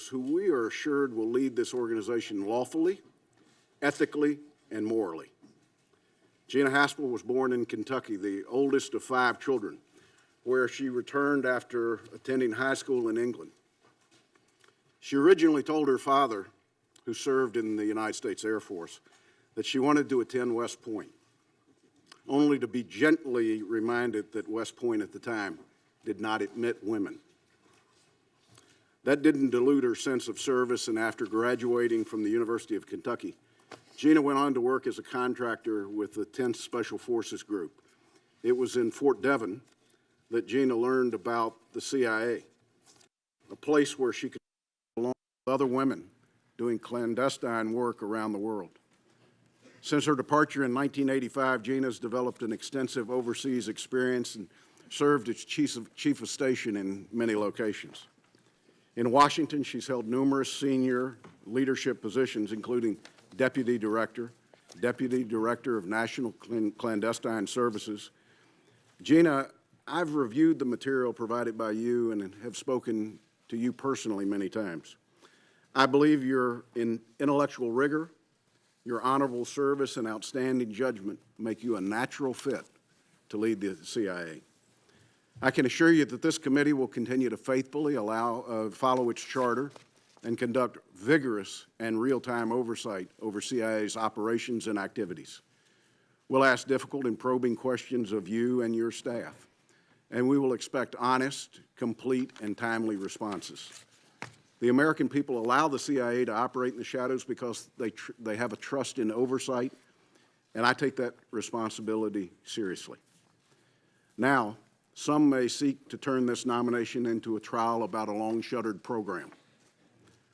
who we are assured will lead this organization lawfully, ethically, and morally. Gina Haspel was born in Kentucky, the oldest of 5 children, where she returned after attending high school in England. She originally told her father, who served in the United States Air Force, that she wanted to attend West Point, only to be gently reminded that West Point at the time did not admit women. That didn't dilute her sense of service, and after graduating from the University of Kentucky, Gina went on to work as a contractor with the 10th Special Forces Group. It was in Fort Devon that Gina learned about the CIA, a place where she could belong with other women doing clandestine work around the world. Since her departure in 1985, Gina's developed an extensive overseas experience and served as chief of station in many locations. In Washington, she's held numerous senior leadership positions, including Deputy Director of National Clandestine Services. Gina, I've reviewed the material provided by you and have spoken to you personally many times. I believe your intellectual rigor, your honorable service, and outstanding judgment make you a natural fit to lead the CIA. I can assure you that this committee will continue to faithfully follow its charter and conduct vigorous and real-time oversight over CIA's operations and activities. We'll ask difficult and probing questions of you and your staff, and we will expect honest, complete, and timely responses. The American people allow the CIA to operate in the shadows because they have a trust in oversight, and I take that responsibility seriously. Now, some may seek to turn this nomination into a trial about a long-shuttered program.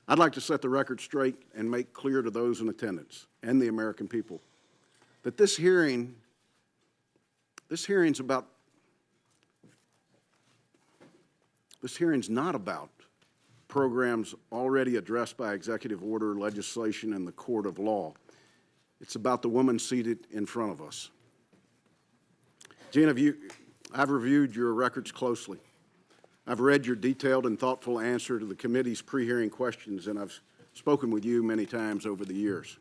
I'd like to set the record straight and make clear to those in attendance and the American people that this hearing's not about programs already addressed by executive order, legislation, and the court of law. It's about the woman seated in front of us. Gina, I've reviewed your records closely. I've read your detailed and thoughtful answer to the committee's pre-hearing questions, and I've spoken with you many times over the years.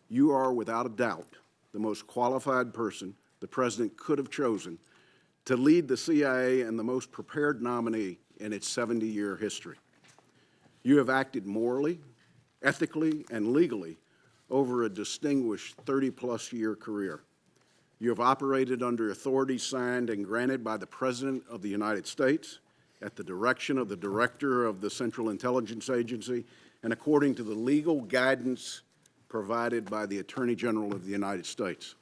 You are, without a doubt, the most qualified person the President could have chosen to lead the CIA and the most prepared nominee in its 70-year history. You have acted morally, ethically, and legally over a distinguished 30-plus year career. You have operated under authority signed and granted by the President of the United States at the direction of the Director of the Central Intelligence Agency and according to the legal guidance provided by the Attorney General of the United States.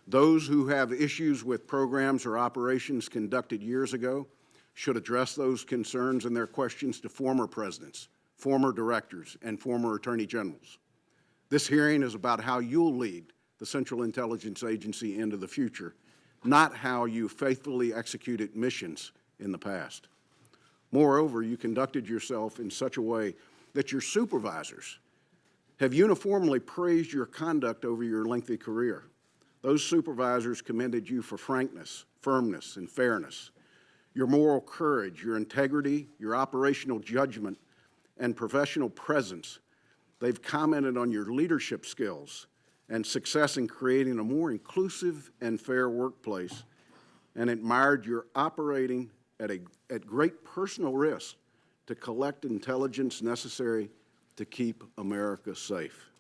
Those who have issues with programs or operations conducted years ago should address those concerns and their questions to former presidents, former directors, and former attorney generals. This hearing is about how you'll lead the Central Intelligence Agency into the future, not how you faithfully executed missions in the past. Moreover, you conducted yourself in such a way that your supervisors have uniformly praised your conduct over your lengthy career. Those supervisors commended you for frankness, firmness, and fairness, your moral courage, your integrity, your operational judgment, and professional presence. They've commented on your leadership skills and success in creating a more inclusive and fair workplace, and admired your operating at great personal risk to collect intelligence necessary to keep America safe.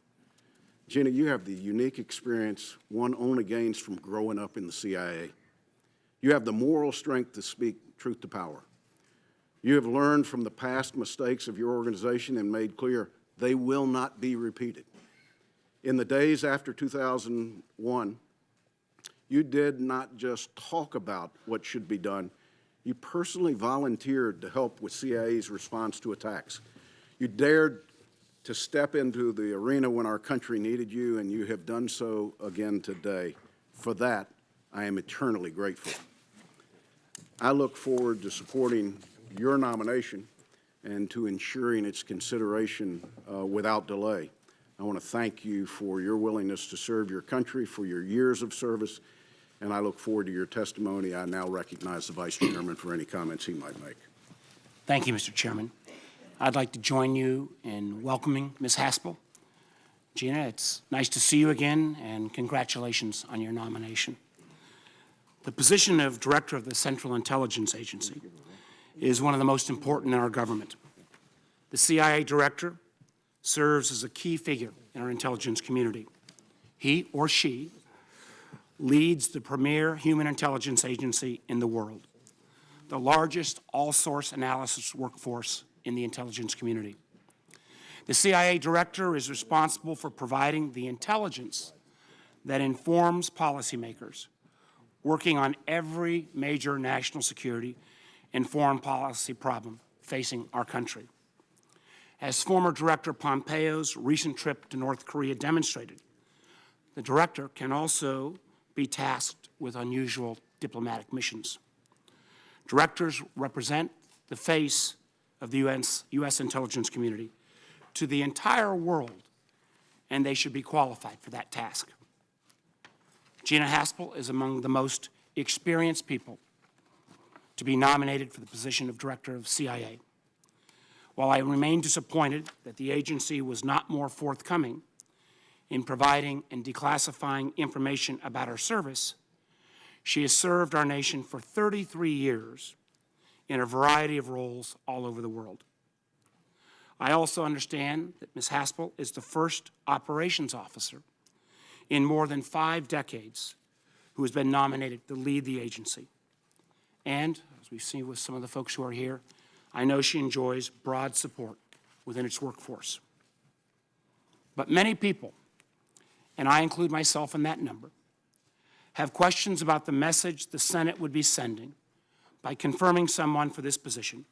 Gina, you have the unique experience one only gains from growing up in the CIA. You have the moral strength to speak truth to power. You have learned from the past mistakes of your organization and made clear they will not be repeated. In the days after 2001, you did not just talk about what should be done, you personally volunteered to help with CIA's response to attacks. You dared to step into the arena when our country needed you, and you have done so again today. For that, I am eternally grateful. I look forward to supporting your nomination and to ensuring its consideration without delay. I want to thank you for your willingness to serve your country, for your years of service, and I look forward to your testimony. I now recognize the Vice Chairman for any comments he might make. Thank you, Mr. Chairman. I'd like to join you in welcoming Ms. Haspel. Gina, it's nice to see you again, and congratulations on your nomination. The position of Director of the Central Intelligence Agency is one of the most important in our government. The CIA Director serves as a key figure in our intelligence community. He or she leads the premier human intelligence agency in the world, the largest all-source analysis workforce in the intelligence community. The CIA Director is responsible for providing the intelligence that informs policymakers working on every major national security and foreign policy problem facing our country. As former Director Pompeo's recent trip to North Korea demonstrated, the Director can also be tasked with unusual diplomatic missions. Directors represent the face of the U.S. intelligence community to the entire world, and they should be qualified for that task. Gina Haspel is among the most experienced people to be nominated for the position of Director of CIA. While I remain disappointed that the agency was not more forthcoming in providing and declassifying information about our service, she has served our nation for 33 years in a variety of roles all over the world. I also understand that Ms. Haspel is the first operations officer in more than 5 decades who has been nominated to lead the agency. And, as we see with some of the folks who are here, I know she enjoys broad support within its workforce. But many people, and I include myself in that number, have questions about the message the Senate would be sending by confirming someone for this position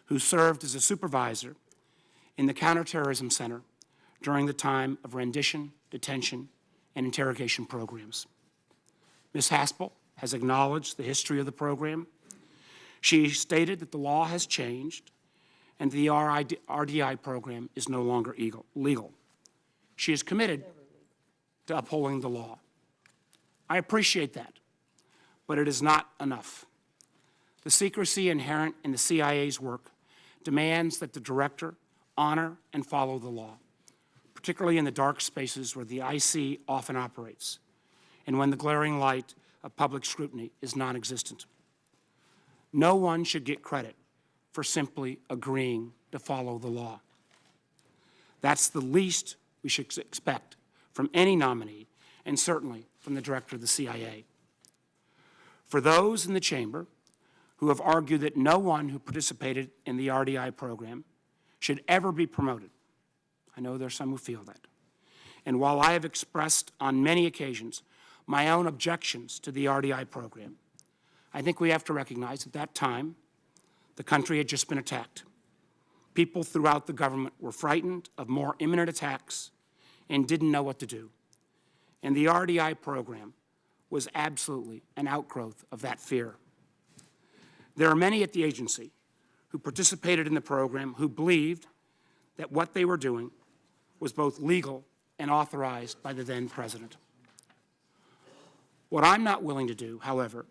who served as a supervisor in the Counterterrorism Center during the time of rendition, detention, and interrogation programs. Ms. Haspel has acknowledged the history of the program. She stated that the law has changed and the RDI program is no longer legal. She is committed to upholding the law. I appreciate that, but it is not enough. The secrecy inherent in the CIA's work demands that the Director honor and follow the law, particularly in the dark spaces where the IC often operates and when the glaring light of public scrutiny is non-existent. No one should get credit for simply agreeing to follow the law. That's the least we should expect from any nominee, and certainly from the Director of the CIA. For those in the chamber who have argued that no one who participated in the RDI program should ever be promoted, I know there are some who feel that. And while I have expressed on many occasions my own objections to the RDI program, I think we have to recognize at that time the country had just been attacked. People throughout the government were frightened of more imminent attacks and didn't know what to do. And the RDI program was absolutely an outgrowth of that fear. There are many at the agency who participated in the program who believed that what they were doing was both legal and authorized by the then president. What I'm not willing to do, however,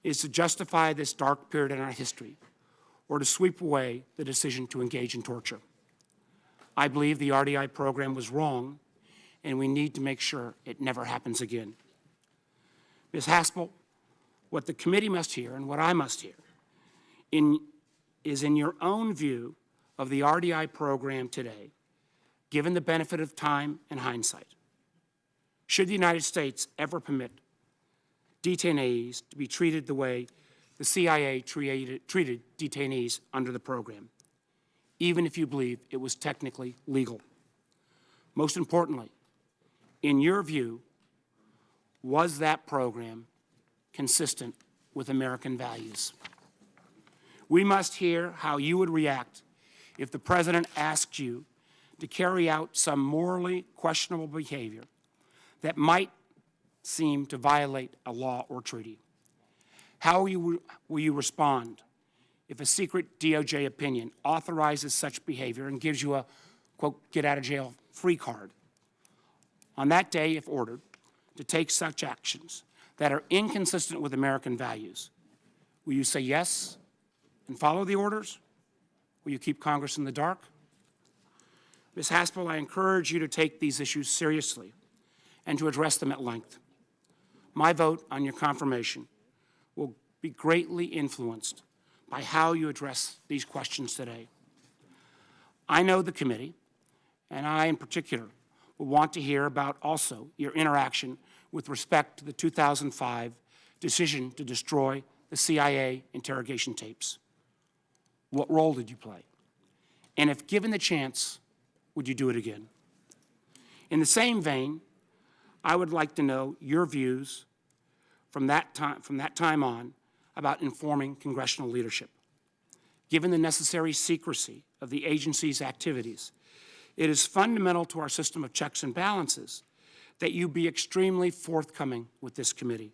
is to justify this dark period in our history or to sweep away the decision to engage in torture. I believe the RDI program was wrong, and we need to make sure it never happens again. Ms. Haspel, what the committee must hear and what I must hear is in your own view of the RDI program today, given the benefit of time and hindsight, should the United States ever permit detainees to be treated the way the CIA treated detainees under the program, even if you believe it was technically legal? Most importantly, in your view, was that program consistent with American values? We must hear how you would react if the President asked you to carry out some morally questionable behavior that might seem to violate a law or treaty. How will you respond if a secret DOJ opinion authorizes such behavior and gives you a, quote, get-out-of-jail-free card? On that day, if ordered, to take such actions that are inconsistent with American values, will you say yes and follow the orders, Will you keep Congress in the dark? Ms. Haspel, I encourage you to take these issues seriously and to address them at length. My vote on your confirmation will be greatly influenced by how you address these questions today. I know the committee, and I in particular, will want to hear about also your interaction with respect to the 2005 decision to destroy the CIA interrogation tapes. What role did you play? And if given the chance, would you do it again? In the same vein, I would like to know your views from that time on about informing congressional leadership. Given the necessary secrecy of the agency's activities, it is fundamental to our system of checks and balances that you be extremely forthcoming with this committee,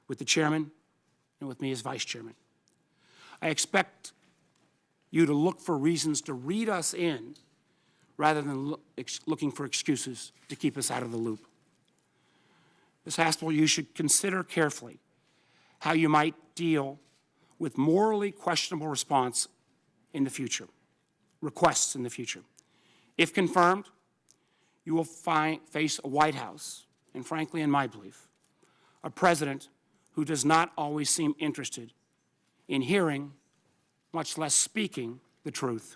with the chairman and with me as vice chairman. I expect you to look for reasons to read us in rather than looking for excuses to keep us out of the loop. Ms. Haspel, you should consider carefully how you might deal with morally questionable requests in the future. If confirmed, you will face a White House, and frankly, in my belief, a president who does not always seem interested in hearing, much less speaking, the truth.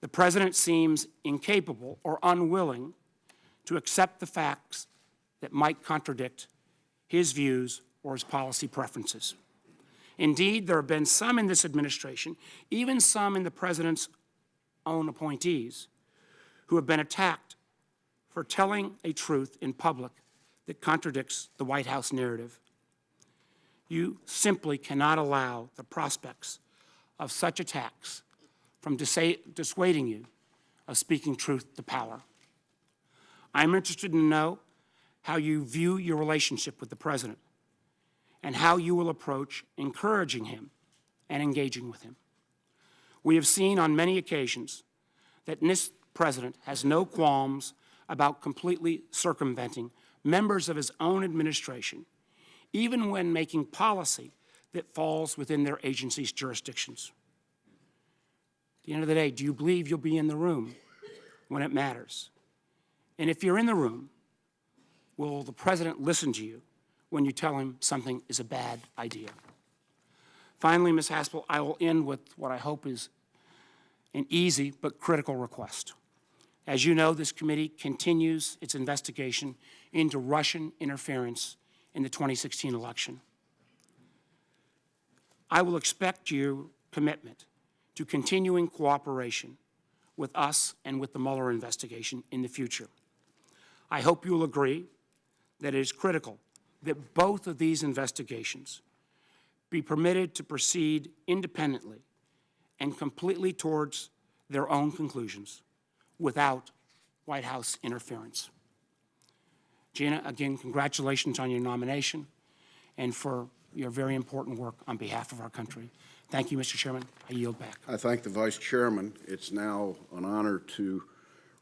The president seems incapable or unwilling to accept the facts that might contradict his views or his policy preferences. Indeed, there have been some in this administration, even some in the president's own appointees, who have been attacked for telling a truth in public that contradicts the White House narrative. You simply cannot allow the prospects of such attacks from dissuading you of speaking truth to power. I'm interested to know how you view your relationship with the president and how you will approach encouraging him and engaging with him. We have seen on many occasions that this president has no qualms about completely circumventing members of his own administration, even when making policy that falls within their agency's jurisdictions. At the end of the day, do you believe you'll be in the room when it matters? And if you're in the room, will the president listen to you when you tell him something is a bad idea? Finally, Ms. Haspel, I will end with what I hope is an easy but critical request. As you know, this committee continues its investigation into Russian interference in the 2016 election. I will expect your commitment to continuing cooperation with us and with the Mueller investigation in the future. I hope you will agree that it is critical that both of these investigations be permitted to proceed independently and completely towards their own conclusions without White House interference. Gina, again, congratulations on your nomination and for your very important work on behalf of our country. Thank you, Mr. Chairman. I yield back. I thank the Vice Chairman. It's now an honor to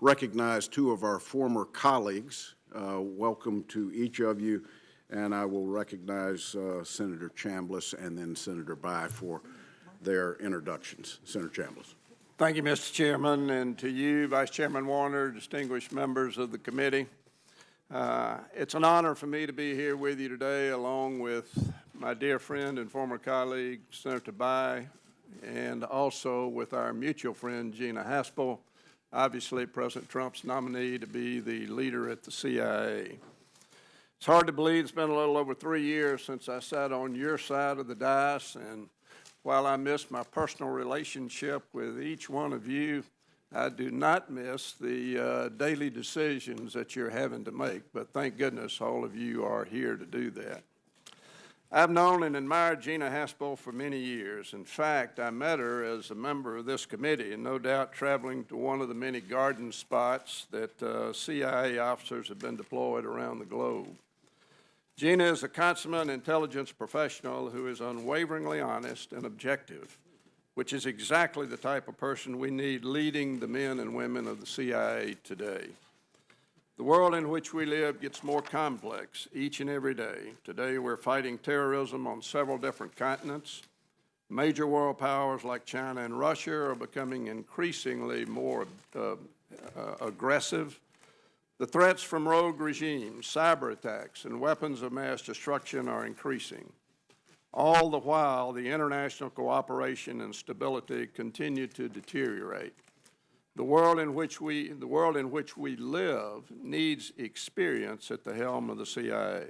recognize two of our former colleagues. Welcome to each of you, and I will recognize Senator Chambliss and then Senator Bayh for their introductions. Senator Chambliss. Thank you, Mr. Chairman, and to you, Vice Chairman Warner, distinguished members of the committee. It's an honor for me to be here with you today, along with my dear friend and former colleague, Senator Bayh, and also with our mutual friend, Gina Haspel, obviously President Trump's nominee to be the leader at the CIA. It's hard to believe it's been a little over 3 years since I sat on your side of the dais, and while I miss my personal relationship with each one of you, I do not miss the daily decisions that you're having to make, but thank goodness all of you are here to do that. I've known and admired Gina Haspel for many years. In fact, I met her as a member of this committee, and no doubt traveling to one of the many garden spots that CIA officers have been deployed around the globe. Gina is a consummate intelligence professional who is unwaveringly honest and objective, which is exactly the type of person we need leading the men and women of the CIA today. The world in which we live gets more complex each and every day. Today we're fighting terrorism on several different continents. Major world powers like China and Russia are becoming increasingly more aggressive. The threats from rogue regimes, cyber attacks, and weapons of mass destruction are increasing. All the while, the international cooperation and stability continue to deteriorate. The world in which we live needs experience at the helm of the CIA.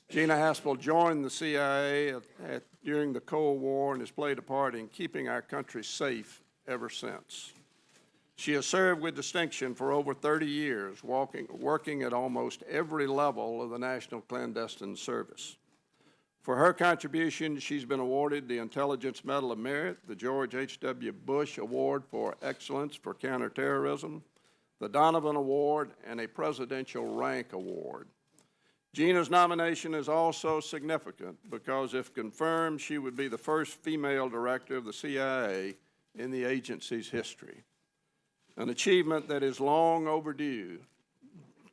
Gina Haspel joined the CIA during the Cold War and has played a part in keeping our country safe ever since. She has served with distinction for over 30 years, working at almost every level of the National Clandestine Service. For her contribution, she's been awarded the Intelligence Medal of Merit, the George H.W. Bush Award for Excellence for Counterterrorism, the Donovan Award, and a Presidential Rank Award. Gina's nomination is also significant because, if confirmed, she would be the first female director of the CIA in the agency's history, an achievement that is long overdue,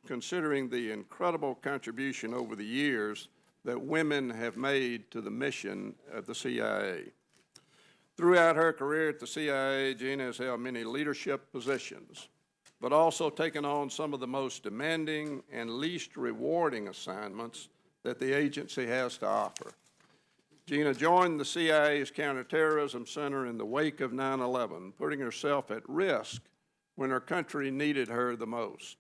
considering the incredible contribution over the years that women have made to the mission of the CIA. Throughout her career at the CIA, Gina has held many leadership positions, but also taken on some of the most demanding and least rewarding assignments that the agency has to offer. Gina joined the CIA's Counterterrorism Center in the wake of 9/11, putting herself at risk when her country needed her the most.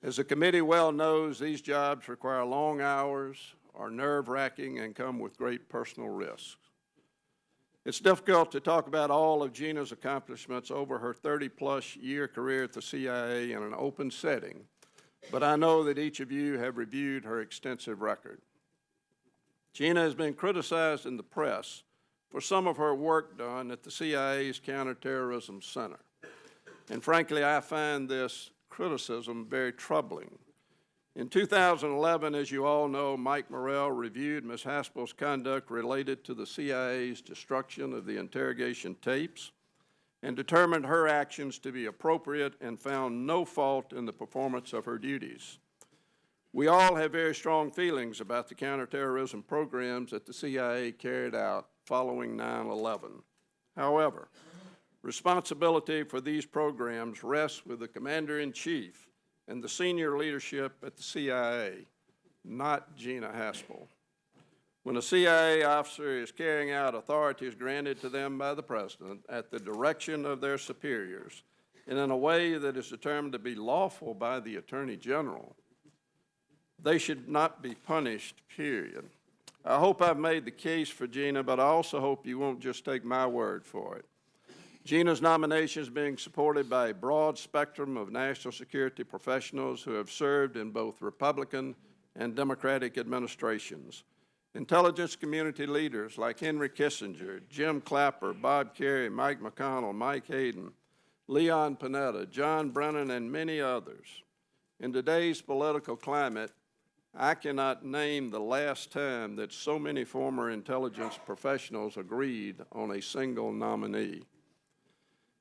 As the committee well knows, these jobs require long hours, are nerve-wracking, and come with great personal risks. It's difficult to talk about all of Gina's accomplishments over her 30-plus year career at the CIA in an open setting, but I know that each of you have reviewed her extensive record. Gina has been criticized in the press for some of her work done at the CIA's Counterterrorism Center. And frankly, I find this criticism very troubling. In 2011, as you all know, Mike Morrell reviewed Ms. Haspel's conduct related to the CIA's destruction of the interrogation tapes and determined her actions to be appropriate and found no fault in the performance of her duties. We all have very strong feelings about the counterterrorism programs that the CIA carried out following 9/11. However, responsibility for these programs rests with the Commander-in-Chief and the senior leadership at the CIA, not Gina Haspel. When a CIA officer is carrying out authorities granted to them by the President at the direction of their superiors and in a way that is determined to be lawful by the Attorney General, they should not be punished, period. I hope I've made the case for Gina, but I also hope you won't just take my word for it. Gina's nomination is being supported by a broad spectrum of national security professionals who have served in both Republican and Democratic administrations. Intelligence community leaders like Henry Kissinger, Jim Clapper, Bob Kerrey, Mike McConnell, Mike Hayden, Leon Panetta, John Brennan, and many others. In today's political climate, I cannot name the last time that so many former intelligence professionals agreed on a single nominee.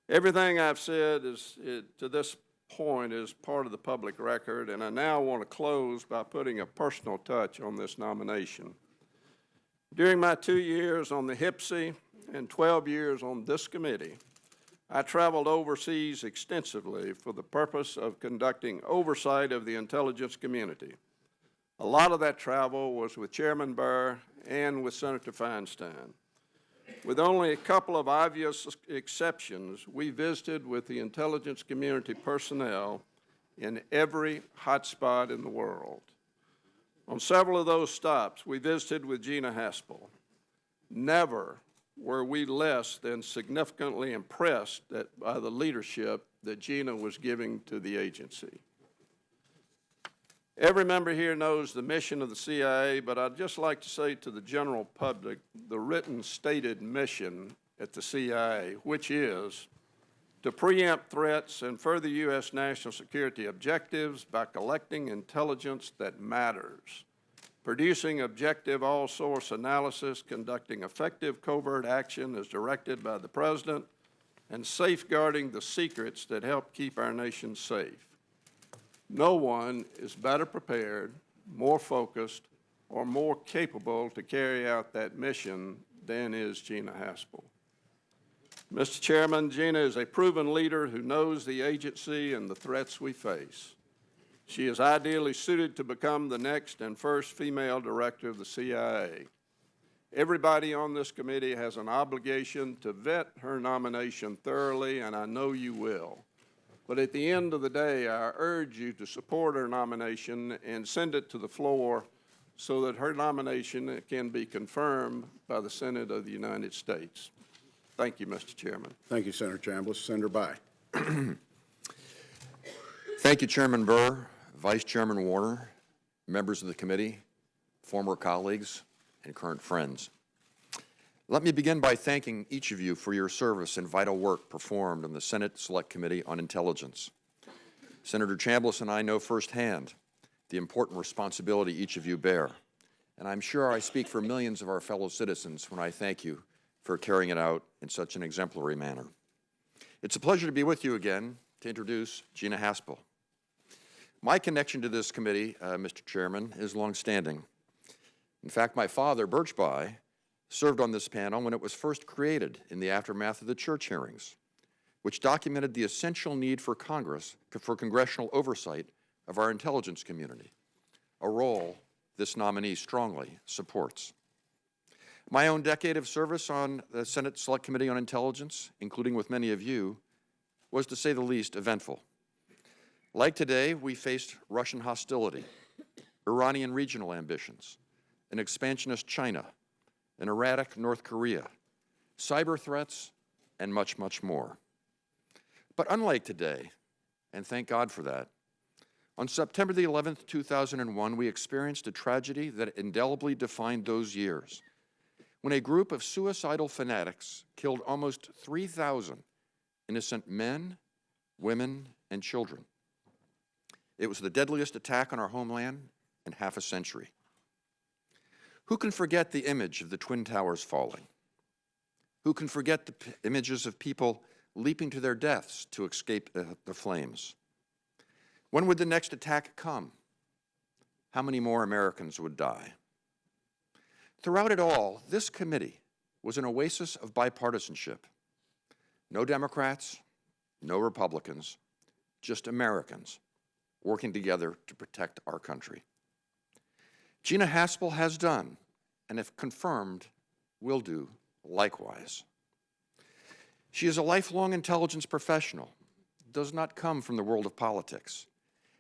Everything I've said to this point is part of the public record, and I now want to close by putting a personal touch on this nomination. During my 2 years on the HPSI and 12 years on this committee, I traveled overseas extensively for the purpose of conducting oversight of the intelligence community. A lot of that travel was with Chairman Burr and with Senator Feinstein. With only a couple of obvious exceptions, we visited with the intelligence community personnel in every hotspot in the world. On several of those stops, we visited with Gina Haspel. Never were we less than significantly impressed by the leadership that Gina was giving to the agency. Every member here knows the mission of the CIA, but I'd just like to say to the general public the written stated mission at the CIA, which is to preempt threats and further U.S. national security objectives by collecting intelligence that matters, producing objective all-source analysis, conducting effective covert action as directed by the President, and safeguarding the secrets that help keep our nation safe. No one is better prepared, more focused, or more capable to carry out that mission than is Gina Haspel. Mr. Chairman, Gina is a proven leader who knows the agency and the threats we face. She is ideally suited to become the next and first female director of the CIA. Everybody on this committee has an obligation to vet her nomination thoroughly, and I know you will. But at the end of the day, I urge you to support her nomination and send it to the floor so that her nomination can be confirmed by the Senate of the United States. Thank you, Mr. Chairman. Thank you, Senator Chambliss. Senator By. Thank you, Chairman Burr, Vice Chairman Warner, members of the committee, former colleagues, and current friends. Let me begin by thanking each of you for your service and vital work performed on the Senate Select Committee on Intelligence. Senator Chambliss and I know firsthand the important responsibility each of you bear, and I'm sure I speak for millions of our fellow citizens when I thank you for carrying it out in such an exemplary manner. It's a pleasure to be with you again to introduce Gina Haspel. My connection to this committee, Mr. Chairman, is longstanding. In fact, my father, Birch By, served on this panel when it was first created in the aftermath of the church hearings, which documented the essential need for Congress for congressional oversight of our intelligence community, a role this nominee strongly supports. My own decade of service on the Senate Select Committee on Intelligence, including with many of you, was, to say the least, eventful. Like today, we faced Russian hostility, Iranian regional ambitions, an expansionist China, an erratic North Korea, cyber threats, and much, much more. But unlike today, and thank God for that, on September the 11th, 2001, we experienced a tragedy that indelibly defined those years, when a group of suicidal fanatics killed almost 3,000 innocent men, women, and children. It was the deadliest attack on our homeland in half a century. Who can forget the image of the Twin Towers falling? Who can forget the images of people leaping to their deaths to escape the flames? When would the next attack come? How many more Americans would die? Throughout it all, this committee was an oasis of bipartisanship. No Democrats, no Republicans, just Americans working together to protect our country. Gina Haspel has done, and if confirmed, will do likewise. She is a lifelong intelligence professional, does not come from the world of politics,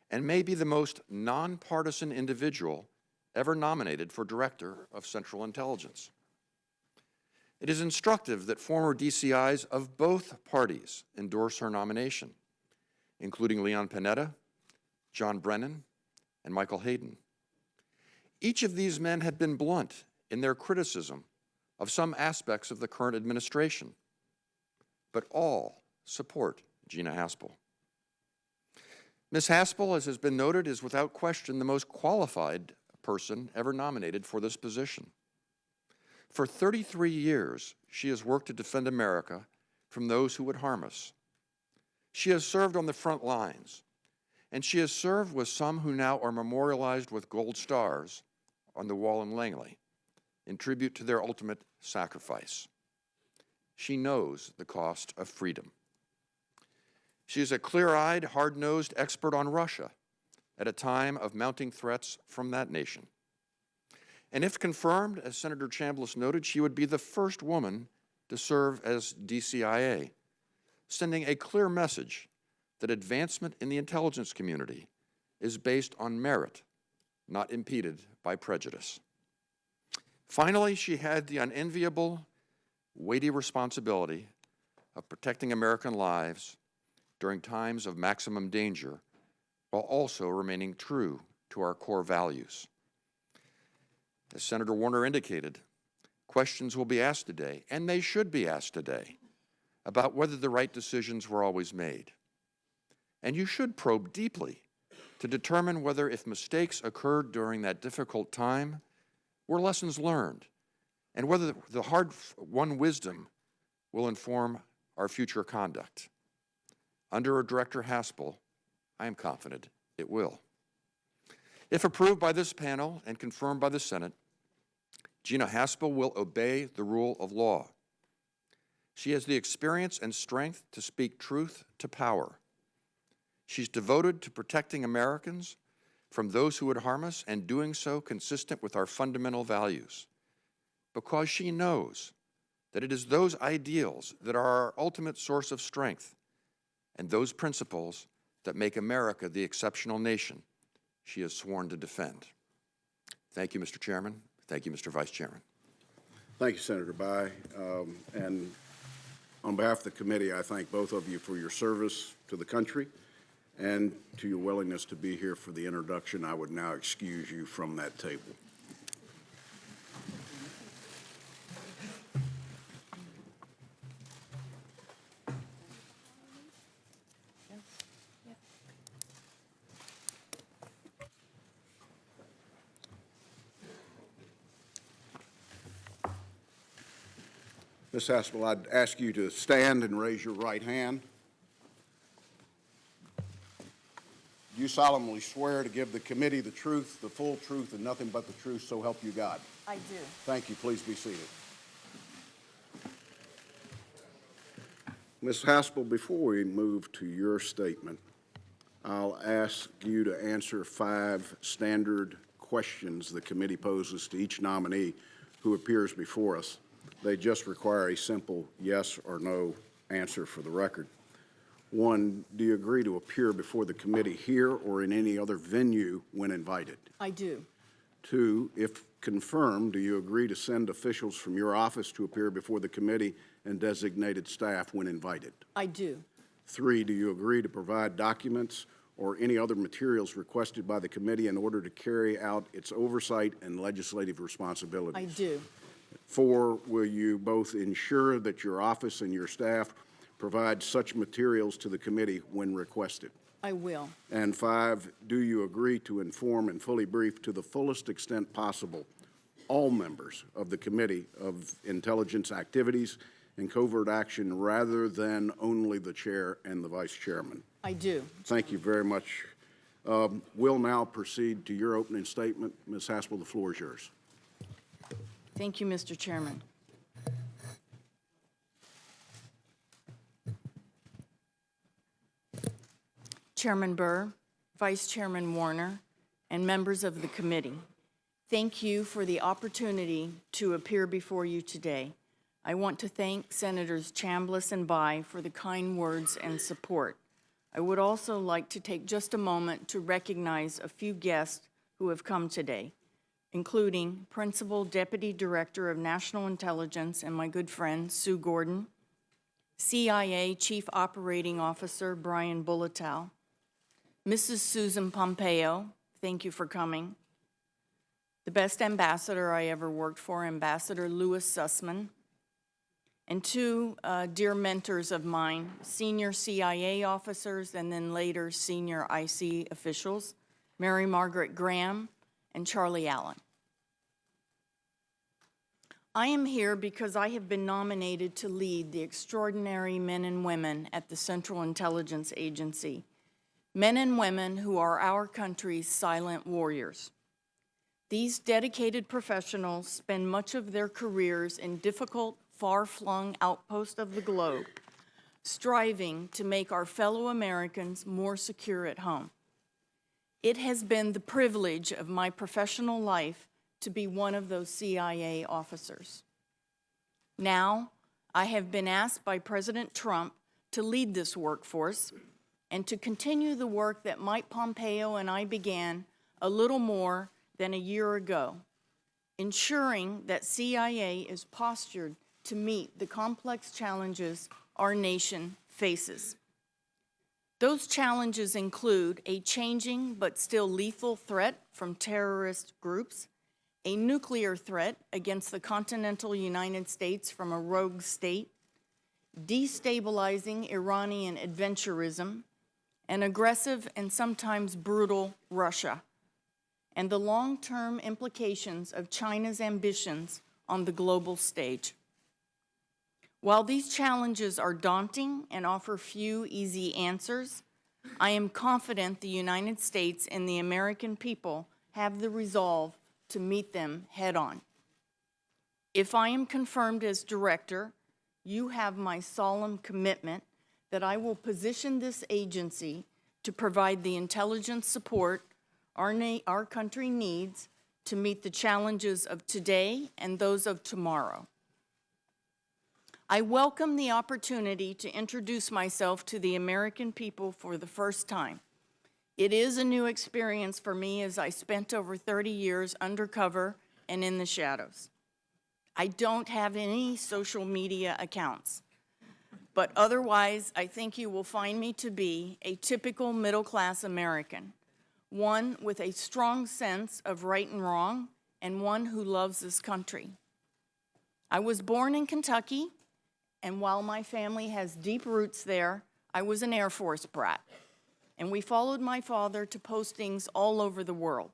and may be the most nonpartisan individual ever nominated for Director of Central Intelligence. It is instructive that former DCIs of both parties endorse her nomination, including Leon Panetta, John Brennan, and Michael Hayden. Each of these men have been blunt in their criticism of some aspects of the current administration, but all support Gina Haspel. Ms. Haspel, as has been noted, is without question the most qualified person ever nominated for this position. For 33 years, she has worked to defend America from those who would harm us. She has served on the front lines, and she has served with some who now are memorialized with gold stars on the wall in Langley, in tribute to their ultimate sacrifice. She knows the cost of freedom. She is a clear-eyed, hard-nosed expert on Russia at a time of mounting threats from that nation. And if confirmed, as Senator Chambliss noted, she would be the first woman to serve as DCIA, sending a clear message that advancement in the intelligence community is based on merit, not impeded by prejudice. Finally, she had the unenviable, weighty responsibility of protecting American lives during times of maximum danger, while also remaining true to our core values. As Senator Warner indicated, questions will be asked today, and they should be asked today, about whether the right decisions were always made. And you should probe deeply to determine whether, if mistakes occurred during that difficult time, were lessons learned, and whether the hard-won wisdom will inform our future conduct. Under Director Haspel, I am confident it will. If approved by this panel and confirmed by the Senate, Gina Haspel will obey the rule of law. She has the experience and strength to speak truth to power. She's devoted to protecting Americans from those who would harm us and doing so consistent with our fundamental values, because she knows that it is those ideals that are our ultimate source of strength and those principles that make America the exceptional nation she has sworn to defend. Thank you, Mr. Chairman. Thank you, Mr. Vice Chairman. Thank you, Senator Bai. And on behalf of the committee, I thank both of you for your service to the country and to your willingness to be here for the introduction. I would now excuse you from that table. Ms. Haspel, I'd ask you to stand and raise your right hand. Do you solemnly swear to give the committee the truth, the full truth, and nothing but the truth, so help you God? I do. Thank you. Please be seated. Ms. Haspel, before we move to your statement, I'll ask you to answer 5 standard questions the committee poses to each nominee who appears before us. They just require a simple yes or no answer for the record. 1, do you agree to appear before the committee here or in any other venue when invited? I do. 2, if confirmed, do you agree to send officials from your office to appear before the committee and designated staff when invited? I do. 3, do you agree to provide documents or any other materials requested by the committee in order to carry out its oversight and legislative responsibilities? I do. 4, will you both ensure that your office and your staff provide such materials to the committee when requested? I will. And 5, do you agree to inform and fully brief to the fullest extent possible all members of the Committee of Intelligence Activities and Covert Action rather than only the chair and the vice chairman? I do. Thank you very much. We'll now proceed to your opening statement. Ms. Haspel, the floor is yours. Thank you, Mr. Chairman. Chairman Burr, Vice Chairman Warner, and members of the committee, thank you for the opportunity to appear before you today. I want to thank Senators Chambliss and Bai for the kind words and support. I would also like to take just a moment to recognize a few guests who have come today, including Principal Deputy Director of National Intelligence and my good friend Sue Gordon, CIA Chief Operating Officer Brian Bulletow, Mrs. Susan Pompeo, thank you for coming, the best ambassador I ever worked for, Ambassador Louis Sussman, and 2 dear mentors of mine, senior CIA officers and then later senior IC officials, Mary Margaret Graham and Charlie Allen. I am here because I have been nominated to lead the extraordinary men and women at the Central Intelligence Agency, men and women who are our country's silent warriors. These dedicated professionals spend much of their careers in difficult, far-flung outposts of the globe, striving to make our fellow Americans more secure at home. It has been the privilege of my professional life to be one of those CIA officers. Now, I have been asked by President Trump to lead this workforce and to continue the work that Mike Pompeo and I began a little more than a year ago, ensuring that CIA is postured to meet the complex challenges our nation faces. Those challenges include a changing but still lethal threat from terrorist groups, a nuclear threat against the continental United States from a rogue state, destabilizing Iranian adventurism, an aggressive and sometimes brutal Russia, and the long-term implications of China's ambitions on the global stage. While these challenges are daunting and offer few easy answers, I am confident the United States and the American people have the resolve to meet them head-on. If I am confirmed as director, you have my solemn commitment that I will position this agency to provide the intelligence support our country needs to meet the challenges of today and those of tomorrow. I welcome the opportunity to introduce myself to the American people for the first time. It is a new experience for me as I spent over 30 years undercover and in the shadows. I don't have any social media accounts, but otherwise I think you will find me to be a typical middle-class American, one with a strong sense of right and wrong, and one who loves this country. I was born in Kentucky, and while my family has deep roots there, I was an Air Force brat, and we followed my father to postings all over the world.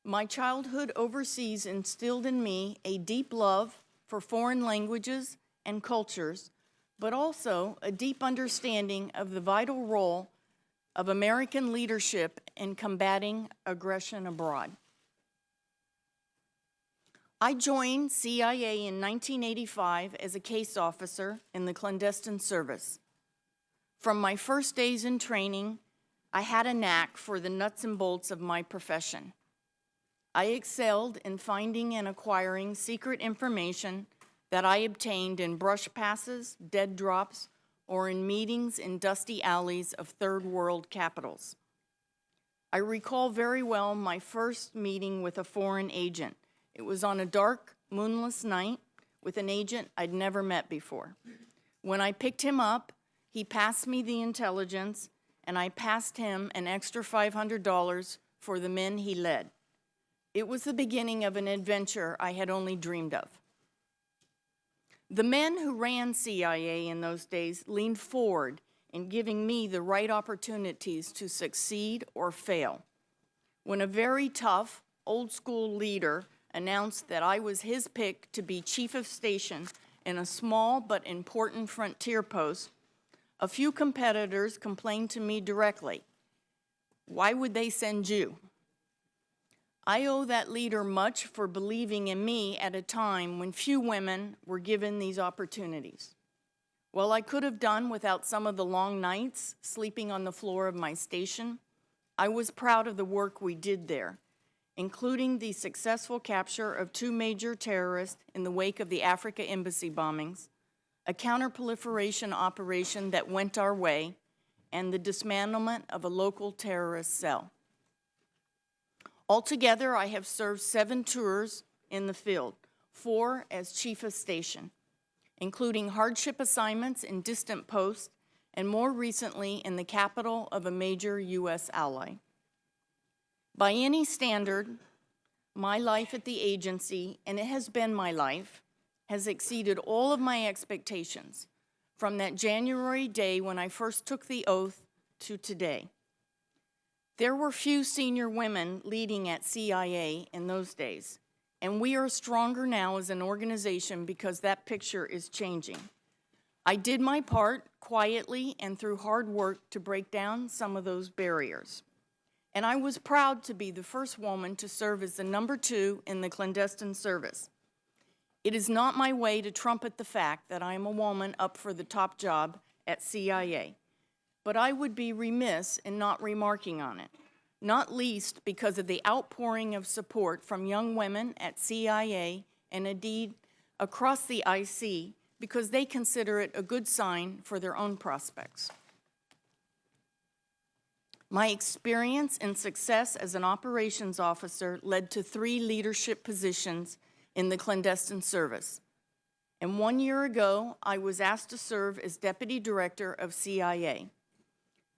My childhood overseas instilled in me a deep love for foreign languages and cultures, but also a deep understanding of the vital role of American leadership in combating aggression abroad. I joined CIA in 1985 as a case officer in the clandestine service. From my first days in training, I had a knack for the nuts and bolts of my profession. I excelled in finding and acquiring secret information that I obtained in brush passes, dead drops, or in meetings in dusty alleys of third world capitals. I recall very well my first meeting with a foreign agent. It was on a dark, moonless night with an agent I'd never met before. When I picked him up, he passed me the intelligence, and I passed him an extra $500 for the men he led. It was the beginning of an adventure I had only dreamed of. The men who ran CIA in those days leaned forward in giving me the right opportunities to succeed or fail. When a very tough, old-school leader announced that I was his pick to be chief of station in a small but important frontier post, a few competitors complained to me directly. Why would they send you? I owe that leader much for believing in me at a time when few women were given these opportunities. While I could have done without some of the long nights sleeping on the floor of my station, I was proud of the work we did there, including the successful capture of 2 major terrorists in the wake of the Africa embassy bombings, a counterproliferation operation that went our way, and the dismantlement of a local terrorist cell. Altogether, I have served 7 tours in the field, 4 as chief of station, including hardship assignments in distant posts, and more recently in the capital of a major U.S. ally. By any standard, my life at the agency, and it has been my life, has exceeded all of my expectations, from that January day when I first took the oath to today. There were few senior women leading at CIA in those days, and we are stronger now as an organization because that picture is changing. I did my part quietly and through hard work to break down some of those barriers. And I was proud to be the first woman to serve as the number 2 in the clandestine service. It is not my way to trumpet the fact that I am a woman up for the top job at CIA, but I would be remiss in not remarking on it, not least because of the outpouring of support from young women at CIA and indeed across the IC because they consider it a good sign for their own prospects. My experience and success as an operations officer led to 3 leadership positions in the clandestine service. And 1 year ago, I was asked to serve as deputy director of CIA.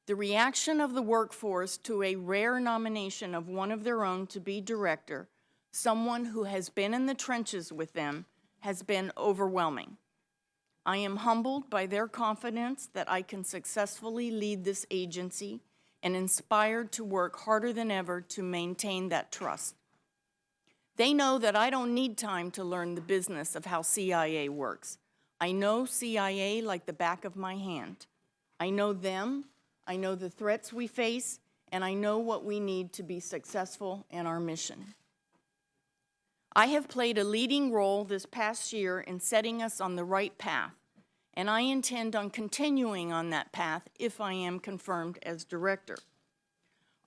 The reaction of the workforce to a rare nomination of one of their own to be director, someone who has been in the trenches with them, has been overwhelming. I am humbled by their confidence that I can successfully lead this agency and inspired to work harder than ever to maintain that trust. They know that I don't need time to learn the business of how CIA works. I know CIA like the back of my hand. I know them, I know the threats we face, and I know what we need to be successful in our mission. I have played a leading role this past year in setting us on the right path, and I intend on continuing on that path if I am confirmed as director.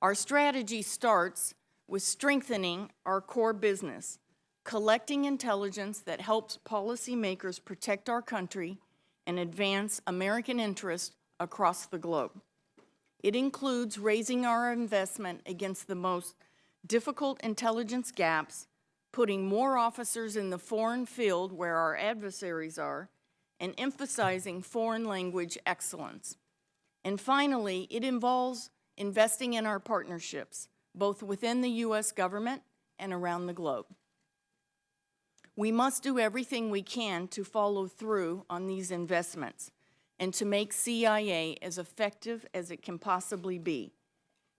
Our strategy starts with strengthening our core business, collecting intelligence that helps policymakers protect our country and advance American interests across the globe. It includes raising our investment against the most difficult intelligence gaps, putting more officers in the foreign field where our adversaries are, and emphasizing foreign language excellence. And finally, it involves investing in our partnerships, both within the U.S. government and around the globe. We must do everything we can to follow through on these investments and to make CIA as effective as it can possibly be,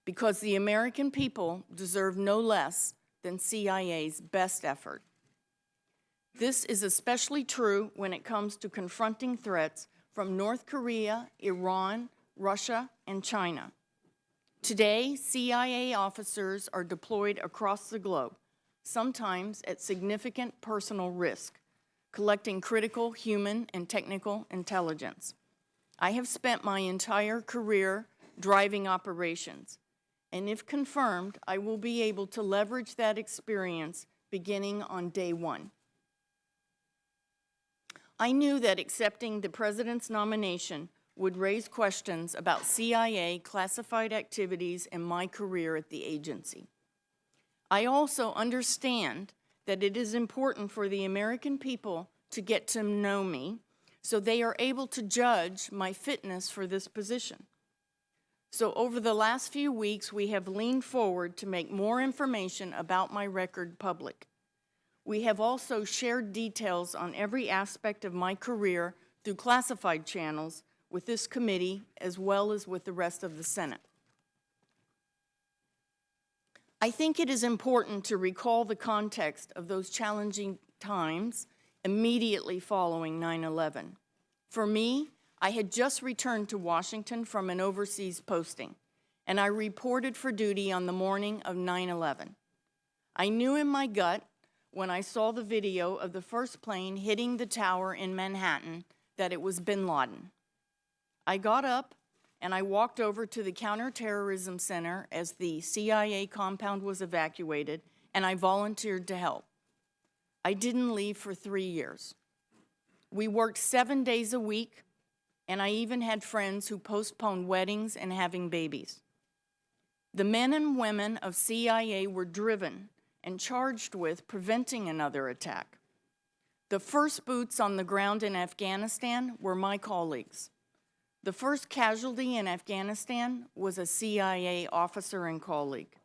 because the American people deserve no less than CIA's best effort. This is especially true when it comes to confronting threats from North Korea, Iran, Russia, and China. Today, CIA officers are deployed across the globe, sometimes at significant personal risk, collecting critical human and technical intelligence. I have spent my entire career driving operations, and if confirmed, I will be able to leverage that experience beginning on day one. I knew that accepting the President's nomination would raise questions about CIA classified activities in my career at the agency. I also understand that it is important for the American people to get to know me so they are able to judge my fitness for this position. So over the last few weeks, we have leaned forward to make more information about my record public. We have also shared details on every aspect of my career through classified channels with this committee as well as with the rest of the Senate. I think it is important to recall the context of those challenging times immediately following 9/11. For me, I had just returned to Washington from an overseas posting, and I reported for duty on the morning of 9/11. I knew in my gut when I saw the video of the first plane hitting the tower in Manhattan that it was bin Laden. I got up and I walked over to the Counterterrorism Center as the CIA compound was evacuated, and I volunteered to help. I didn't leave for 3 years. We worked 7 days a week, and I even had friends who postponed weddings and having babies. The men and women of CIA were driven and charged with preventing another attack. The first boots on the ground in Afghanistan were my colleagues. The first casualty in Afghanistan was a CIA officer and colleague.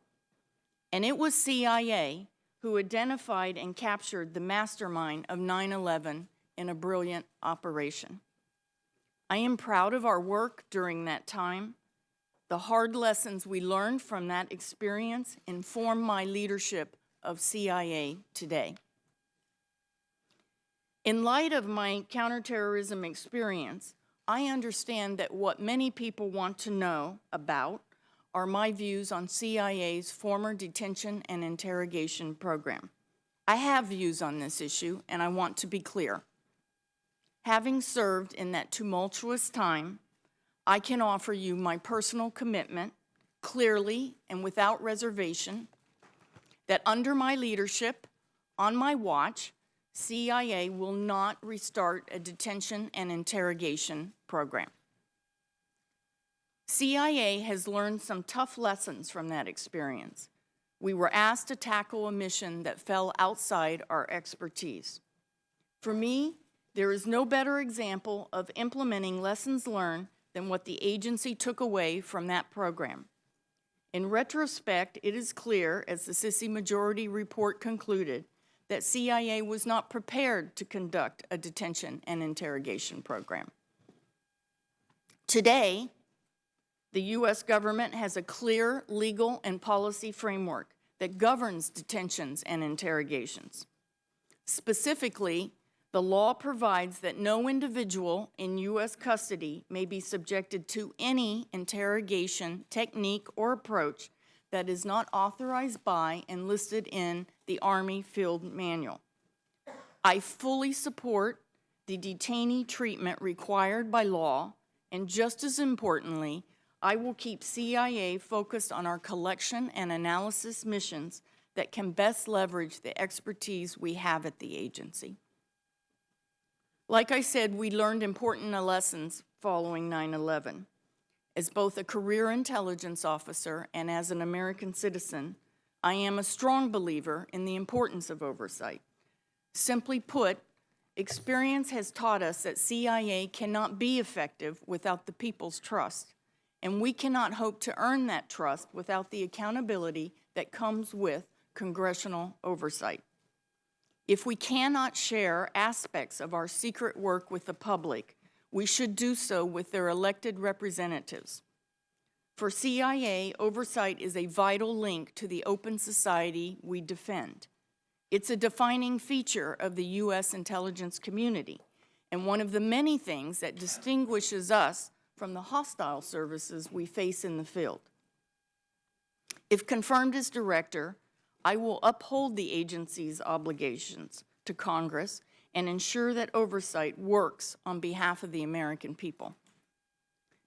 And it was CIA who identified and captured the mastermind of 9/11 in a brilliant operation. I am proud of our work during that time. The hard lessons we learned from that experience inform my leadership of CIA today. In light of my counterterrorism experience, I understand that what many people want to know about are my views on CIA's former detention and interrogation program. I have views on this issue, and I want to be clear. Having served in that tumultuous time, I can offer you my personal commitment, clearly and without reservation, that under my leadership, on my watch, CIA will not restart a detention and interrogation program. CIA has learned some tough lessons from that experience. We were asked to tackle a mission that fell outside our expertise. For me, there is no better example of implementing lessons learned than what the agency took away from that program. In retrospect, it is clear, as the Sissy Majority Report concluded, that CIA was not prepared to conduct a detention and interrogation program. Today, the U.S. government has a clear legal and policy framework that governs detentions and interrogations. Specifically, the law provides that no individual in U.S. custody may be subjected to any interrogation technique or approach that is not authorized by and listed in the Army Field Manual. I fully support the detainee treatment required by law, and just as importantly, I will keep CIA focused on our collection and analysis missions that can best leverage the expertise we have at the agency. Like I said, we learned important lessons following 9/11. As both a career intelligence officer and as an American citizen, I am a strong believer in the importance of oversight. Simply put, experience has taught us that CIA cannot be effective without the people's trust, and we cannot hope to earn that trust without the accountability that comes with congressional oversight. If we cannot share aspects of our secret work with the public, we should do so with their elected representatives. For CIA, oversight is a vital link to the open society we defend. It's a defining feature of the U.S. intelligence community, and one of the many things that distinguishes us from the hostile services we face in the field. If confirmed as director, I will uphold the agency's obligations to Congress and ensure that oversight works on behalf of the American people.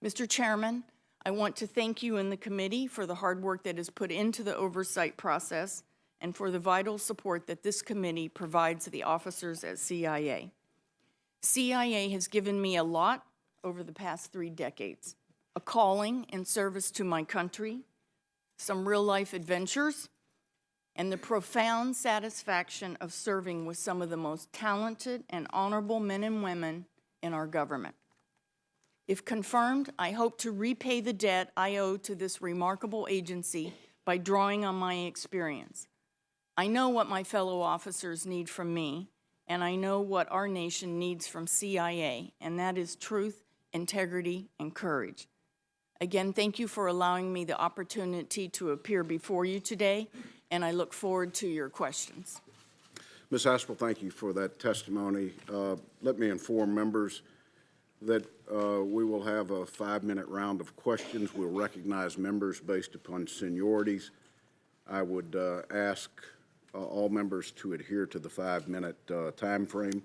Mr. Chairman, I want to thank you and the committee for the hard work that is put into the oversight process and for the vital support that this committee provides the officers at CIA. CIA has given me a lot over the past 3 decades, a calling and service to my country, some real-life adventures, and the profound satisfaction of serving with some of the most talented and honorable men and women in our government. If confirmed, I hope to repay the debt I owe to this remarkable agency by drawing on my experience. I know what my fellow officers need from me, and I know what our nation needs from CIA, and that is truth, integrity, and courage. Again, thank you for allowing me the opportunity to appear before you today, and I look forward to your questions. Ms. Haspel, thank you for that testimony. Let me inform members that we will have a 5-minute round of questions. We'll recognize members based upon seniorities. I would ask all members to adhere to the 5-minute time frame,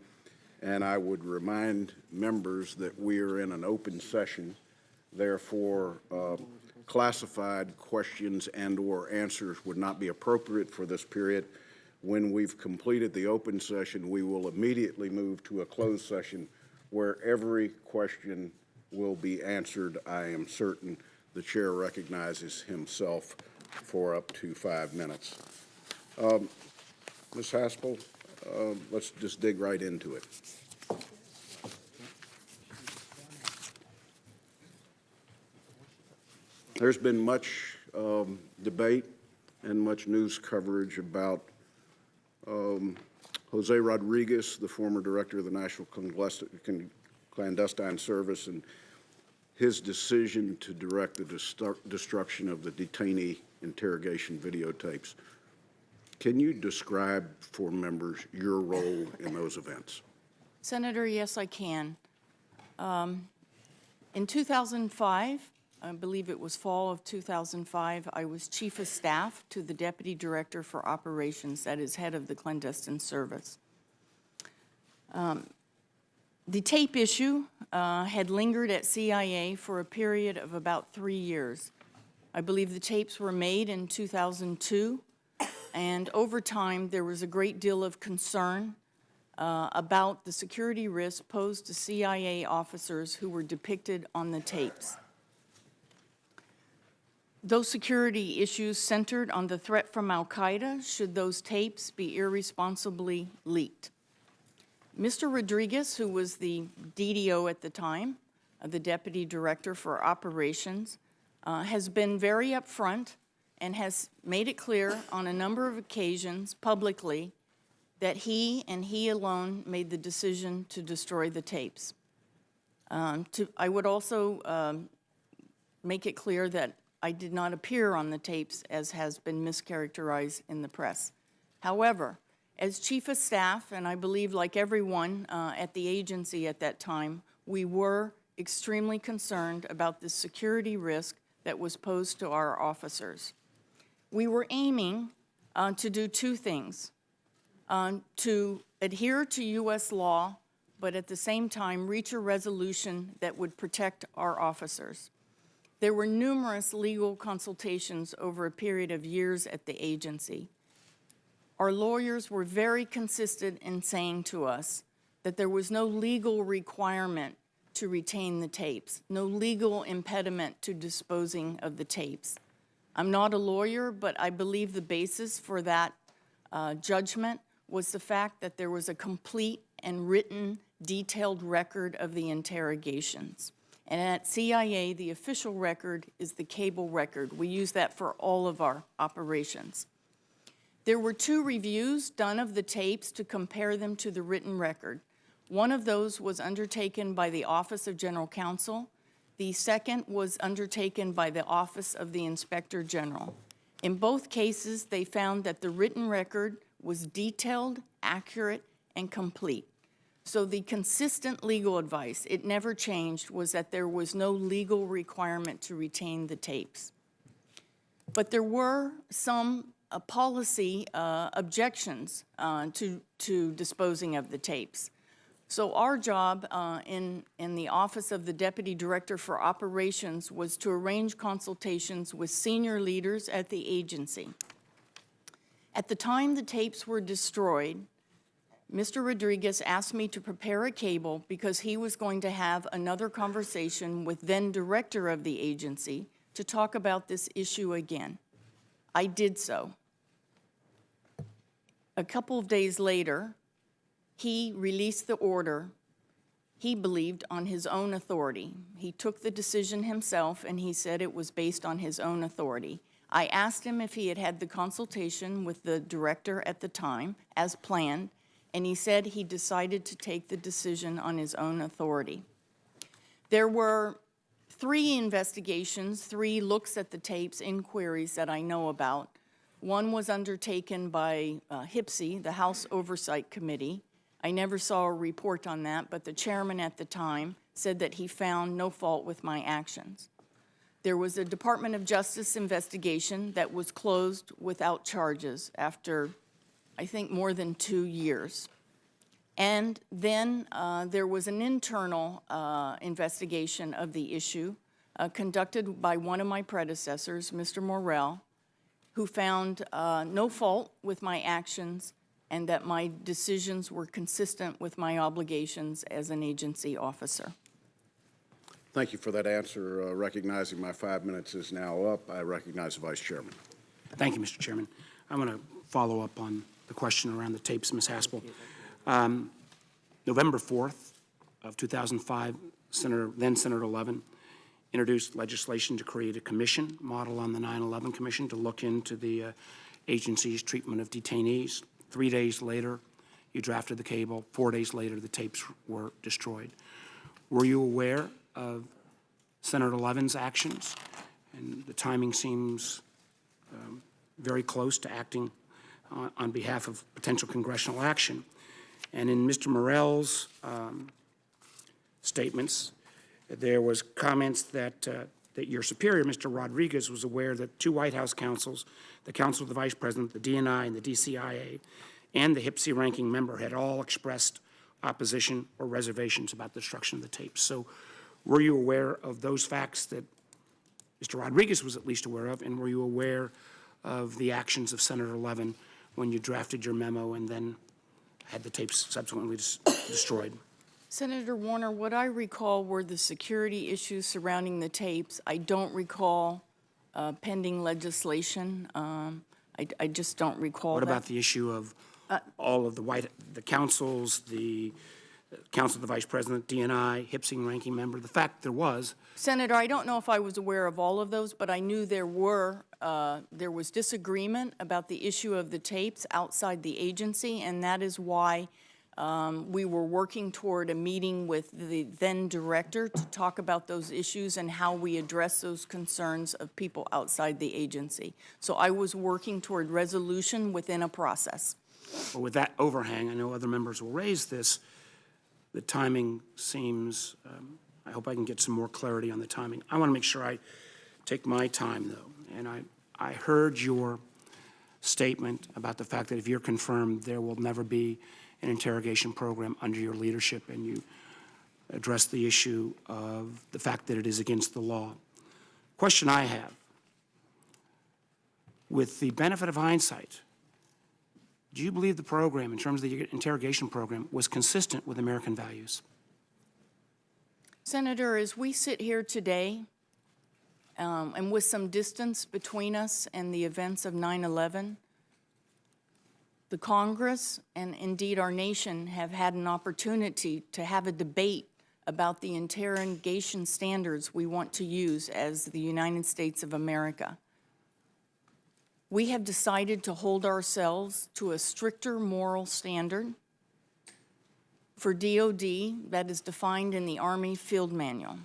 and I would remind members that we are in an open session. Therefore, classified questions and/or answers would not be appropriate for this period. When we've completed the open session, we will immediately move to a closed session where every question will be answered. I am certain the chair recognizes himself for up to 5 minutes. Ms. Haspel, let's just dig right into it. There's been much debate and much news coverage about Jose Rodriguez, the former director of the National Clandestine Service, and his decision to direct the destruction of the detainee interrogation videotapes. Can you describe for members your role in those events? Senator, yes, I can. In 2005, I believe it was fall of 2005, I was Chief of Staff to the Deputy Director for Operations, that is head of the Clandestine Service. The tape issue had lingered at CIA for a period of about 3 years. I believe the tapes were made in 2002, and over time there was a great deal of concern about the security risk posed to CIA officers who were depicted on the tapes. Those security issues centered on the threat from al-Qaeda should those tapes be irresponsibly leaked. Mr. Rodriguez, who was the DDO at the time, the Deputy Director for Operations, has been very upfront and has made it clear on a number of occasions publicly that he and he alone made the decision to destroy the tapes. I would also make it clear that I did not appear on the tapes as has been mischaracterized in the press. However, as Chief of Staff, and I believe like everyone at the agency at that time, we were extremely concerned about the security risk that was posed to our officers. We were aiming to do two things: to adhere to U.S. law, but at the same time reach a resolution that would protect our officers. There were numerous legal consultations over a period of years at the agency. Our lawyers were very consistent in saying to us that there was no legal requirement to retain the tapes, no legal impediment to disposing of the tapes. I'm not a lawyer, but I believe the basis for that judgment was the fact that there was a complete and written, detailed record of the interrogations. And at CIA, the official record is the cable record. We use that for all of our operations. There were 2 reviews done of the tapes to compare them to the written record. One of those was undertaken by the Office of General Counsel. The second was undertaken by the Office of the Inspector General. In both cases, they found that the written record was detailed, accurate, and complete. So the consistent legal advice, it never changed, was that there was no legal requirement to retain the tapes. But there were some policy objections to disposing of the tapes. So our job in the Office of the Deputy Director for Operations was to arrange consultations with senior leaders at the agency. At the time the tapes were destroyed, Mr. Rodriguez asked me to prepare a cable because he was going to have another conversation with then director of the agency to talk about this issue again. I did so. A couple of days later, he released the order he believed on his own authority. He took the decision himself, and he said it was based on his own authority. I asked him if he had had the consultation with the director at the time, as planned, and he said he decided to take the decision on his own authority. There were 3 investigations, 3 looks at the tapes, inquiries that I know about. One was undertaken by HPSI, the House Oversight Committee. I never saw a report on that, but the chairman at the time said that he found no fault with my actions. There was a Department of Justice investigation that was closed without charges after, I think, more than 2 years. And then there was an internal investigation of the issue conducted by one of my predecessors, Mr. Morrell, who found no fault with my actions and that my decisions were consistent with my obligations as an agency officer. Thank you for that answer. Recognizing my 5 minutes is now up, I recognize the Vice Chairman. Thank you, Mr. Chairman. I'm going to follow up on the question around the tapes, Ms. Haspel. November 4th of 2005, then Senator Levin introduced legislation to create a commission, model on the 9/11 Commission, to look into the agency's treatment of detainees. 3 days later, you drafted the cable. 4 days later, the tapes were destroyed. Were you aware of Senator Levin's actions? And the timing seems very close to acting on behalf of potential congressional action. And in Mr. Morrell's statements, there was comments that your superior, Mr. Rodriguez, was aware that 2 White House counsels, the Counsel of the Vice President, the DNI, and the DCIA, and the HPSI ranking member had all expressed opposition or reservations about the destruction of the tapes. So were you aware of those facts that Mr. Rodriguez was at least aware of, and were you aware of the actions of Senator Levin when you drafted your memo and then had the tapes subsequently destroyed? Senator Warner, what I recall were the security issues surrounding the tapes. I don't recall pending legislation. I just don't recall What that. about the issue of all of the councils, the Counsel of the Vice President, DNI, HPSI ranking member? The fact there was. Senator, I don't know if I was aware of all of those, but I knew there was disagreement about the issue of the tapes outside the agency, and that is why we were working toward a meeting with the then director to talk about those issues and how we address those concerns of people outside the agency. So I was working toward resolution within a process. But with that overhang, I know other members will raise this, the timing seems, I hope I can get some more clarity on the timing. I want to make sure I take my time, though, and I heard your statement about the fact that if you're confirmed, there will never be an interrogation program under your leadership, and you addressed the issue of the fact that it is against the law. Question I have, with the benefit of hindsight, do you believe the program, in terms of the interrogation program, was consistent with American values? Senator, as we sit here today, and with some distance between us and the events of 9/11, the Congress and indeed our nation have had an opportunity to have a debate about the interrogation standards we want to use as the United States of America. We have decided to hold ourselves to a stricter moral standard for DOD that is defined in the Army Field Manual.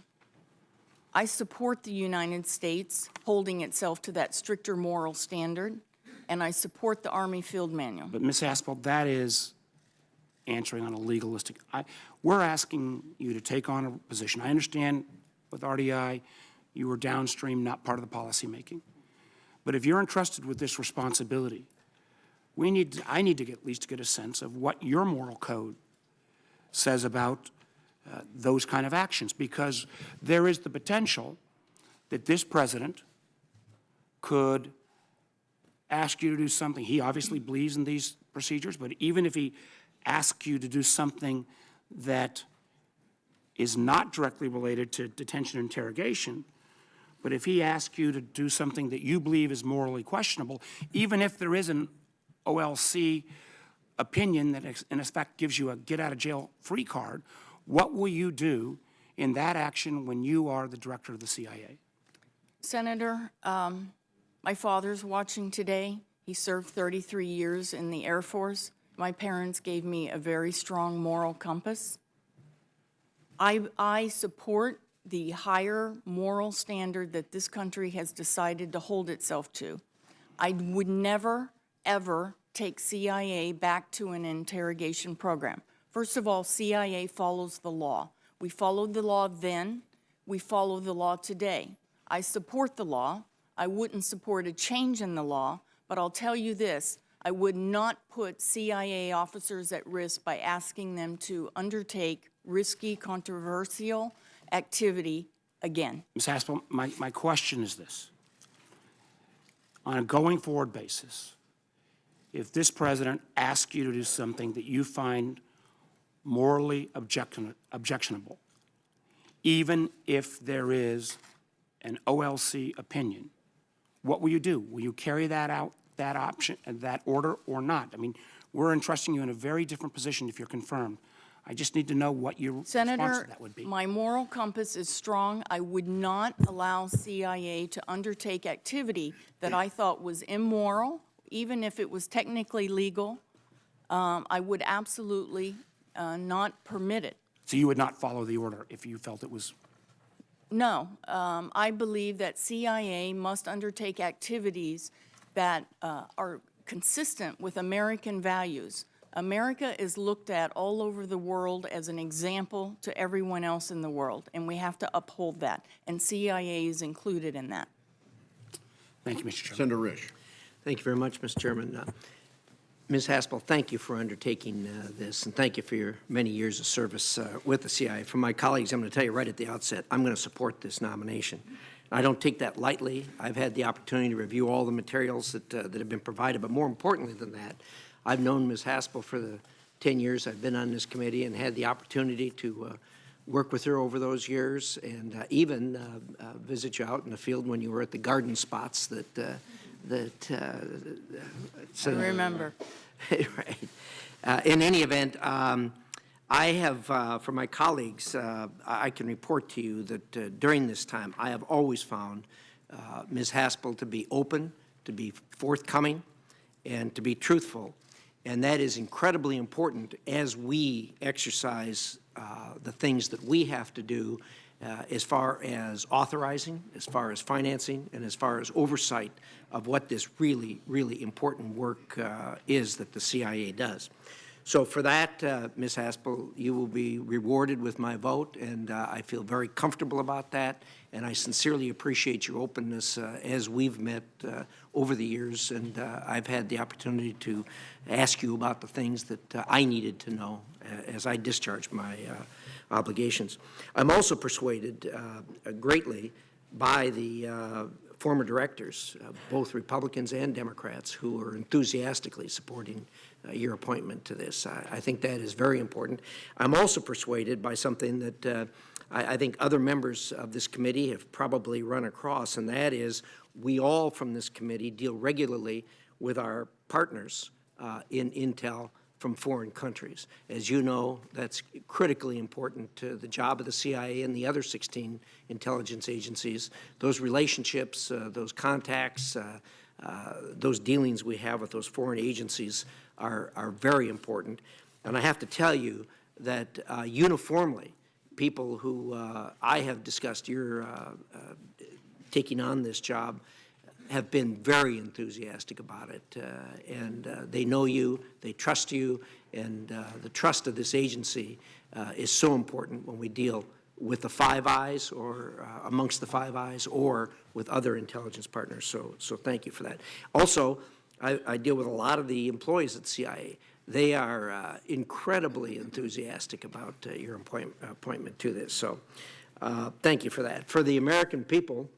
I support the United States holding itself to that stricter moral standard, and I support the Army Field Manual. But Ms. Haspel, that is answering on a legalistic. We're asking you to take on a position. I understand with RDI, you were downstream, not part of the policymaking. But if you're entrusted with this responsibility, I need to at least get a sense of what your moral code says about those kind of actions, because there is the potential that this president could ask you to do something. He obviously believes in these procedures, but even if he asks you to do something that is not directly related to detention and interrogation, but if he asks you to do something that you believe is morally questionable, even if there is an OLC opinion that in effect gives you a get-out-of-jail-free card, what will you do in that action when you are the director of the CIA? Senator, my father's watching today. He served 33 years in the Air Force. My parents gave me a very strong moral compass. I support the higher moral standard that this country has decided to hold itself to. I would never, ever take CIA back to an interrogation program. First of all, CIA follows the law. We followed the law then. We follow the law today. I support the law. I wouldn't support a change in the law, but I'll tell you this, I would not put CIA officers at risk by asking them to undertake risky, controversial activity again. Ms. Haspel, my question is this. On a going-forward basis, if this president asks you to do something that you find morally objectionable, even if there is an OLC opinion, what will you do? Will you carry that out, that option, that order, or not? I mean, we're entrusting you in a very different position if you're confirmed. I just need to know what your response to that would be. Senator, my moral compass is strong. I would not allow CIA to undertake activity that I thought was immoral, even if it was technically legal. I would absolutely not permit it. So you would not follow the order if you felt it was? No. I believe that CIA must undertake activities that are consistent with American values. America is looked at all over the world as an example to everyone else in the world, and we have to uphold that, and CIA is included in that. Thank you, Mr. Chairman. Senator Risch. Thank you very much, Mr. Chairman. Ms. Haspel, thank you for undertaking this, and thank you for your many years of service with the CIA. From my colleagues, I'm going to tell you right at the outset, I'm going to support this nomination. I don't take that lightly. I've had the opportunity to review all the materials that have been provided, but more importantly than that, I've known Ms. Haspel for the 10 years I've been on this committee and had the opportunity to work with her over those years and even visit you out in the field when you were at the garden spots that I remember. Right. In any event, I have, for my colleagues, I can report to you that during this time, I have always found Ms. Haspel to be open, to be forthcoming, and to be truthful. And that is incredibly important as we exercise the things that we have to do as far as authorizing, as far as financing, and as far as oversight of what this really, really important work is that the CIA does. So for that, Ms. Haspel, you will be rewarded with my vote, and I feel very comfortable about that, and I sincerely appreciate your openness as we've met over the years, and I've had the opportunity to ask you about the things that I needed to know as I discharged my obligations. I'm also persuaded greatly by the former directors, both Republicans and Democrats, who are enthusiastically supporting your appointment to this. I think that is very important. I'm also persuaded by something that I think other members of this committee have probably run across, and that is we all from this committee deal regularly with our partners in intel from foreign countries. As you know, that's critically important to the job of the CIA and the other 16 intelligence agencies. Those relationships, those contacts, those dealings we have with those foreign agencies are very important. And I have to tell you that uniformly, people who I have discussed your taking on this job have been very enthusiastic about it, and they know you, they trust you, and the trust of this agency is so important when we deal with the Five Eyes or amongst the Five Eyes or with other intelligence partners, so thank you for that. Also, I deal with a lot of the employees at CIA. They are incredibly enthusiastic about your appointment to this, so thank you for that. For the American people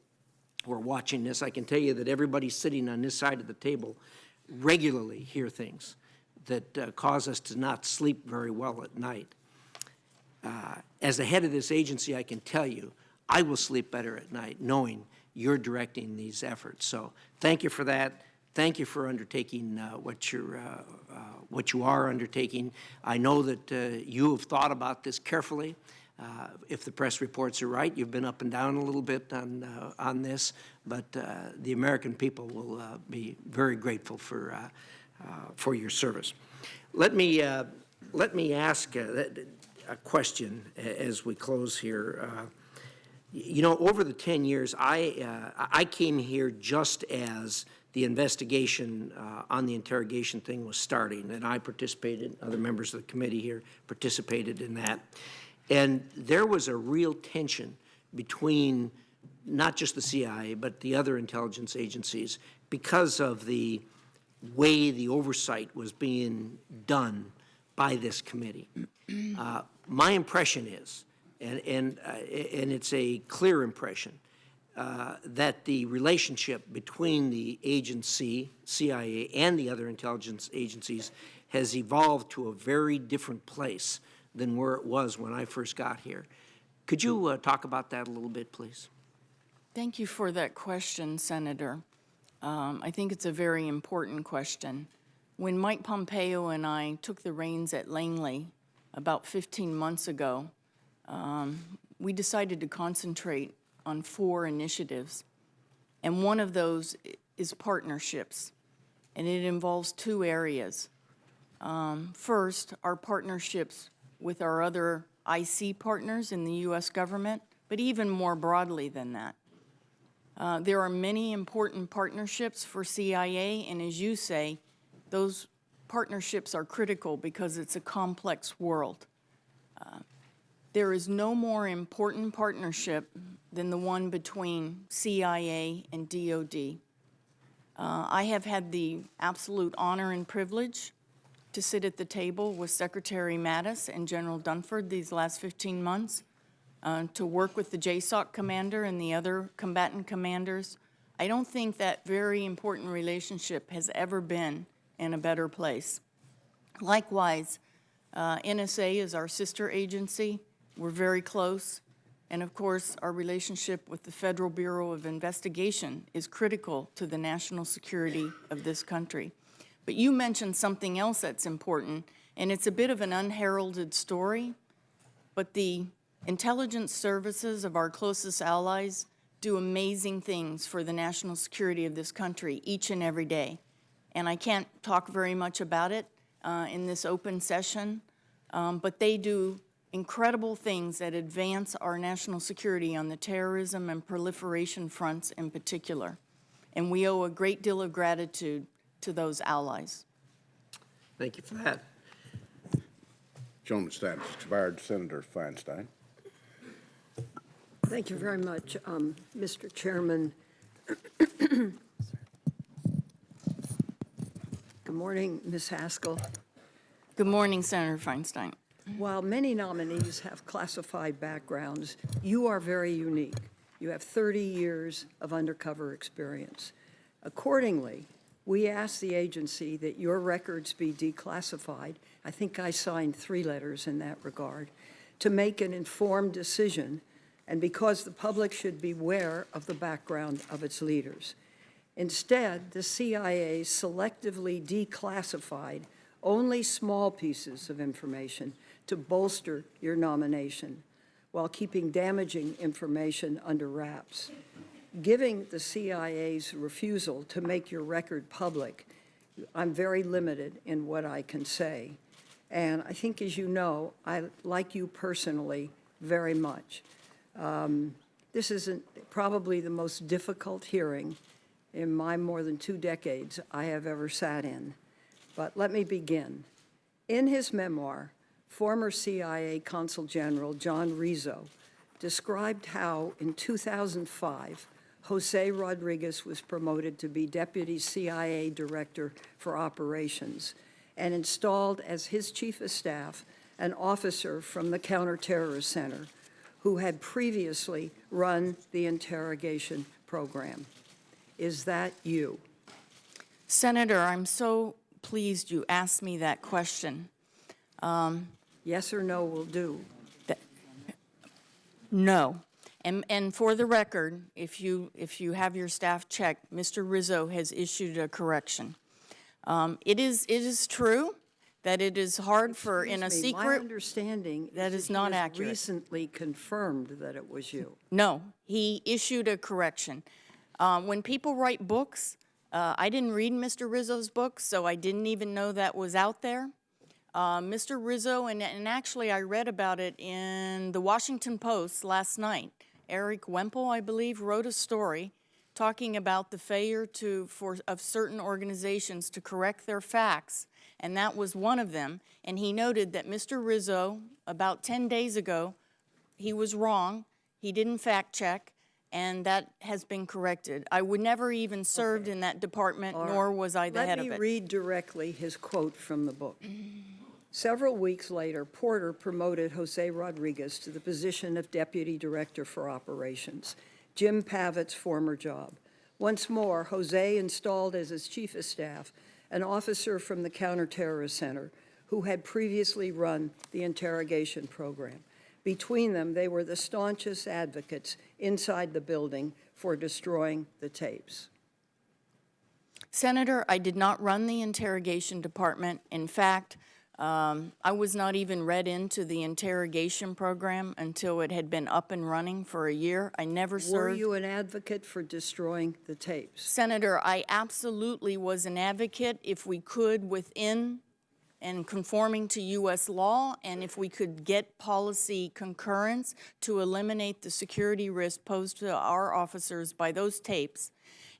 who are watching this, I can tell you that everybody sitting on this side of the table regularly hear things that cause us to not sleep very well at night. As the head of this agency, I can tell you, I will sleep better at night knowing you're directing these efforts. So thank you for that. Thank you for undertaking what you are undertaking. I know that you have thought about this carefully. If the press reports are right, you've been up and down a little bit on this, but the American people will be very grateful for your service. Let me ask a question as we close here. You know, over the 10 years, I came here just as the investigation on the interrogation thing was starting, and I participated, other members of the committee here participated in that. And there was a real tension between not just the CIA, but the other intelligence agencies because of the way the oversight was being done by this committee. My impression is, and it's a clear impression, that the relationship between the agency, CIA, and the other intelligence agencies has evolved to a very different place than where it was when I first got here. Could you talk about that a little bit, please? Thank you for that question, Senator. I think it's a very important question. When Mike Pompeo and I took the reins at Langley about 15 months ago, we decided to concentrate on 4 initiatives. And one of those is partnerships, and it involves 2 areas. First, our partnerships with our other IC partners in the U.S. government, but even more broadly than that. There are many important partnerships for CIA, and as you say, those partnerships are critical because it's a complex world. There is no more important partnership than the one between CIA and DOD. I have had the absolute honor and privilege to sit at the table with Secretary Mattis and General Dunford these last 15 months, to work with the JSOC commander and the other combatant commanders. I don't think that very important relationship has ever been in a better place. Likewise, NSA is our sister agency. We're very close. And of course, our relationship with the Federal Bureau of Investigation is critical to the national security of this country. But you mentioned something else that's important, and it's a bit of an unheralded story, but the intelligence services of our closest allies do amazing things for the national security of this country each and every day. And I can't talk very much about it in this open session, but they do incredible things that advance our national security on the terrorism and proliferation fronts in particular. And we owe a great deal of gratitude to those allies. Thank you for that. Gentleman's status expired. Senator Feinstein. Thank you very much, Mr. Chairman. Good morning, Ms. Haskell. Good morning, Senator Feinstein. While many nominees have classified backgrounds, you are very unique. You have 30 years of undercover experience. Accordingly, we ask the agency that your records be declassified. I think I signed 3 letters in that regard, to make an informed decision, and because the public should be aware of the background of its leaders. Instead, the CIA selectively declassified only small pieces of information to bolster your nomination, while keeping damaging information under wraps. Giving the CIA's refusal to make your record public, I'm very limited in what I can say. And I think, as you know, I like you personally very much. This isn't probably the most difficult hearing in my more than 2 decades I have ever sat in. But let me begin. In his memoir, former CIA Consul General John Rizzo described how in 2005, Jose Rodriguez was promoted to be Deputy CIA Director for Operations and installed as his Chief of Staff an officer from the Counterterrorist Center who had previously run the interrogation program. Is that you? Senator, I'm so pleased you asked me that question. Yes or no will do. No. And for the record, if you have your staff check, Mr. Rizzo has issued a correction. It is true that it is hard for, in a Excuse me, my secret. understanding That is is that not he has accurate. recently confirmed that it was you. No, he issued a correction. When people write books, I didn't read Mr. Rizzo's book, so I didn't even know that was out there. Mr. Rizzo, and actually I read about it in the Washington Post last night. Eric Wemple, I believe, wrote a story talking about the failure of certain organizations to correct their facts, and that was one of them. And he noted that Mr. Rizzo, about 10 days ago, he was wrong. He didn't fact check, and that has been corrected. I would never even served in that department, nor was I the head of Let me it. read directly his quote from the book. Several weeks later, Porter promoted Jose Rodriguez to the position of Deputy Director for Operations, Jim Pavitt's former job. Once more, Jose installed as his Chief of Staff an officer from the Counterterrorist Center who had previously run the interrogation program. Between them, they were the staunchest advocates inside the building for destroying the tapes. Senator, I did not run the interrogation department. In fact, I was not even read into the interrogation program until it had been up and running for a year. I never Were served. you an advocate for destroying the tapes? Senator, I absolutely was an advocate if we could within and conforming to U.S. law, and if we could get policy concurrence to eliminate the security risk posed to our officers by those tapes,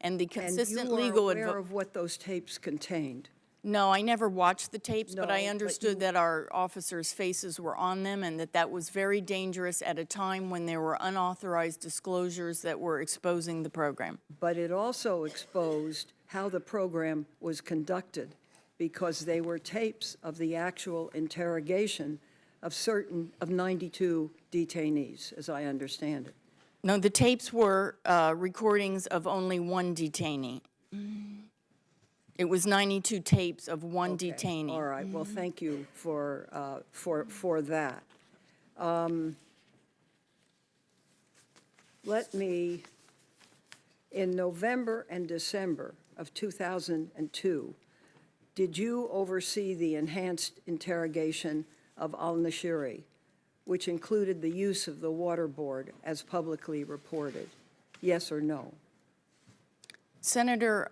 and the consistent legal And you are aware of what those tapes contained? No, I never watched the tapes, but No, I but understood you- that our officers' faces were on them and that that was very dangerous at a time when there were unauthorized disclosures that were exposing the program. But it also exposed how the program was conducted, because they were tapes of the actual interrogation of 92 detainees, as I understand it. No, the tapes were recordings of only one detainee. It was 92 tapes of one Okay, detainee. All right, well, thank you for that. Let me, in November and December of 2002, did you oversee the enhanced interrogation of al-Nashiri, which included the use of the water board as publicly reported? Yes or no? Senator,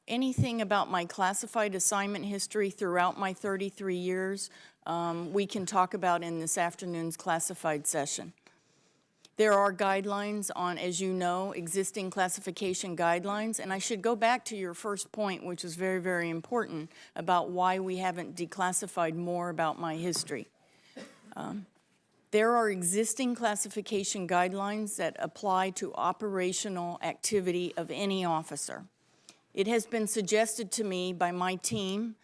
anything about my classified assignment history throughout my 33 years, we can talk about in this afternoon's classified session. There are guidelines on, as you know, existing classification guidelines, and I should go back to your first point, which is very, very important, about why we haven't declassified more about my history. There are existing classification guidelines that apply to operational activity of any officer. It has been suggested to me by my team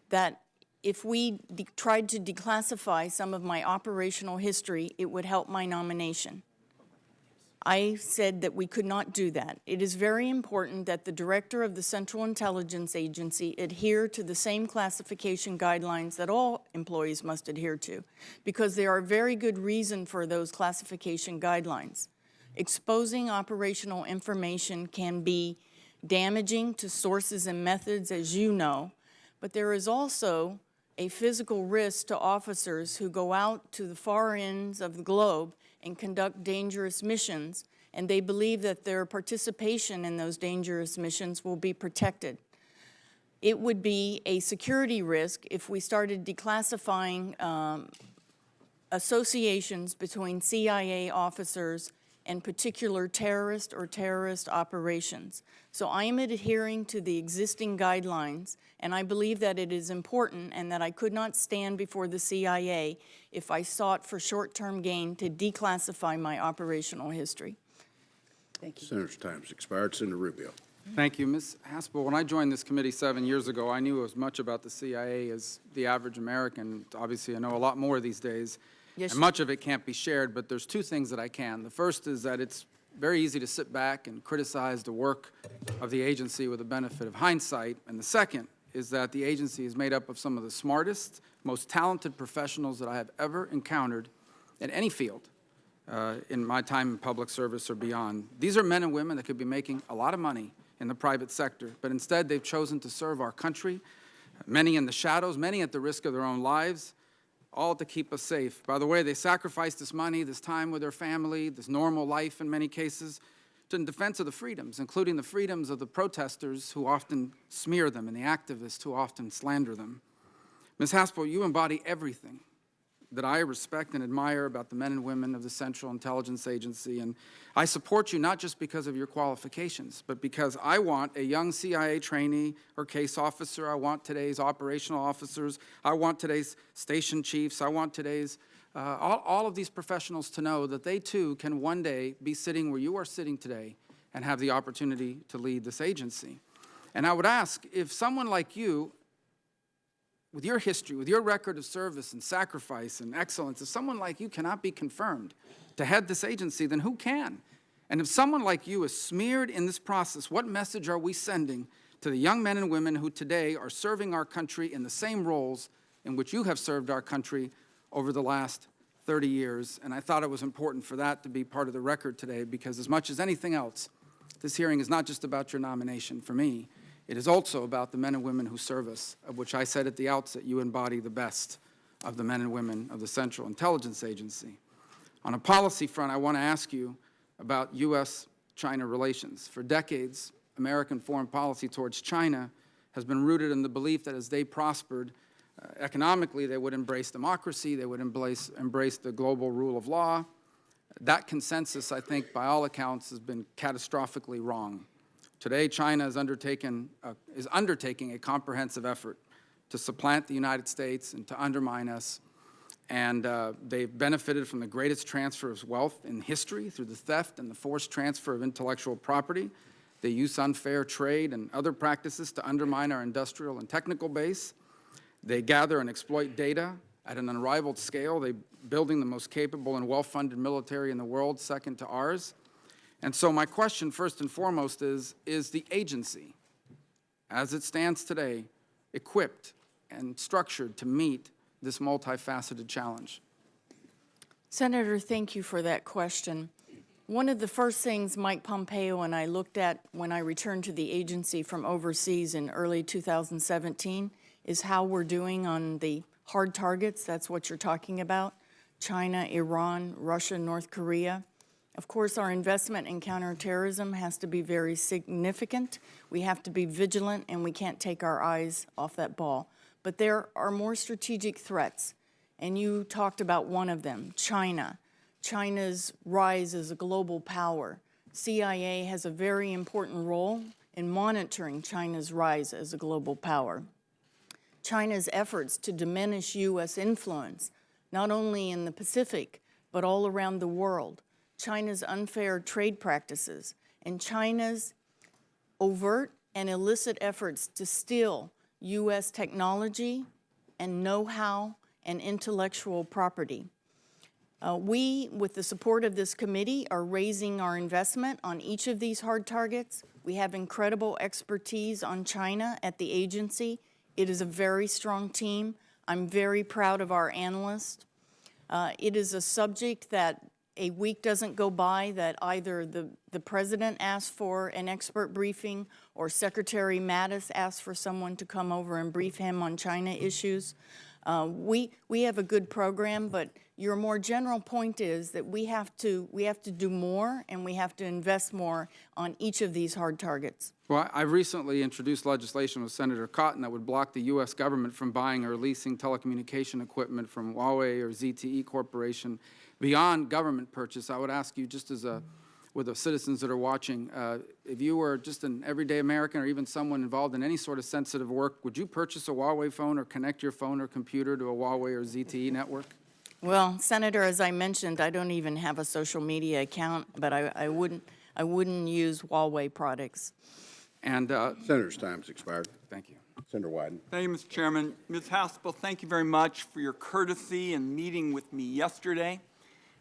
that if we tried to declassify some of my operational history, it would help my nomination. I said that we could not do that. It is very important that the director of the Central Intelligence Agency adhere to the same classification guidelines that all employees must adhere to, because there are very good reason for those classification guidelines. Exposing operational information can be damaging to sources and methods, as you know, but there is also a physical risk to officers who go out to the far ends of the globe and conduct dangerous missions, and they believe that their participation in those dangerous missions will be protected. It would be a security risk if we started declassifying associations between CIA officers and particular terrorist or terrorist operations. So I am adhering to the existing guidelines, and I believe that it is important and that I could not stand before the CIA if I sought for short-term gain to declassify my operational history. Thank you. Senator's time's expired. Senator Rubio. Thank you. Ms. Haspel, when I joined this committee 7 years ago, I knew as much about the CIA as the average American. Obviously, I know a lot more these days. Yes, And much of it can't be shared, but there's two things that I can. The first is that it's very easy to sit back and criticize the work of the agency with the benefit of hindsight. And the second is that the agency is made up of some of the smartest, most talented professionals that I have ever encountered in any field in my time in public service or beyond. These are men and women that could be making a lot of money in the private sector, but instead they've chosen to serve our country, many in the shadows, many at the risk of their own lives, all to keep us safe. By the way, they sacrificed this money, this time with their family, this normal life in many cases, in defense of the freedoms, including the freedoms of the protesters who often smear them and the activists who often slander them. Ms. Haspel, you embody everything that I respect and admire about the men and women of the Central Intelligence Agency, and I support you not just because of your qualifications, but because I want a young CIA trainee or case officer, I want today's operational officers, I want today's station chiefs, I want today's, all of these professionals to know that they too can one day be sitting where you are sitting today and have the opportunity to lead this agency. And I would ask, if someone like you, with your history, with your record of service and sacrifice and excellence, if someone like you cannot be confirmed to head this agency, then who can? And if someone like you is smeared in this process, what message are we sending to the young men and women who today are serving our country in the same roles in which you have served our country over the last 30 years? And I thought it was important for that to be part of the record today, because as much as anything else, this hearing is not just about your nomination for me. It is also about the men and women who serve us, of which I said at the outset, you embody the best of the men and women of the Central Intelligence Agency. On a policy front, I want to ask you about U.S.-China relations. For decades, American foreign policy towards China has been rooted in the belief that as they prospered economically, they would embrace democracy, they would embrace the global rule of law. That consensus, I think, by all accounts, has been catastrophically wrong. Today, China is undertaking a comprehensive effort to supplant the United States and to undermine us. And they've benefited from the greatest transfer of wealth in history through the theft and the forced transfer of intellectual property. They use unfair trade and other practices to undermine our industrial and technical base. They gather and exploit data at an unrivaled scale. They're building the most capable and well-funded military in the world, second to ours. And so my question, first and foremost, is the agency, as it stands today, equipped and structured to meet this multifaceted challenge? Senator, thank you for that question. One of the first things Mike Pompeo and I looked at when I returned to the agency from overseas in early 2017 is how we're doing on the hard targets. That's what you're talking about: China, Iran, Russia, North Korea. Of course, our investment in counterterrorism has to be very significant. We have to be vigilant, and we can't take our eyes off that ball. But there are more strategic threats, and you talked about one of them, China. China's rise as a global power. CIA has a very important role in monitoring China's rise as a global power. China's efforts to diminish U.S. influence not only in the Pacific, but all around the world. China's unfair trade practices and China's overt and illicit efforts to steal U.S. technology and know-how and intellectual property. We, with the support of this committee, are raising our investment on each of these hard targets. We have incredible expertise on China at the agency. It is a very strong team. I'm very proud of our analysts. It is a subject that a week doesn't go by that either the President asks for an expert briefing or Secretary Mattis asks for someone to come over and brief him on China issues. We have a good program, but your more general point is that we have to do more and we have to invest more on each of these hard targets. Well, I recently introduced legislation with Senator Cotton that would block the U.S. government from buying or leasing telecommunication equipment from Huawei or ZTE Corporation beyond government purchase. I would ask you, just as with the citizens that are watching, if you were just an everyday American or even someone involved in any sort of sensitive work, would you purchase a Huawei phone or connect your phone or computer to a Huawei or ZTE network? Well, Senator, as I mentioned, I don't even have a social media account, but I wouldn't use Huawei products. And Senator's time's expired. thank you. Senator Wyden. Thank you, Mr. Chairman. Ms. Haspel, thank you very much for your courtesy in meeting with me yesterday.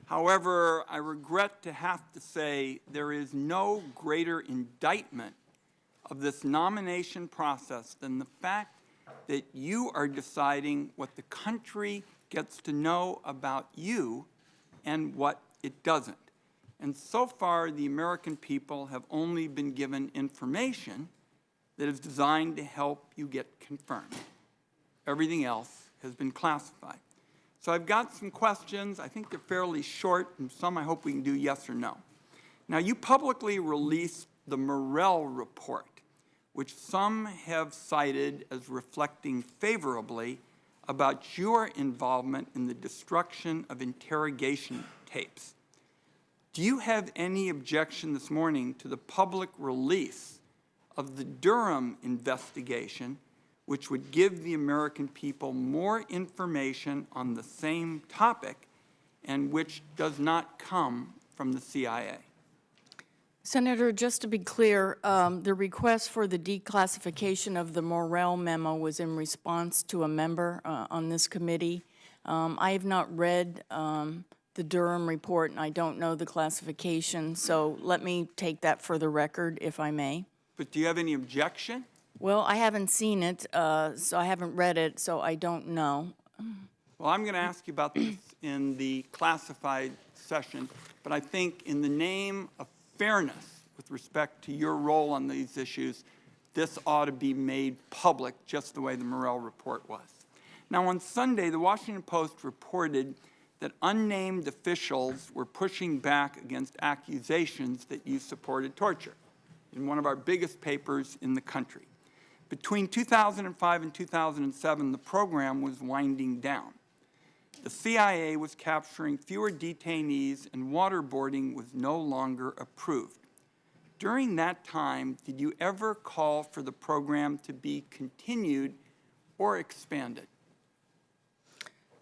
However, I regret to have to say there is no greater indictment of this nomination process than the fact that you are deciding what the country gets to know about you and what it doesn't. And so far, the American people have only been given information that is designed to help you get confirmed. Everything else has been classified. So I've got some questions. I think they're fairly short, and some I hope we can do yes or no. Now, you publicly released the Morell report, which some have cited as reflecting favorably about your involvement in the destruction of interrogation tapes. Do you have any objection this morning to the public release of the Durham investigation, which would give the American people more information on the same topic and which does not come from the CIA? Senator, just to be clear, the request for the declassification of the Morell memo was in response to a member on this committee. I have not read the Durham report, and I don't know the classification, so let me take that for the record, if I may. But do you have any objection? Well, I haven't seen it, so I haven't read it, so I don't know. Well, I'm going to ask you about this in the classified session, but I think in the name of fairness with respect to your role on these issues, this ought to be made public just the way the Morell report was. Now, on Sunday, the Washington Post reported that unnamed officials were pushing back against accusations that you supported torture in one of our biggest papers in the country. Between 2005 and 2007, the program was winding down. The CIA was capturing fewer detainees and waterboarding was no longer approved. During that time, did you ever call for the program to be continued or expanded?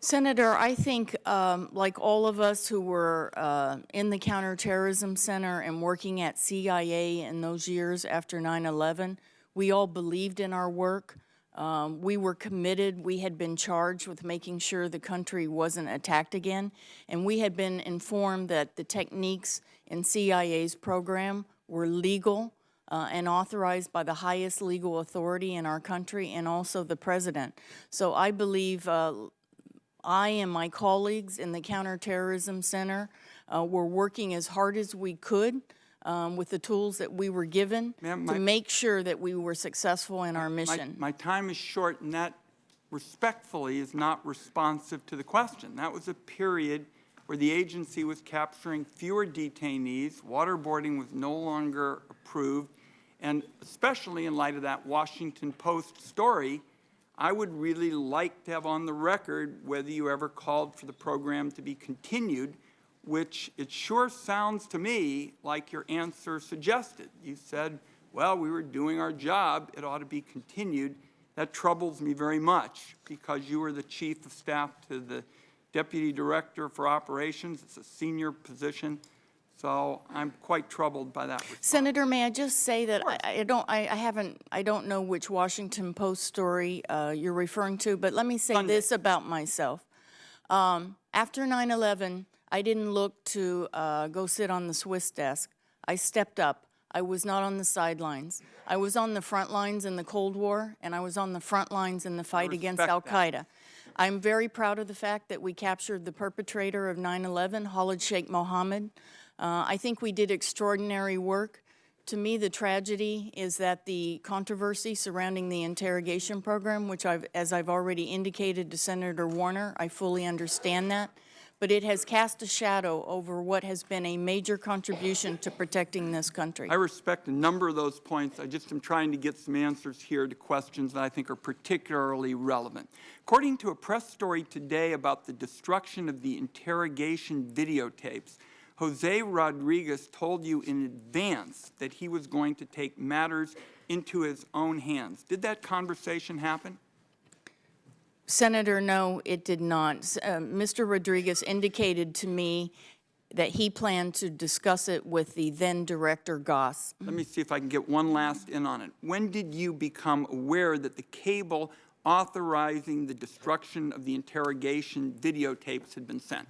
Senator, I think like all of us who were in the Counterterrorism Center and working at CIA in those years after 9/11, we all believed in our work. We were committed. We had been charged with making sure the country wasn't attacked again, and we had been informed that the techniques in CIA's program were legal and authorized by the highest legal authority in our country and also the president. So I believe I and my colleagues in the Counterterrorism Center were working as hard as we could with the tools that we were given to make sure that we were successful in our mission. My time is short, and that respectfully is not responsive to the question. That was a period where the agency was capturing fewer detainees, waterboarding was no longer approved, and especially in light of that Washington Post story, I would really like to have on the record whether you ever called for the program to be continued, which it sure sounds to me like your answer suggested. You said, well, we were doing our job, it ought to be continued. That troubles me very much because you were the chief of staff to the Deputy Director for Operations. It's a senior position. So I'm quite troubled by that response. Senator, may I just say that I don't know which Washington Post story you're referring to, but let me say Sunday. this about myself. After 9/11, I didn't look to go sit on the Swiss desk. I stepped up. I was not on the sidelines. I was on the front lines in the Cold War, and I was on the front lines in the fight against respect that. al-Qaeda. I'm very proud of the fact that we captured the perpetrator of 9/11, Khalid Sheikh Mohammed. I think we did extraordinary work. To me, the tragedy is that the controversy surrounding the interrogation program, which as I've already indicated to Senator Warner, I fully understand that, but it has cast a shadow over what has been a major contribution to protecting this country. I respect a number of those points. I just am trying to get some answers here to questions that I think are particularly relevant. According to a press story today about the destruction of the interrogation videotapes, Jose Rodriguez told you in advance that he was going to take matters into his own hands. Did that conversation happen? Senator, no, it did not. Mr. Rodriguez indicated to me that he planned to discuss it with the then Director Goss. Let me see if I can get one last in on it. When did you become aware that the cable authorizing the destruction of the interrogation videotapes had been sent?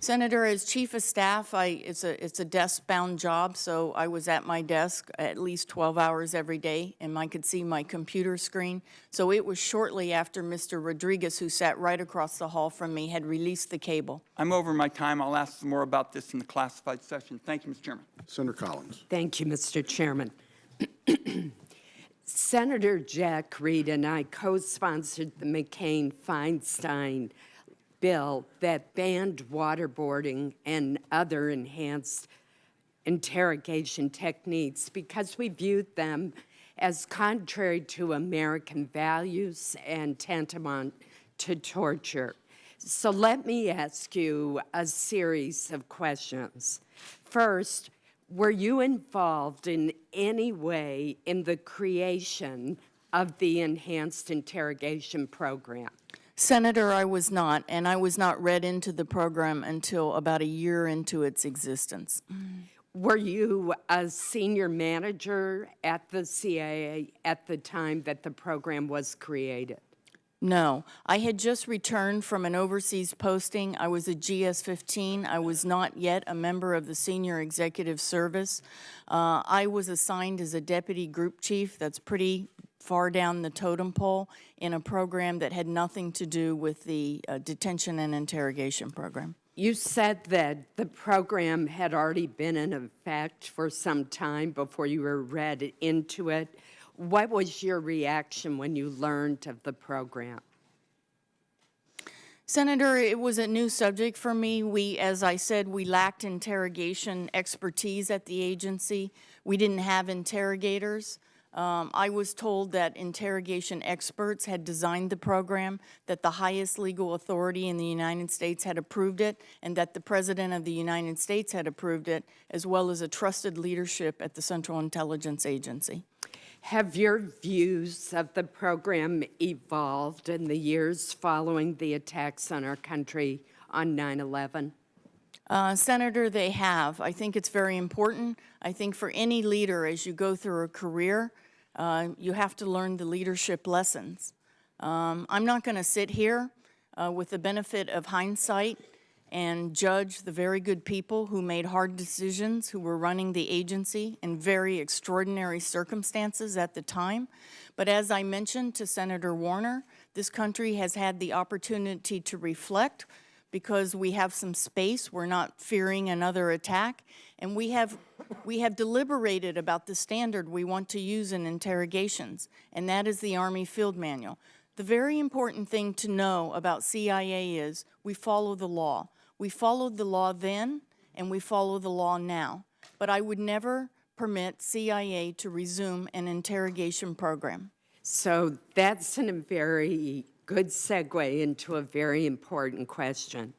Senator, as Chief of Staff, it's a desk-bound job, so I was at my desk at least 12 hours every day, and I could see my computer screen. So it was shortly after Mr. Rodriguez, who sat right across the hall from me, had released the cable. I'm over my time. I'll ask some more about this in the classified session. Thank you, Mr. Chairman. Senator Collins. Thank you, Mr. Chairman. Senator Jack Reed and I co-sponsored the McCain-Feinstein bill that banned waterboarding and other enhanced interrogation techniques because we viewed them as contrary to American values and tantamount to torture. So let me ask you a series of questions. First, were you involved in any way in the creation of the enhanced interrogation program? Senator, I was not, and I was not read into the program until about a year into its existence. Were you a senior manager at the CIA at the time that the program was created? No. I had just returned from an overseas posting. I was a GS-15. I was not yet a member of the Senior Executive Service. I was assigned as a deputy group chief. That's pretty far down the totem pole in a program that had nothing to do with the detention and interrogation program. You said that the program had already been in effect for some time before you were read into it. What was your reaction when you learned of the program? Senator, it was a new subject for me. As I said, we lacked interrogation expertise at the agency. We didn't have interrogators. I was told that interrogation experts had designed the program, that the highest legal authority in the United States had approved it, and that the President of the United States had approved it, as well as a trusted leadership at the Central Intelligence Agency. Have your views of the program evolved in the years following the attacks on our country on 9/11? Senator, they have. I think it's very important. I think for any leader, as you go through a career, you have to learn the leadership lessons. I'm not going to sit here with the benefit of hindsight and judge the very good people who made hard decisions, who were running the agency in very extraordinary circumstances at the time. But as I mentioned to Senator Warner, this country has had the opportunity to reflect because we have some space. We're not fearing another attack. And we have deliberated about the standard we want to use in interrogations, and that is the Army Field Manual. The very important thing to know about CIA is we follow the law. We followed the law then, and we follow the law now. But I would never permit CIA to resume an interrogation program. So that's a very good segue into a very important question.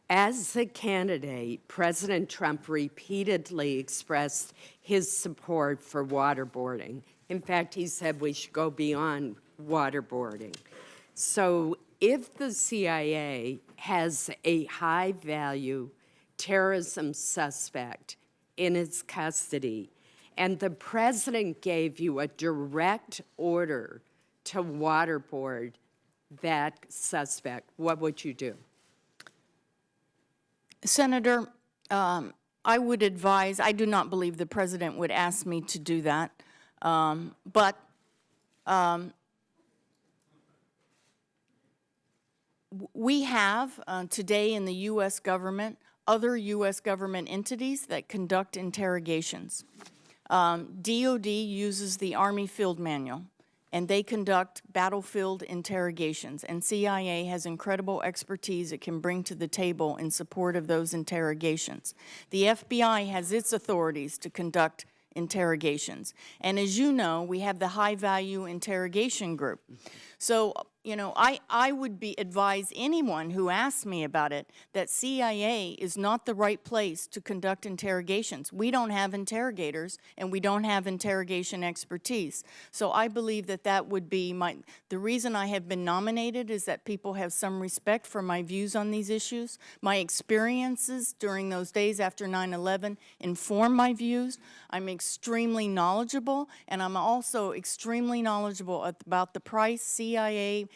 As a candidate, President Trump repeatedly expressed his support for waterboarding. In fact, he said we should go beyond waterboarding. So if the CIA has a high-value terrorism suspect in its custody, and the president gave you a direct order to waterboard that suspect, what would you do? Senator, I would advise, I do not believe the president would ask me to do that, but we have today in the U.S. government other U.S. government entities that conduct interrogations. DOD uses the Army Field Manual, and they conduct battlefield interrogations, and CIA has incredible expertise it can bring to the table in support of those interrogations. The FBI has its authorities to conduct interrogations, and as you know, we have the high-value interrogation group. So, you know, I would advise anyone who asks me about it that CIA is not the right place to conduct interrogations. We don't have interrogators, and we don't have interrogation expertise. So I believe that that would be the reason I have been nominated is that people have some respect for my views on these issues. My experiences during those days after 9/11 inform my views. I'm extremely knowledgeable, and I'm also extremely knowledgeable about the price CIA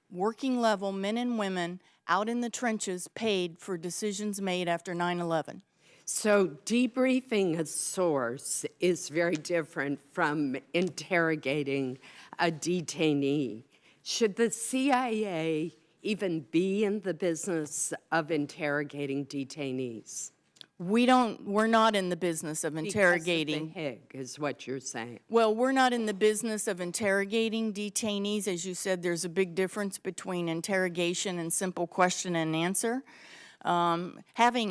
working level men and women out in the trenches paid for decisions made after 9/11. So debriefing a source is very different from interrogating a detainee. Should the CIA even be in the business of interrogating detainees? We're not in the business of interrogating. Because of the Hague is what you're saying. Well, we're not in the business of interrogating detainees. As you said, there's a big difference between interrogation and simple question and answer. Having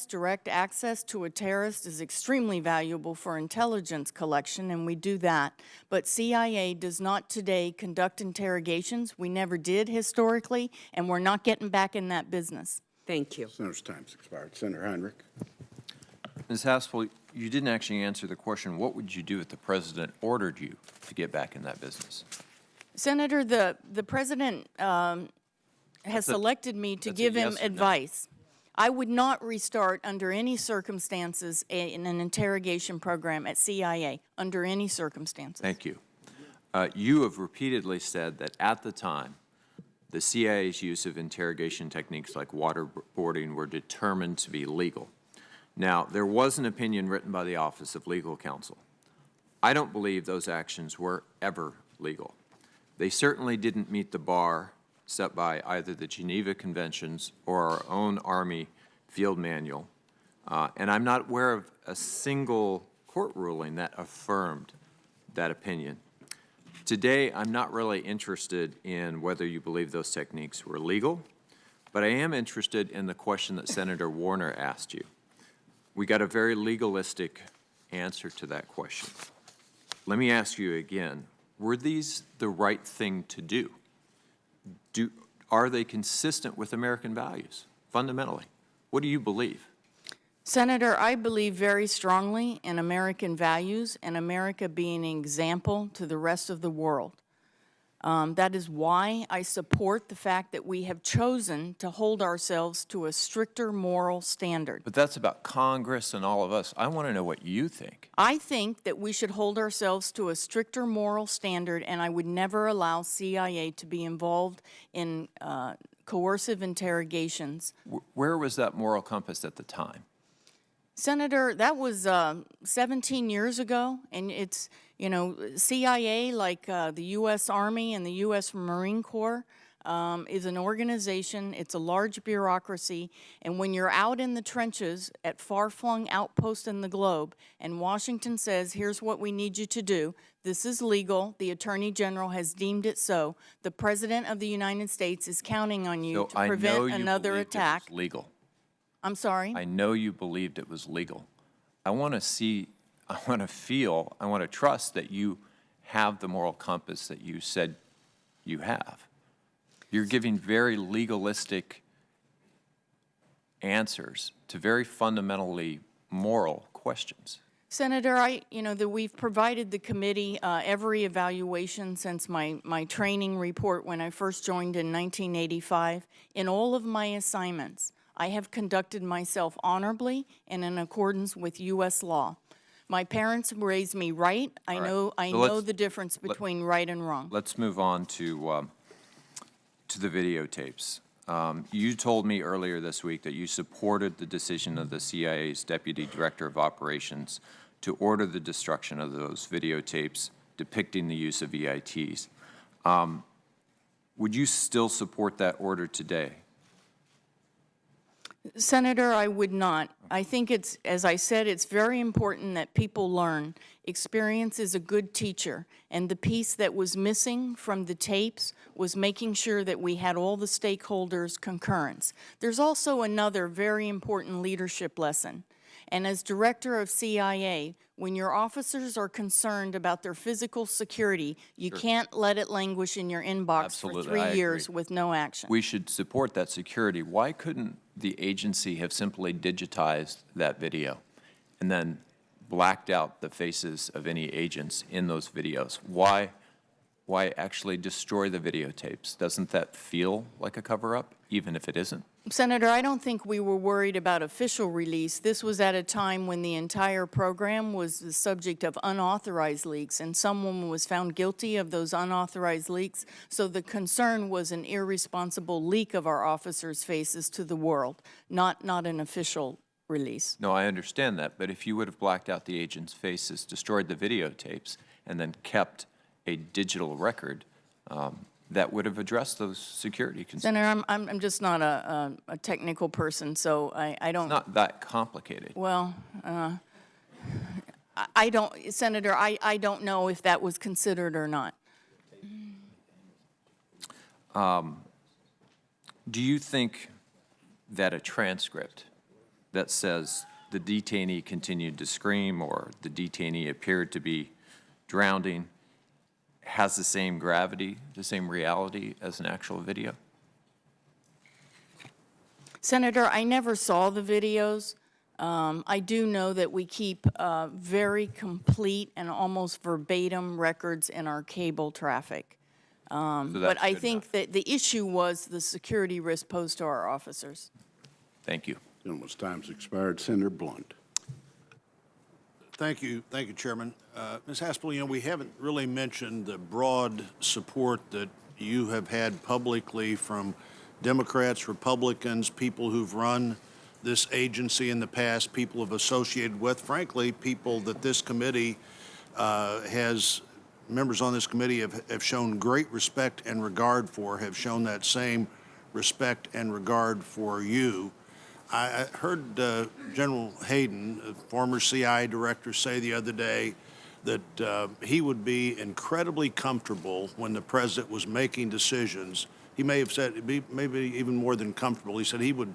direct access to a terrorist is extremely valuable for intelligence collection, and we do that. But CIA does not today conduct interrogations. We never did historically, and we're not getting back in that business. Thank you. Senator's time's expired. Senator Heinrich. Ms. Haspel, you didn't actually answer the question, what would you do if the president ordered you to get back in that business? Senator, the president has selected me to give him yes or no. advice. I would not restart under any circumstances in an interrogation program at CIA, under any circumstances. Thank you. You have repeatedly said that at the time, the CIA's use of interrogation techniques like waterboarding were determined to be legal. Now, there was an opinion written by the Office of Legal Counsel. I don't believe those actions were ever legal. They certainly didn't meet the bar set by either the Geneva Conventions or our own Army Field Manual, and I'm not aware of a single court ruling that affirmed that opinion. Today, I'm not really interested in whether you believe those techniques were legal, but I am interested in the question that Senator Warner asked you. We got a very legalistic answer to that question. Let me ask you again, were these the right thing to do? Are they consistent with American values, fundamentally? What do you believe? Senator, I believe very strongly in American values and America being an example to the rest of the world. That is why I support the fact that we have chosen to hold ourselves to a stricter moral standard. But that's about Congress and all of us. I want to know what you think. I think that we should hold ourselves to a stricter moral standard, and I would never allow CIA to be involved in coercive interrogations. Where was that moral compass at the time? Senator, that was 17 years ago, and it's, you know, CIA, like the U.S. Army and the U.S. Marine Corps, is an organization. It's a large bureaucracy, and when you're out in the trenches at far-flung outposts in the globe, and Washington says, here's what we need you to do, this is legal, the Attorney General has deemed it so, the President of the United States is counting on you to prevent another attack. It was legal. I'm sorry? I know you believed it was legal. I want to see, I want to feel, I want to trust that you have the moral compass that you said you have. You're giving very legalistic answers to very fundamentally moral questions. Senator, that we've provided the committee every evaluation since my training report when I first joined in 1985. In all of my assignments, I have conducted myself honorably and in accordance with U.S. law. My parents raised me right. I know the difference between right and wrong. Let's move on to the videotapes. You told me earlier this week that you supported the decision of the CIA's Deputy Director of Operations to order the destruction of those videotapes depicting the use of EITs. Would you still support that order today? Senator, I would not. I think it's, as I said, it's very important that people learn. Experience is a good teacher, and the piece that was missing from the tapes was making sure that we had all the stakeholders' concurrence. There's also another very important leadership lesson. And as director of CIA, when your officers are concerned about their physical security, you can't let it languish in your inbox Absolutely, for 3 I years agree. with no action. We should support that security. Why couldn't the agency have simply digitized that video and then blacked out the faces of any agents in those videos? Why actually destroy the videotapes? Doesn't that feel like a cover-up, even if it isn't? Senator, I don't think we were worried about official release. This was at a time when the entire program was the subject of unauthorized leaks, and someone was found guilty of those unauthorized leaks. So the concern was an irresponsible leak of our officers' faces to the world, not an official release. No, I understand that, but if you would have blacked out the agents' faces, destroyed the videotapes, and then kept a digital record, that would have addressed those security concerns. Senator, I'm just not a technical person, so I don't. It's not that complicated. Well, I don't, Senator, I don't know if that was considered or not. Do you think that a transcript that says the detainee continued to scream or the detainee appeared to be drowning has the same gravity, the same reality as an actual video? Senator, I never saw the videos. I do know that we keep very complete and almost verbatim records in our cable traffic. But I think that the issue was the security risk posed to our officers. Thank you. Gentleman's time's expired. Senator Blunt. Thank you, Chairman. Ms. Haspel, we haven't really mentioned the broad support that you have had publicly from Democrats, Republicans, people who've run this agency in the past, people have associated with, frankly, people that this committee members on this committee have shown great respect and regard for, have shown that same respect and regard for you. I heard General Hayden, former CIA director, say the other day that he would be incredibly comfortable when the president was making decisions. He may have said, maybe even more than comfortable, he said he would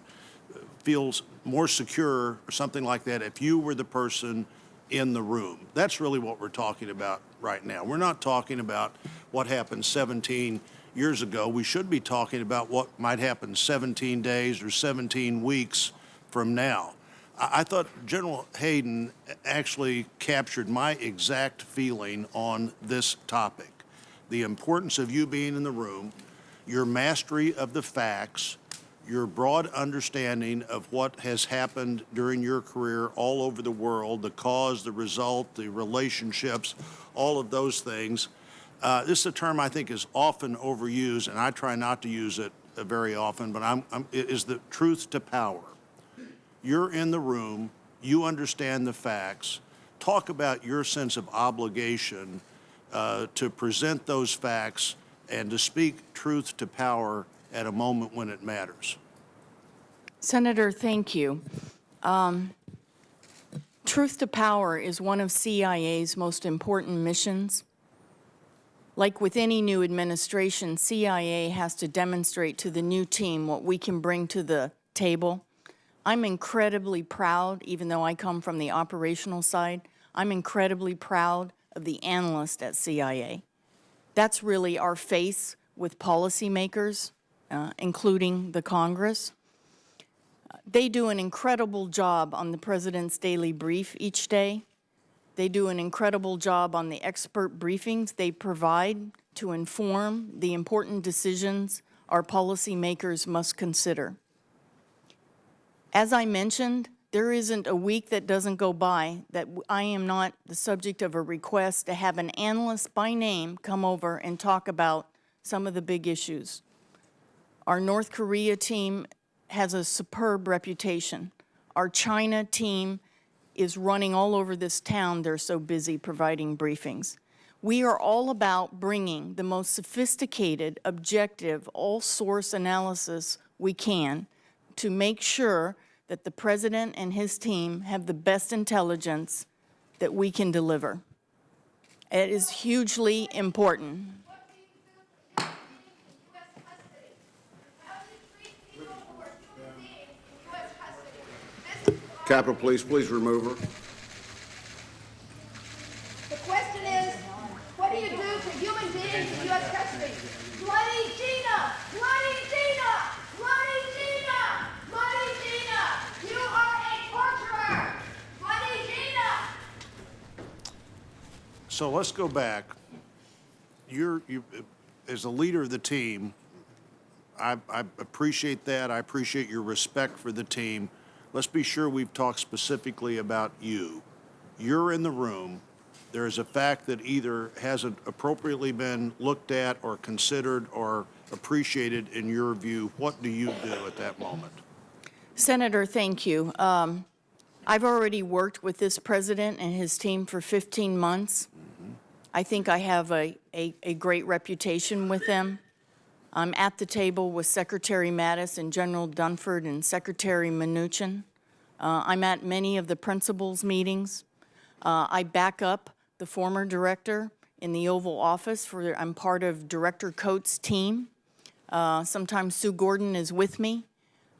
feel more secure or something like that if you were the person in the room. That's really what we're talking about right now. We're not talking about what happened 17 years ago. We should be talking about what might happen 17 days or 17 weeks from now. I thought General Hayden actually captured my exact feeling on this topic. The importance of you being in the room, your mastery of the facts, your broad understanding of what has happened during your career all over the world, the cause, the result, the relationships, all of those things. This is a term I think is often overused, and I try not to use it very often, but it is the truth to power. You're in the room, you understand the facts. Talk about your sense of obligation to present those facts and to speak truth to power at a moment when it matters. Senator, thank you. Truth to power is one of CIA's most important missions. Like with any new administration, CIA has to demonstrate to the new team what we can bring to the table. I'm incredibly proud, even though I come from the operational side, I'm incredibly proud of the analyst at CIA. That's really our face with policymakers, including the Congress. They do an incredible job on the President's daily brief each day. They do an incredible job on the expert briefings they provide to inform the important decisions our policymakers must consider. As I mentioned, there isn't a week that doesn't go by that I am not the subject of a request to have an analyst by name come over and talk about some of the big issues. Our North Korea team has a superb reputation. Our China team is running all over this town. They're so busy providing briefings. We are all about bringing the most sophisticated, objective, all-source analysis we can to make sure that the President and his team have the best intelligence that we can deliver. It is hugely important. Capitol Police, please remove her. The question is, what do you do to human beings in U.S. custody? Bloody Gina! Bloody Gina! Bloody Gina! Bloody Gina! You are a torturer! Bloody Gina! So let's go back. You, as a leader of the team, I appreciate that. I appreciate your respect for the team. Let's be sure we've talked specifically about you. You're in the room. There is a fact that either hasn't appropriately been looked at or considered or appreciated in your view. What do you do at that moment? Senator, thank you. I've already worked with this president and his team for 15 months. I think I have a great reputation with them. I'm at the table with Secretary Mattis and General Dunford and Secretary Mnuchin. I'm at many of the principals' meetings. I back up the former director in the Oval Office. I'm part of Director Coates' team. Sometimes Sue Gordon is with me.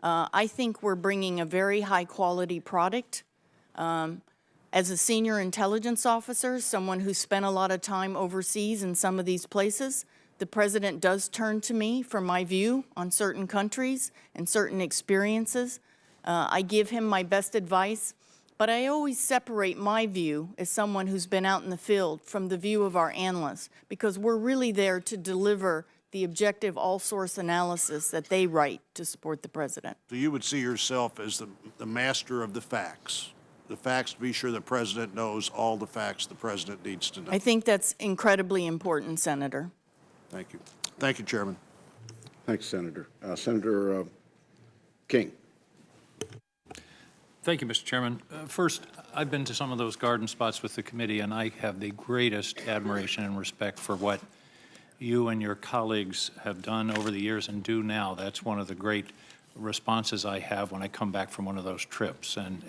I think we're bringing a very high-quality product. As a senior intelligence officer, someone who spent a lot of time overseas in some of these places, the president does turn to me for my view on certain countries and certain experiences. I give him my best advice, but I always separate my view as someone who's been out in the field from the view of our analysts, because we're really there to deliver the objective all-source analysis that they write to support the president. So you would see yourself as the master of the facts to be sure the president knows all the facts the president needs to know. I think that's incredibly important, Senator. Thank you. Thank you, Chairman. Thanks, Senator. Senator King. Thank you, Mr. Chairman. First, I've been to some of those garden spots with the committee, and I have the greatest admiration and respect for what you and your colleagues have done over the years and do now. That's one of the great responses I have when I come back from one of those trips. And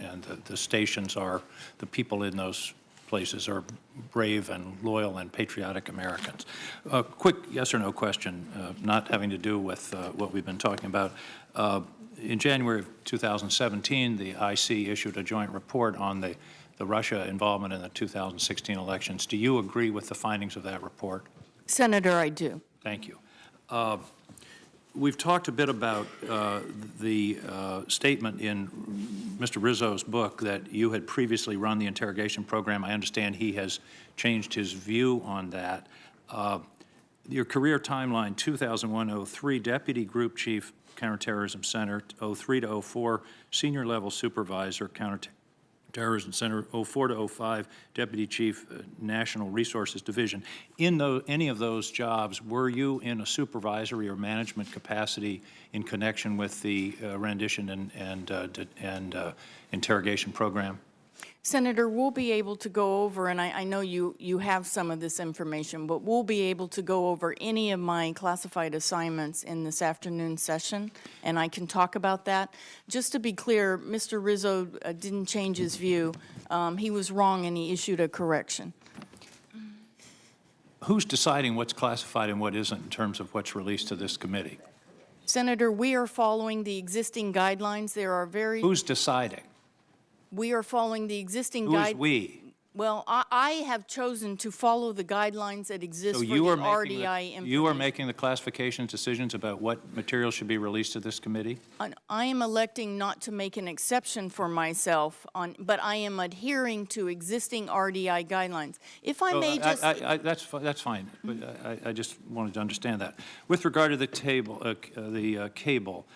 the stations are, the people in those places are brave and loyal and patriotic Americans. A quick yes or no question, not having to do with what we've been talking about. In January of 2017, the IC issued a joint report on the Russia involvement in the 2016 elections. Do you agree with the findings of that report? Senator, I do. Thank you. We've talked a bit about the statement in Mr. Rizzo's book that you had previously run the interrogation program. I understand he has changed his view on that. Your career timeline, 2001-03, Deputy Group Chief, Counterterrorism Center, 03 to 04, Senior Level Supervisor, Counterterrorism Center, 04 to 05, Deputy Chief, National Resources Division. In any of those jobs, were you in a supervisory or management capacity in connection with the rendition and interrogation program? Senator, we'll be able to go over, and I know you have some of this information, but we'll be able to go over any of my classified assignments in this afternoon session, and I can talk about that. Just to be clear, Mr. Rizzo didn't change his view. He was wrong, and he issued a correction. Who's deciding what's classified and what isn't in terms of what's released to this committee? Senator, we are following the existing guidelines. There are very... Who's deciding? We are following the existing Who is we? Well, I have chosen to follow the guidelines that exist So for the you are RDI information. you are making the classification decisions about what material should be released to this committee? I am electing not to make an exception for myself, but I am adhering to existing RDI guidelines. If I may just... That's fine, but I just wanted to understand that. With regard to the cable,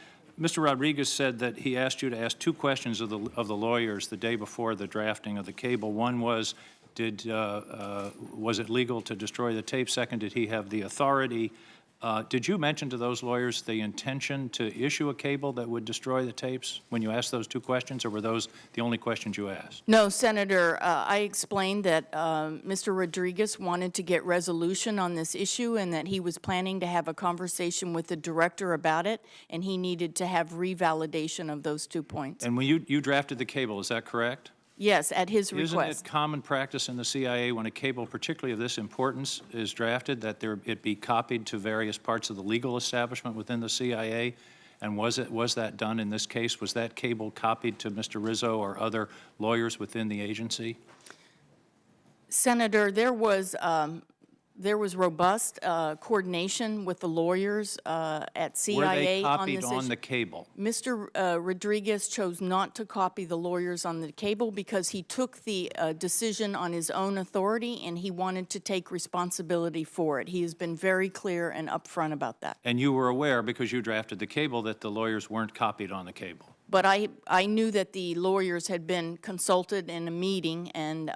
Mr. Rodriguez said that he asked you to ask two questions of the lawyers the day before the drafting of the cable. One was, was it legal to destroy the tape? Second, did he have the authority? Did you mention to those lawyers the intention to issue a cable that would destroy the tapes when you asked those two questions, or were those the only questions you asked? No, Senator, I explained that Mr. Rodriguez wanted to get resolution on this issue and that he was planning to have a conversation with the director about it, and he needed to have revalidation of those 2 points. And when you drafted the cable, is that correct? Yes, at his request. Isn't it common practice in the CIA when a cable, particularly of this importance, is drafted, that it be copied to various parts of the legal establishment within the CIA? And was that done in this case? Was that cable copied to Mr. Rizzo or other lawyers within the agency? Senator, there was robust coordination with the lawyers at CIA Were they on copied this on issue. the cable? Mr. Rodriguez chose not to copy the lawyers on the cable because he took the decision on his own authority and he wanted to take responsibility for it. He has been very clear and upfront about that. And you were aware, because you drafted the cable, that the lawyers weren't copied on the cable? But I knew that the lawyers had been consulted in a meeting and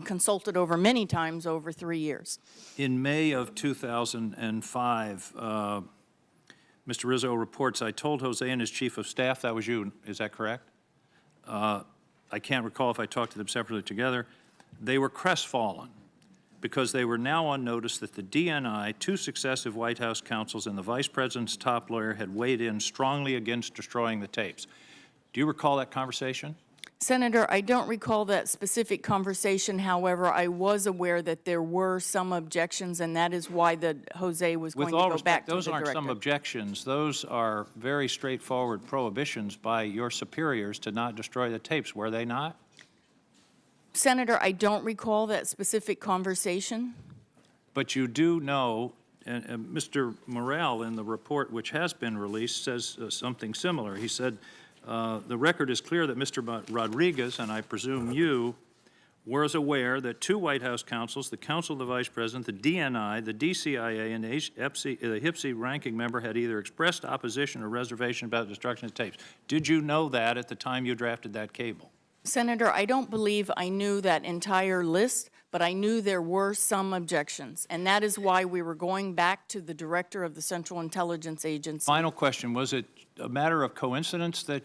consulted over many times over 3 years. In May of 2005, Mr. Rizzo reports, I told Jose and his chief of staff, that was you, is that correct? I can't recall if I talked to them separately or together. They were crestfallen because they were now on notice that the DNI, two successive White House counsels, and the vice president's top lawyer had weighed in strongly against destroying the tapes. Do you recall that conversation? Senator, I don't recall that specific conversation. However, I was aware that there were some objections, and that is why Jose was going to go back to the director. Those aren't some objections. Those are very straightforward prohibitions by your superiors to not destroy the tapes, were they not? Senator, I don't recall that specific conversation. But you do know, and Mr. Morrell in the report which has been released says something similar. He said, the record is clear that Mr. Rodriguez, and I presume you, was aware that two White House counsels, the counsel of the vice president, the DNI, the DCIA, and the HIPSI ranking member had either expressed opposition or reservation about the destruction of tapes. Did you know that at the time you drafted that cable? Senator, I don't believe I knew that entire list, but I knew there were some objections, and that is why we were going back to the director of the Central Intelligence Agency. Final question, was it a matter of coincidence that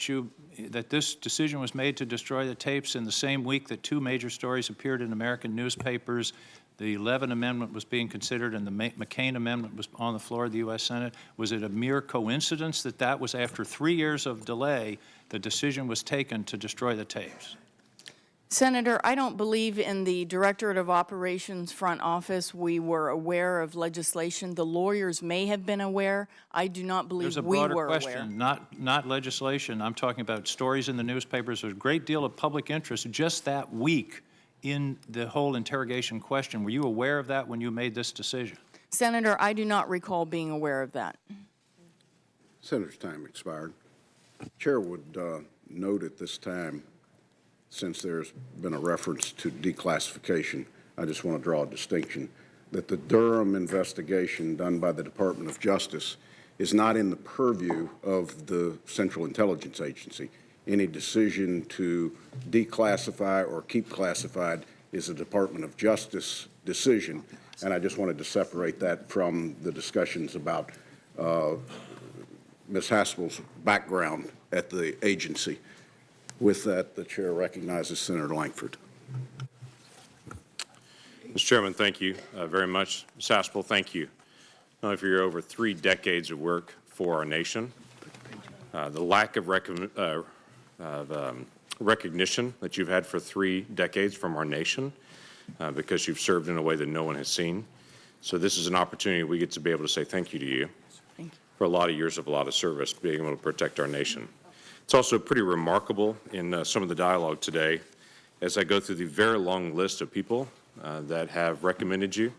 this decision was made to destroy the tapes in the same week that two major stories appeared in American newspapers? The 11th Amendment was being considered and the McCain Amendment was on the floor of the U.S. Senate. Was it a mere coincidence that that was after 3 years of delay, the decision was taken to destroy the tapes? Senator, I don't believe in the Directorate of Operations front office we were aware of legislation. The lawyers may have been aware. I do not believe we were aware. There's a broader question, not legislation. I'm talking about stories in the newspapers. There's a great deal of public interest just that week in the whole interrogation question. Were you aware of that when you made this decision? Senator, I do not recall being aware of that. Senator's time expired. Chair would note at this time, since there's been a reference to declassification, I just want to draw a distinction that the Durham investigation done by the Department of Justice is not in the purview of the Central Intelligence Agency. Any decision to declassify or keep classified is a Department of Justice decision, and I just wanted to separate that from the discussions about Ms. Haspel's background at the agency. With that, the chair recognizes Senator Lankford. Mr. Chairman, thank you very much. Ms. Haspel, thank you not only for your over 3 decades of work for our nation, the lack of recognition that you've had for 3 decades from our nation because you've served in a way that no one has seen. So this is an opportunity we get to be able to say thank you to you for a lot of years of a lot of service, being able to protect our nation. It's also pretty remarkable in some of the dialogue today. as I go through the very long list of people that have recommended you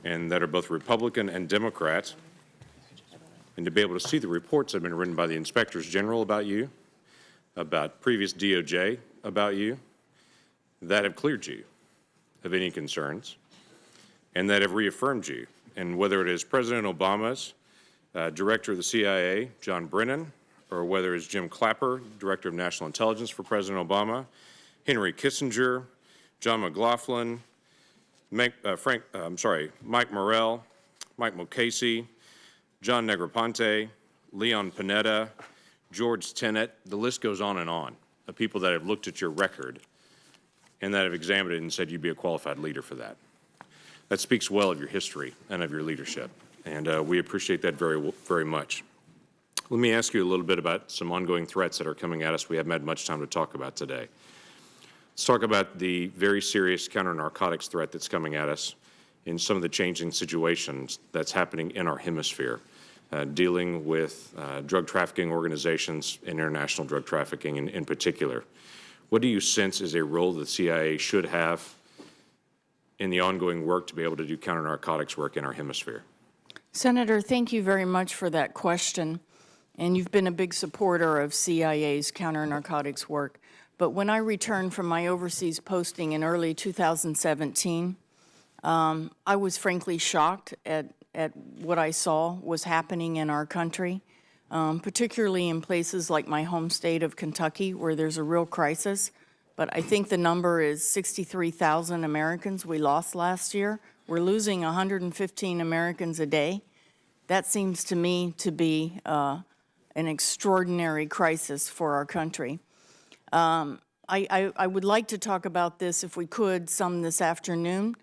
and that are both Republican and Democrat, and to be able to see the reports that have been written by the inspectors general about you, about previous DOJ about you, that have cleared you of any concerns, and that have reaffirmed you. And whether it is President Obama's Director of the CIA, John Brennan, or whether it's Jim Clapper, Director of National Intelligence for President Obama, Henry Kissinger, John McLaughlin, Mike Morrell, Mike Mukasey, John Negroponte, Leon Panetta, George Tenet, the list goes on of people that have looked at your record and that have examined it and said you'd be a qualified leader for that. That speaks well of your history and of your leadership, and we appreciate that very, very much. Let me ask you a little bit about some ongoing threats that are coming at us we haven't had much time to talk about today. Let's talk about the very serious counter-narcotics threat that's coming at us in some of the changing situations that's happening in our hemisphere, dealing with drug trafficking organizations and international drug trafficking in particular. What do you sense is a role the CIA should have in the ongoing work to be able to do counter-narcotics work in our hemisphere? Senator, thank you very much for that question. And you've been a big supporter of CIA's counter-narcotics work. But when I returned from my overseas posting in early 2017, I was frankly shocked at what I saw was happening in our country, particularly in places like my home state of Kentucky, where there's a real crisis. But I think the number is 63,000 Americans we lost last year. We're losing 115 Americans a day. That seems to me to be an extraordinary crisis for our country. I would like to talk about this, if we could, some this afternoon.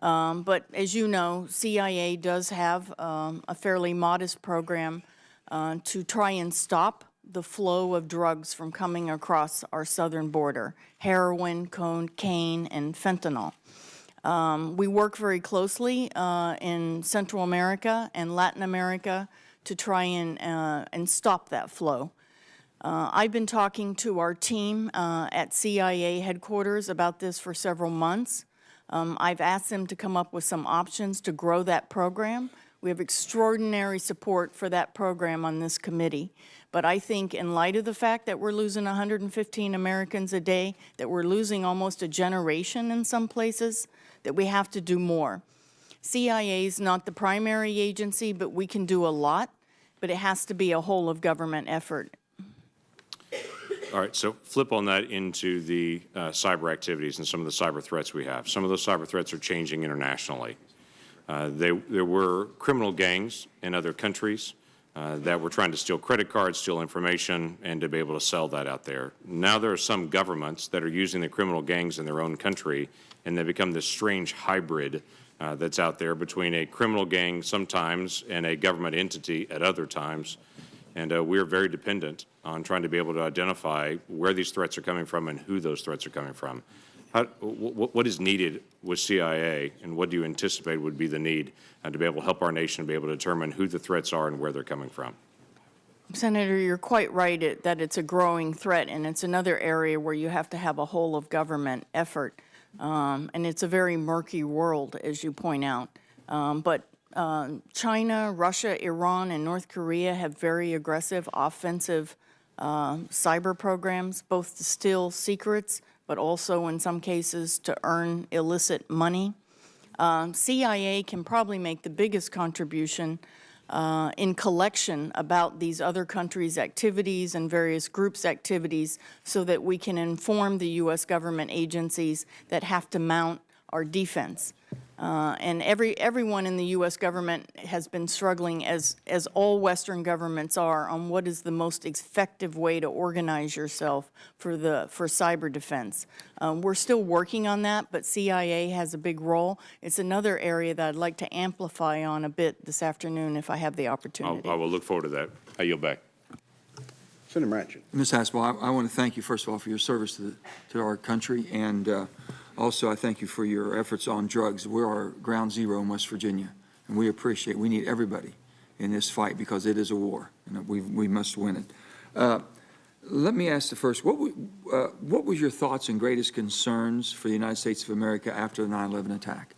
But as you know, CIA does have a fairly modest program to try and stop the flow of drugs from coming across our southern border: heroin, cocaine, and fentanyl. We work very closely in Central America and Latin America to try and stop that flow. I've been talking to our team at CIA headquarters about this for several months. I've asked them to come up with some options to grow that program. We have extraordinary support for that program on this committee. But I think in light of the fact that we're losing 115 Americans a day, that we're losing almost a generation in some places, that we have to do more. CIA is not the primary agency, but we can do a lot, but it has to be a whole of government effort. All right, so flip on that into the cyber activities and some of the cyber threats we have. Some of those cyber threats are changing internationally. There were criminal gangs in other countries that were trying to steal credit cards, steal information, and to be able to sell that out there. Now there are some governments that are using the criminal gangs in their own country, and they become this strange hybrid that's out there between a criminal gang sometimes and a government entity at other times. And we are very dependent on trying to be able to identify where these threats are coming from and who those threats are coming from. What is needed with CIA, and what do you anticipate would be the need to be able to help our nation be able to determine who the threats are and where they're coming from? Senator, you're quite right that it's a growing threat, and it's another area where you have to have a whole of government effort. And it's a very murky world, as you point out. But China, Russia, Iran, and North Korea have very aggressive offensive cyber programs, both to steal secrets, but also in some cases to earn illicit money. CIA can probably make the biggest contribution in collection about these other countries' activities and various groups' activities so that we can inform the U.S. government agencies that have to mount our defense. And everyone in the U.S. government has been struggling, as all Western governments are, on what is the most effective way to organize yourself for cyber defense. We're still working on that, but CIA has a big role. It's another area that I'd like to amplify on a bit this afternoon if I have the opportunity. I will look forward to that. I yield back. Senator Manchin. Ms. Haspel, I want to thank you, first of all, for your service to our country, and also I thank you for your efforts on drugs. We are ground zero in West Virginia, and we need everybody in this fight because it is a war, and we must win it. Let me ask the first, what was your thoughts and greatest concerns for the United States of America after the 9/11 attack?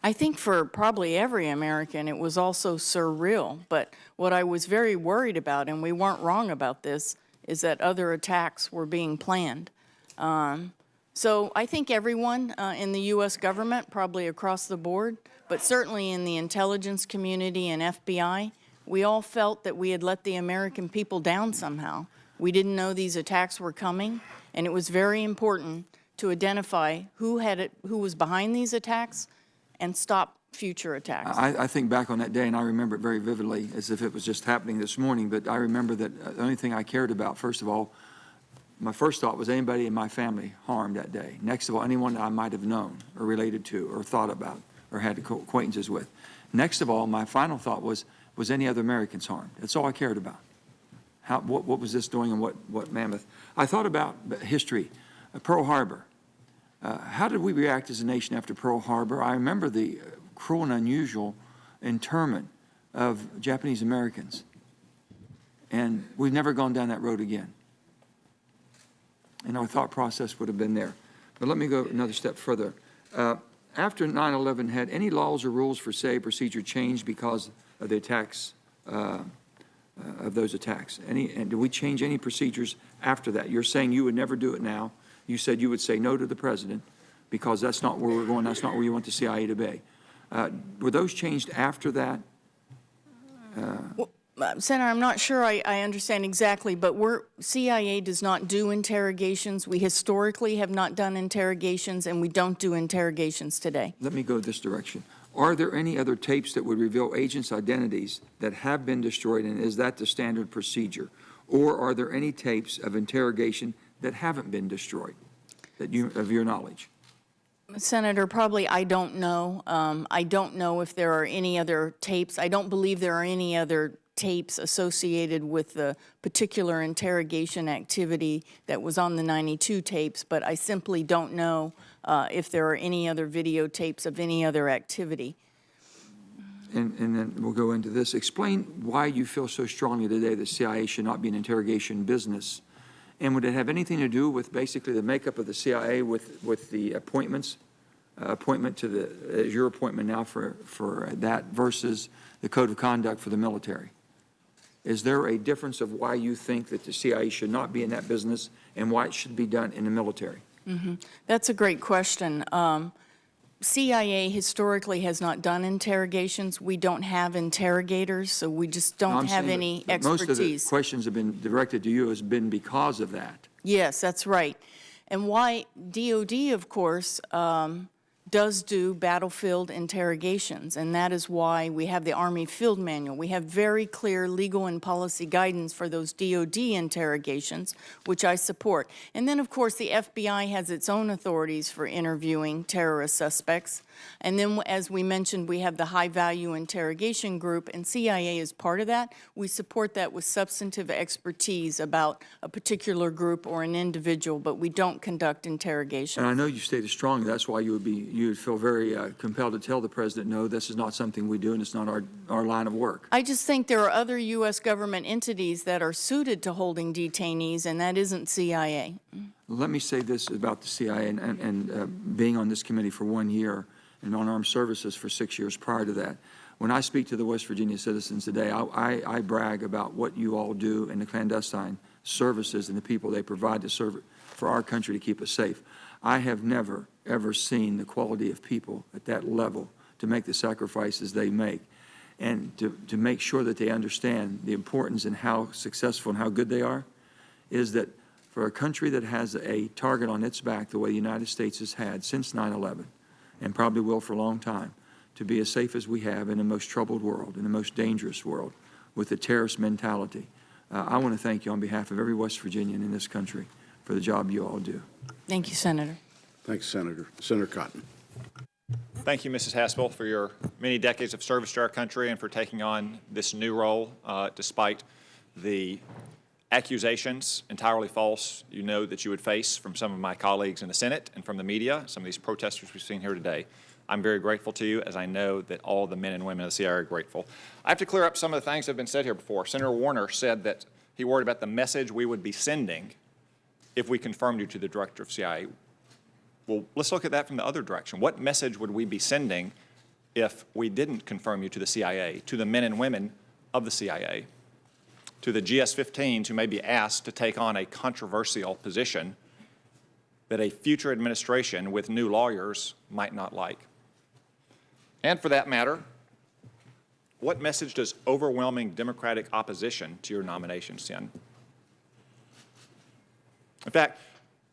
I think for probably every American, it was also surreal. But what I was very worried about, and we weren't wrong about this, is that other attacks were being planned. So I think everyone in the U.S. government, probably across the board, but certainly in the intelligence community and FBI, we all felt that we had let the American people down somehow. We didn't know these attacks were coming, and it was very important to identify who was behind these attacks and stop future attacks. I think back on that day, and I remember it very vividly, as if it was just happening this morning, but I remember that the only thing I cared about, first of all, my first thought was anybody in my family harmed that day. Next of all, anyone that I might have known or related to or thought about or had acquaintances with. Next of all, my final thought was any other Americans harmed? That's all I cared about. What was this doing and what mammoth? I thought about history, Pearl Harbor. How did we react as a nation after Pearl Harbor? I remember the cruel and unusual internment of Japanese Americans. And we've never gone down that road again. And our thought process would have been there. But let me go another step further. After 9/11, had any laws or rules for CIA procedure changed because of the attacks, of those attacks? And did we change any procedures after that? You're saying you would never do it now. You said you would say no to the president because that's not where we're going, that's not where you want the CIA to be. Were those changed after that? Senator, I'm not sure I understand exactly, but CIA does not do interrogations. We historically have not done interrogations, and we don't do interrogations today. Let me go this direction. Are there any other tapes that would reveal agents' identities that have been destroyed, and is that the standard procedure? Or are there any tapes of interrogation that haven't been destroyed, of your knowledge? Senator, probably I don't know. I don't know if there are any other tapes. I don't believe there are any other tapes associated with the particular interrogation activity that was on the 92 tapes, but I simply don't know if there are any other videotapes of any other activity. And then we'll go into this. Explain why you feel so strongly today that CIA should not be an interrogation business. And would it have anything to do with basically the makeup of the CIA with the appointments, appointment to the, as your appointment now for that versus the code of conduct for the military? Is there a difference of why you think that the CIA should not be in that business and why it should be done in the military? That's a great question. CIA historically has not done interrogations. We don't have interrogators, so we just don't have any expertise. Most of the questions have been directed to you has been because of that. Yes, that's right. And why DOD, of course, does do battlefield interrogations, and that is why we have the Army Field Manual. We have very clear legal and policy guidance for those DOD interrogations, which I support. And then, of course, the FBI has its own authorities for interviewing terrorist suspects. And then, as we mentioned, we have the high-value interrogation group, and CIA is part of that. We support that with substantive expertise about a particular group or an individual, but we don't conduct interrogations. And I know you stated strongly, that's why you would feel very compelled to tell the president, no, this is not something we do and it's not our line of work. I just think there are other U.S. government entities that are suited to holding detainees, and that isn't CIA. Let me say this about the CIA and being on this committee for 1 year and on armed services for 6 years prior to that. When I speak to the West Virginia citizens today, I brag about what you all do in the clandestine services and the people they provide to serve for our country to keep us safe. I have never, ever seen the quality of people at that level to make the sacrifices they make and to make sure that they understand the importance and how successful and how good they are, is that for a country that has a target on its back the way the United States has had since 9/11, and probably will for a long time, to be as safe as we have in the most troubled world, in the most dangerous world, with the terrorist mentality. I want to thank you on behalf of every West Virginian in this country for the job you all do. Thank you, Senator. Thanks, Senator. Senator Cotton. Thank you, Mrs. Haspel, for your many decades of service to our country and for taking on this new role despite the accusations, entirely false, you know, that you would face from some of my colleagues in the Senate and from the media, some of these protesters we've seen here today. I'm very grateful to you, as I know that all the men and women of the CIA are grateful. I have to clear up some of the things that have been said here before. Senator Warner said that He worried about the message we would be sending if we confirmed you to the director of CIA. Well, let's look at that from the other direction. What message would we be sending if we didn't confirm you to the CIA, to the men and women of the CIA, to the GS-15s who may be asked to take on a controversial position that a future administration with new lawyers might not like? And for that matter, what message does overwhelming Democratic opposition to your nomination send? In fact,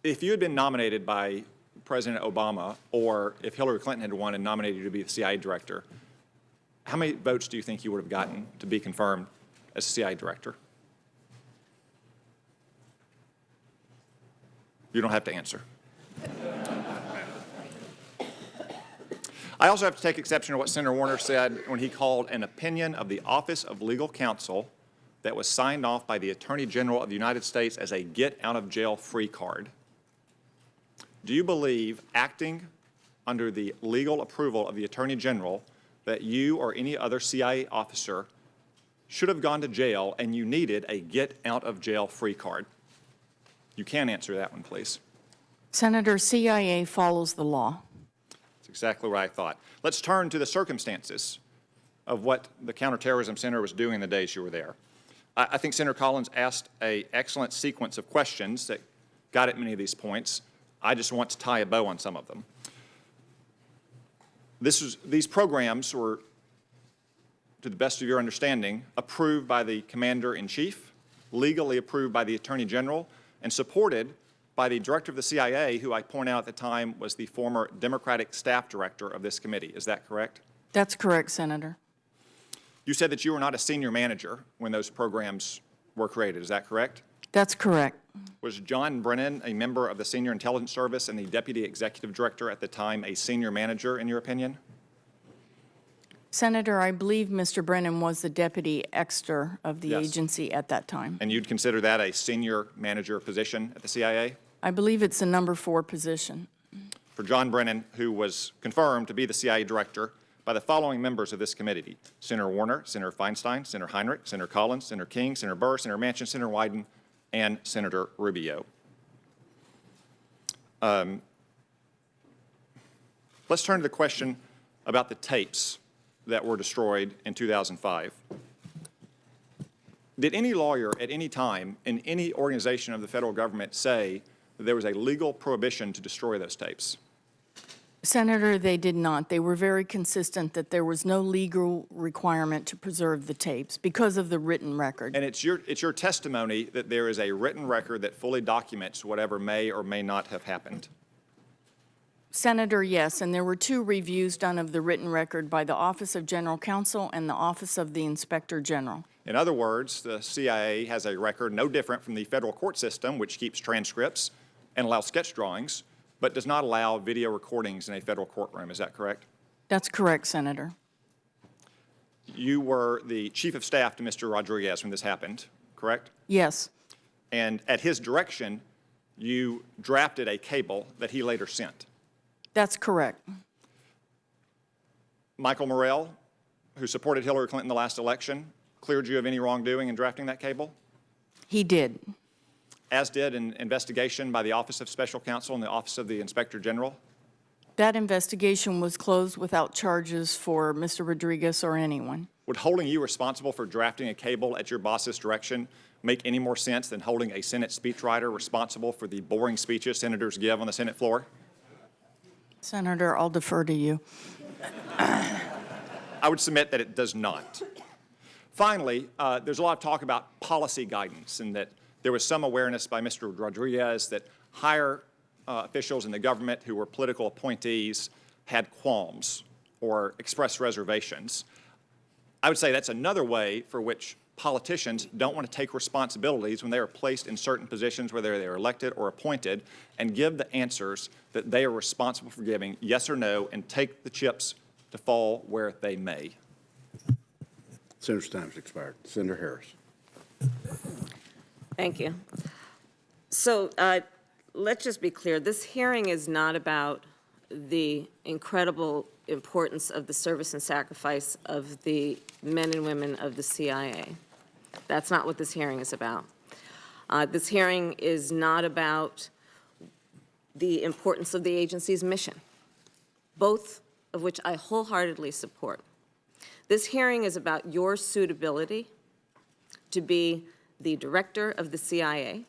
if you had been nominated by President Obama, or if Hillary Clinton had won and nominated you to be the CIA director, how many votes do you think you would have gotten to be confirmed as CIA director? You don't have to answer. I also have to take exception to what Senator Warner said when he called an opinion of the Office of Legal Counsel that was signed off by the Attorney General of the United States as a get-out-of-jail-free card. Do you believe, acting under the legal approval of the Attorney General, that you or any other CIA officer should have gone to jail and you needed a get-out-of-jail-free card? You can answer that one, please. Senator, CIA follows the law. That's exactly what I thought. Let's turn to the circumstances of what the Counterterrorism Center was doing the days you were there. I think Senator Collins asked an excellent sequence of questions that got at many of these points. I just want to tie a bow on some of them. These programs were, to the best of your understanding, approved by the Commander-in-Chief, legally approved by the Attorney General, and supported by the Director of the CIA, who I point out at the time was the former Democratic staff director of this committee. Is that correct? That's correct, Senator. You said that you were not a senior manager when those programs were created. Is that correct? That's correct. Was John Brennan a member of the Senior Intelligence Service and the Deputy Executive Director at the time a senior manager, in your opinion? Senator, I believe Mr. Brennan was the deputy exter of the Yes. agency at that time. And you'd consider that a senior manager position at the CIA? I believe it's the number 4 position. For John Brennan, who was confirmed to be the CIA director by the following members of this committee: Senator Warner, Senator Feinstein, Senator Heinrich, Senator Collins, Senator King, Senator Burr, Senator Manchin, Senator Wyden, and Senator Rubio. Let's turn to the question about the tapes that were destroyed in 2005. Did any lawyer at any time in any organization of the federal government say that there was a legal prohibition to destroy those tapes? Senator, they did not. They were very consistent that there was no legal requirement to preserve the tapes because of the written record. And it's your testimony that there is a written record that fully documents whatever may or may not have happened. Senator, yes, and there were 2 reviews done of the written record by the Office of General Counsel and the Office of the Inspector General. In other words, the CIA has a record no different from the federal court system, which keeps transcripts and allows sketch drawings, but does not allow video recordings in a federal courtroom. Is that correct? That's correct, Senator. You were the chief of staff to Mr. Rodriguez when this happened, correct? Yes. And at his direction, you drafted a cable that he later sent. That's correct. Michael Morrell, who supported Hillary Clinton in the last election, cleared you of any wrongdoing in drafting that cable? He did. As did an investigation by the Office of Special Counsel and the Office of the Inspector General? That investigation was closed without charges for Mr. Rodriguez or anyone. Would holding you responsible for drafting a cable at your boss's direction make any more sense than holding a Senate speechwriter responsible for the boring speeches senators give on the Senate floor? Senator, I'll defer to you. I would submit that it does not. Finally, there's a lot of talk about policy guidance and that there was some awareness by Mr. Rodriguez that higher officials in the government who were political appointees had qualms or expressed reservations. I would say that's another way for which politicians don't want to take responsibilities when they are placed in certain positions, whether they are elected or appointed, and give the answers that they are responsible for giving, yes or no, and take the chips to fall where they may. Senator's time's expired. Senator Harris. Thank you. So let's just be clear. This hearing is not about the incredible importance of the service and sacrifice of the men and women of the CIA. That's not what this hearing is about. This hearing is not about the importance of the agency's mission, both of which I wholeheartedly support. This hearing is about your suitability to be the director of the CIA,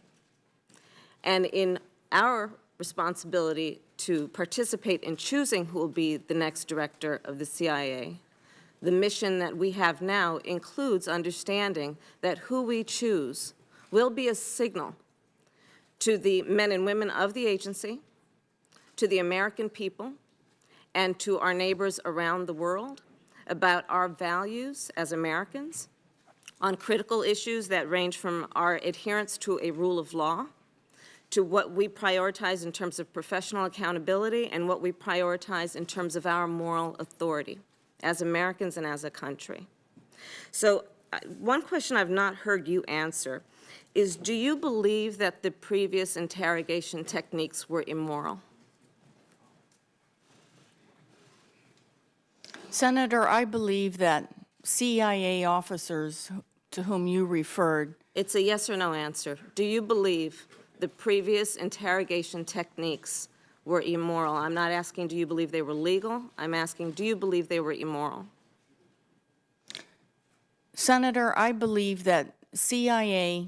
and in our responsibility to participate in choosing who will be the next director of the CIA. The mission that we have now includes understanding that who we choose will be a signal to the men and women of the agency, to the American people, and to our neighbors around the world about our values as Americans on critical issues that range from our adherence to a rule of law to what we prioritize in terms of professional accountability and what we prioritize in terms of our moral authority as Americans and as a country. So one question I've not heard you answer is, do you believe that the previous interrogation techniques were immoral? Senator, I believe that CIA officers to whom you referred. It's a yes or no answer. Do you believe the previous interrogation techniques were immoral? I'm not asking, do you believe they were legal? I'm asking, do you believe they were immoral? Senator, I believe that CIA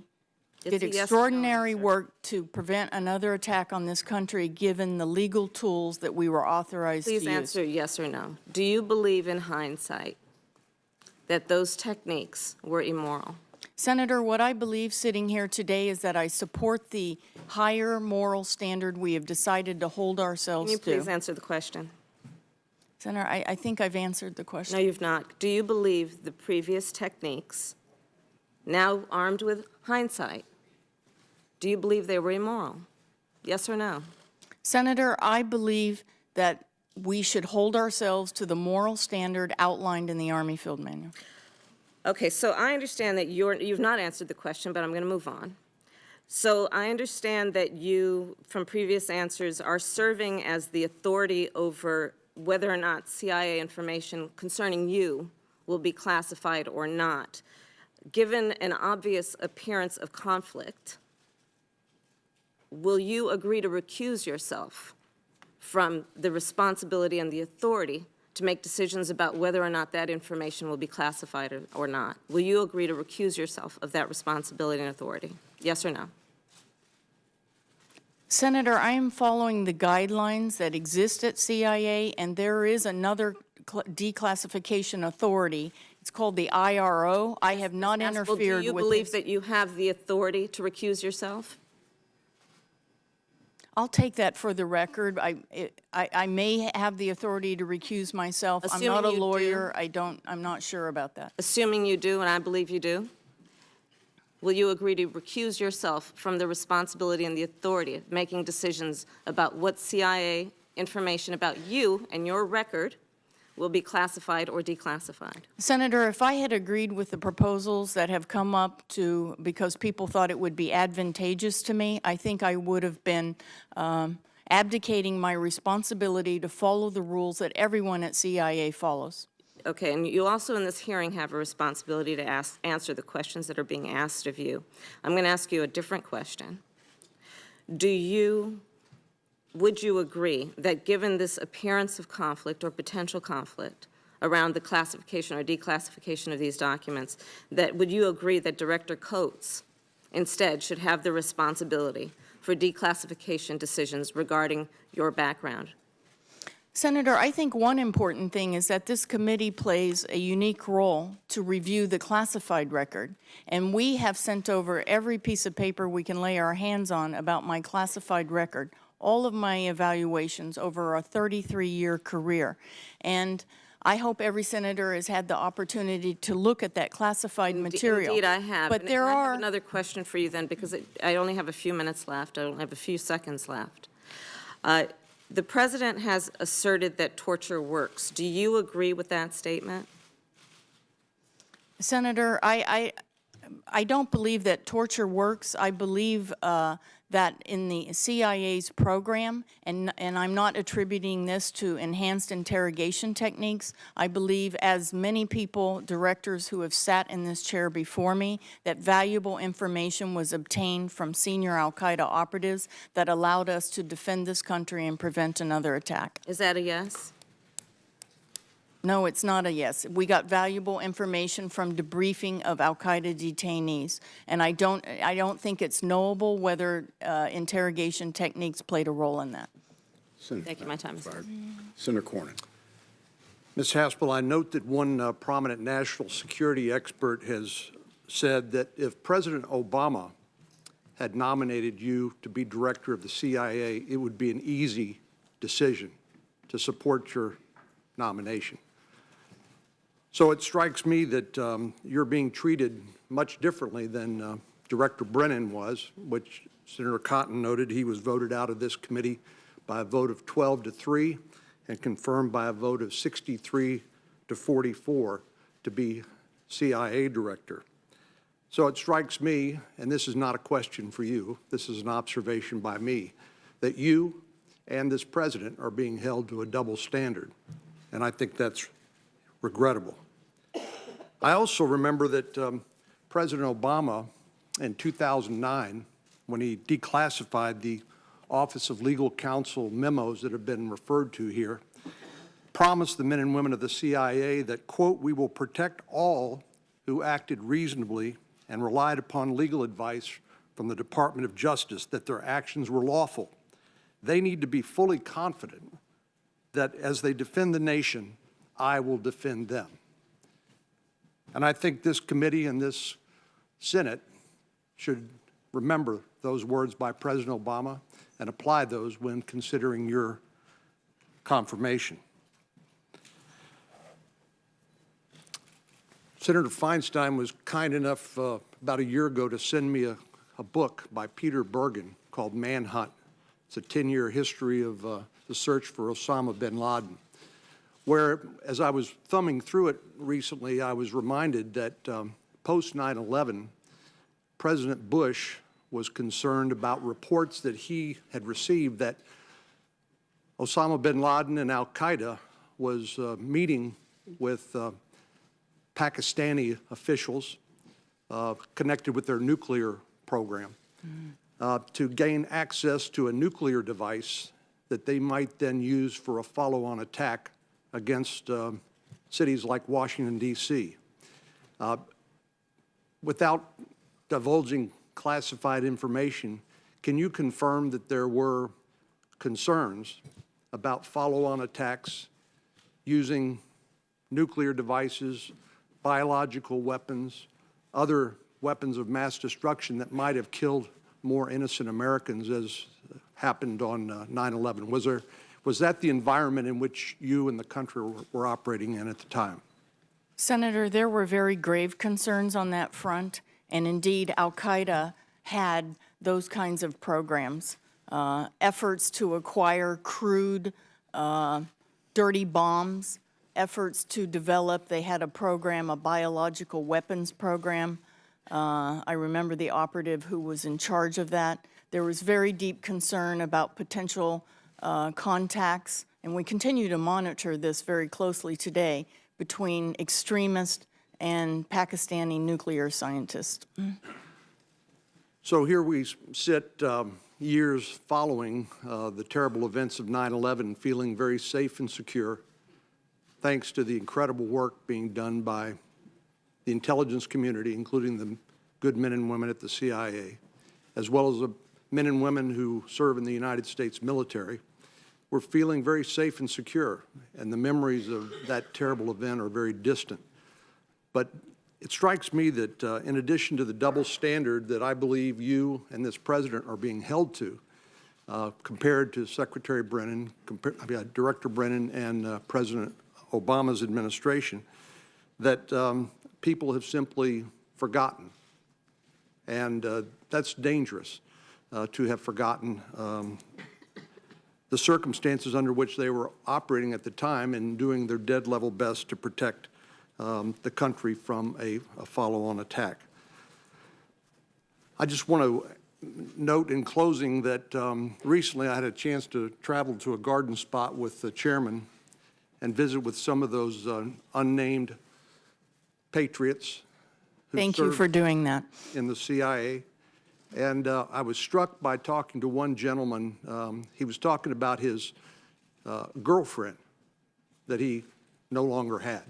did extraordinary work to prevent another attack on this country, given the legal tools that we were authorized to use. Please answer yes or no. Do you believe in hindsight that those techniques were immoral? Senator, what I believe sitting here today is that I support the higher moral standard we have decided to hold ourselves to. Can you please answer the question? Senator, I think I've answered the question. No, you've not. Do you believe the previous techniques, now armed with hindsight, do you believe they were immoral? Yes or no? Senator, I believe that we should hold ourselves to the moral standard outlined in the Army Field Manual. Okay, so I understand that you've not answered the question, but I'm going to move on. So I understand that you, from previous answers, are serving as the authority over whether or not CIA information concerning you will be classified or not. Given an obvious appearance of conflict, will you agree to recuse yourself from the responsibility and the authority to make decisions about whether or not that information will be classified or not? Will you agree to recuse yourself of that responsibility and authority? Yes or no? Senator, I am following the guidelines that exist at CIA, and there is another declassification authority. It's called the IRO. I have not interfered with it. Do you believe that you have the authority to recuse yourself? I'll take that for the record. I may have the authority to recuse myself. I'm not a lawyer. I'm not sure about that. Assuming you do, and I believe you do, will you agree to recuse yourself from the responsibility and the authority of making decisions about what CIA information about you and your record will be classified or declassified? Senator, if I had agreed with the proposals that have come up because people thought it would be advantageous to me, I think I would have been abdicating my responsibility to follow the rules that everyone at CIA follows. Okay, and you also in this hearing have a responsibility to answer the questions that are being asked of you. I'm going to ask you a different question. Would you agree that given this appearance of conflict or potential conflict around the classification or declassification of these documents, would you agree that Director Coates instead should have the responsibility for declassification decisions regarding your background? Senator, I think one important thing is that this committee plays a unique role to review the classified record, and we have sent over every piece of paper we can lay our hands on about my classified record, all of my evaluations over a 33-year career. And I hope every senator has had the opportunity to look at that classified material. Indeed, I have. But and there I are have another question for you then, because I only have a few minutes left. I only have a few seconds left. The President has asserted that torture works. Do you agree with that statement? Senator, I don't believe that torture works. I believe that in the CIA's program, and I'm not attributing this to enhanced interrogation techniques, I believe, as many people, directors who have sat in this chair before me, that valuable information was obtained from senior al-Qaeda operatives that allowed us to defend this country and prevent another attack. Is that a yes? No, it's not a yes. We got valuable information from debriefing of al-Qaeda detainees, and I don't think it's knowable whether interrogation techniques played a role in that. Thank you, my time is up. Senator Cornyn. Ms. Haspel, I note that one prominent national security expert has said that if President Obama had nominated you to be director of the CIA, it would be an easy decision to support your nomination. So it strikes me that you're being treated much differently than Director Brennan was, which Senator Cotton noted he was voted out of this committee by a vote of 12-3 and confirmed by a vote of 63-44 to be CIA director. So it strikes me, and this is not a question for you, this is an observation by me, that you and this president are being held to a double standard, and I think that's regrettable. I also remember that President Obama in 2009, when he declassified the Office of Legal Counsel memos that have been referred to here, promised the men and women of the CIA that, quote, "We will protect all who acted reasonably and relied upon legal advice from the Department of Justice that their actions were lawful. They need to be fully confident that as they defend the nation, I will defend them." And I think this committee and this Senate should remember those words by President Obama and apply those when considering your confirmation. Senator Feinstein was kind enough about a year ago to send me a book by Peter Bergen called Manhunt. It's a 10-year history of the search for Osama bin Laden, where, as I was thumbing through it recently, I was reminded that post 9/11, President Bush was concerned about reports that he had received that Osama bin Laden and al-Qaeda was meeting with Pakistani officials connected with their nuclear program to gain access to a nuclear device that they might then use for a follow-on attack against cities like Washington, D.C. Without divulging classified information, can you confirm that there were concerns about follow-on attacks using nuclear devices, biological weapons, other weapons of mass destruction that might have killed more innocent Americans as happened on 9/11? Was that the environment in which you and the country were operating in at the time? Senator, there were very grave concerns on that front, and indeed al-Qaeda had those kinds of programs, efforts to acquire crude, dirty bombs, efforts to develop, they had a program, a biological weapons program. I remember the operative who was in charge of that. There was very deep concern about potential contacts, and we continue to monitor this very closely today, between extremists and Pakistani nuclear scientists. So here we sit years following the terrible events of 9/11, feeling very safe and secure, thanks to the incredible work being done by the intelligence community, including the good men and women at the CIA, as well as the men and women who serve in the United States military. We're feeling very safe and secure, and the memories of that terrible event are very distant. But it strikes me that in addition to the double standard that I believe you and this president are being held to, compared to Secretary Brennan, Director Brennan and President Obama's administration, that people have simply forgotten. And that's dangerous, to have forgotten the circumstances under which they were operating at the time and doing their dead level best to protect the country from a follow-on attack. I just want to note in closing that recently I had a chance to travel to a garden spot with the chairman and visit with some of those unnamed patriots who Thank you served for doing that. in the CIA. And I was struck by talking to one gentleman. He was talking about his girlfriend that he no longer had.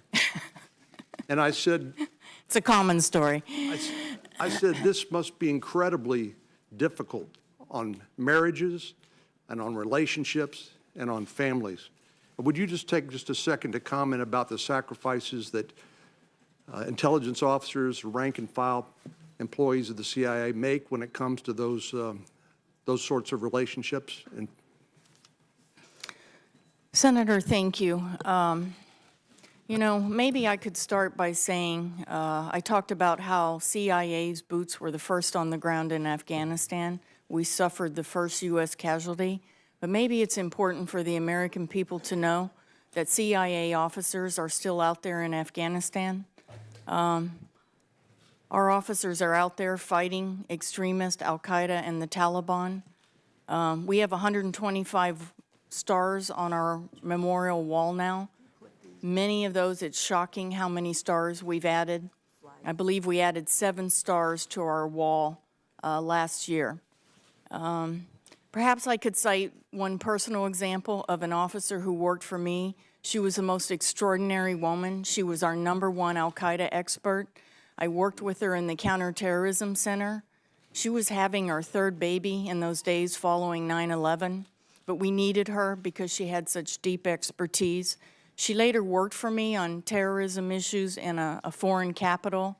And I said, It's a common story. I said, this must be incredibly difficult on marriages and on relationships and on families. Would you just take just a second to comment about the sacrifices that intelligence officers, rank and file employees of the CIA make when it comes to those sorts of relationships? And Senator, thank you. You know, maybe I could start by saying I talked about how CIA's boots were the first on the ground in Afghanistan. We suffered the first U.S. casualty. But maybe it's important for the American people to know that CIA officers are still out there in Afghanistan. Our officers are out there fighting extremists, Al-Qaeda, and the Taliban. We have 125 stars on our memorial wall now. Many of those, it's shocking how many stars we've added. I believe we added 7 stars to our wall last year. Perhaps I could cite one personal example of an officer who worked for me. She was the most extraordinary woman. She was our #1 Al-Qaeda expert. I worked with her in the Counterterrorism Center. She was having her 3rd baby in those days following 9/11, but we needed her because she had such deep expertise. She later worked for me on terrorism issues in a foreign capital,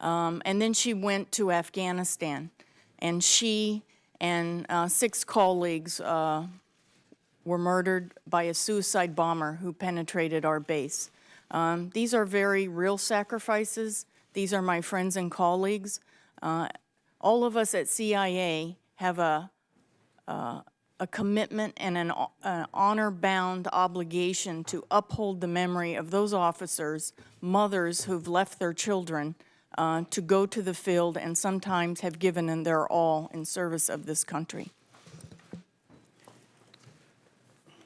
and then she went to Afghanistan, and she and 6 colleagues were murdered by a suicide bomber who penetrated our base. These are very real sacrifices. These are my friends and colleagues. All of us at CIA have a commitment and an honor-bound obligation to uphold the memory of those officers, mothers who've left their children to go to the field and sometimes have given in their all in service of this country.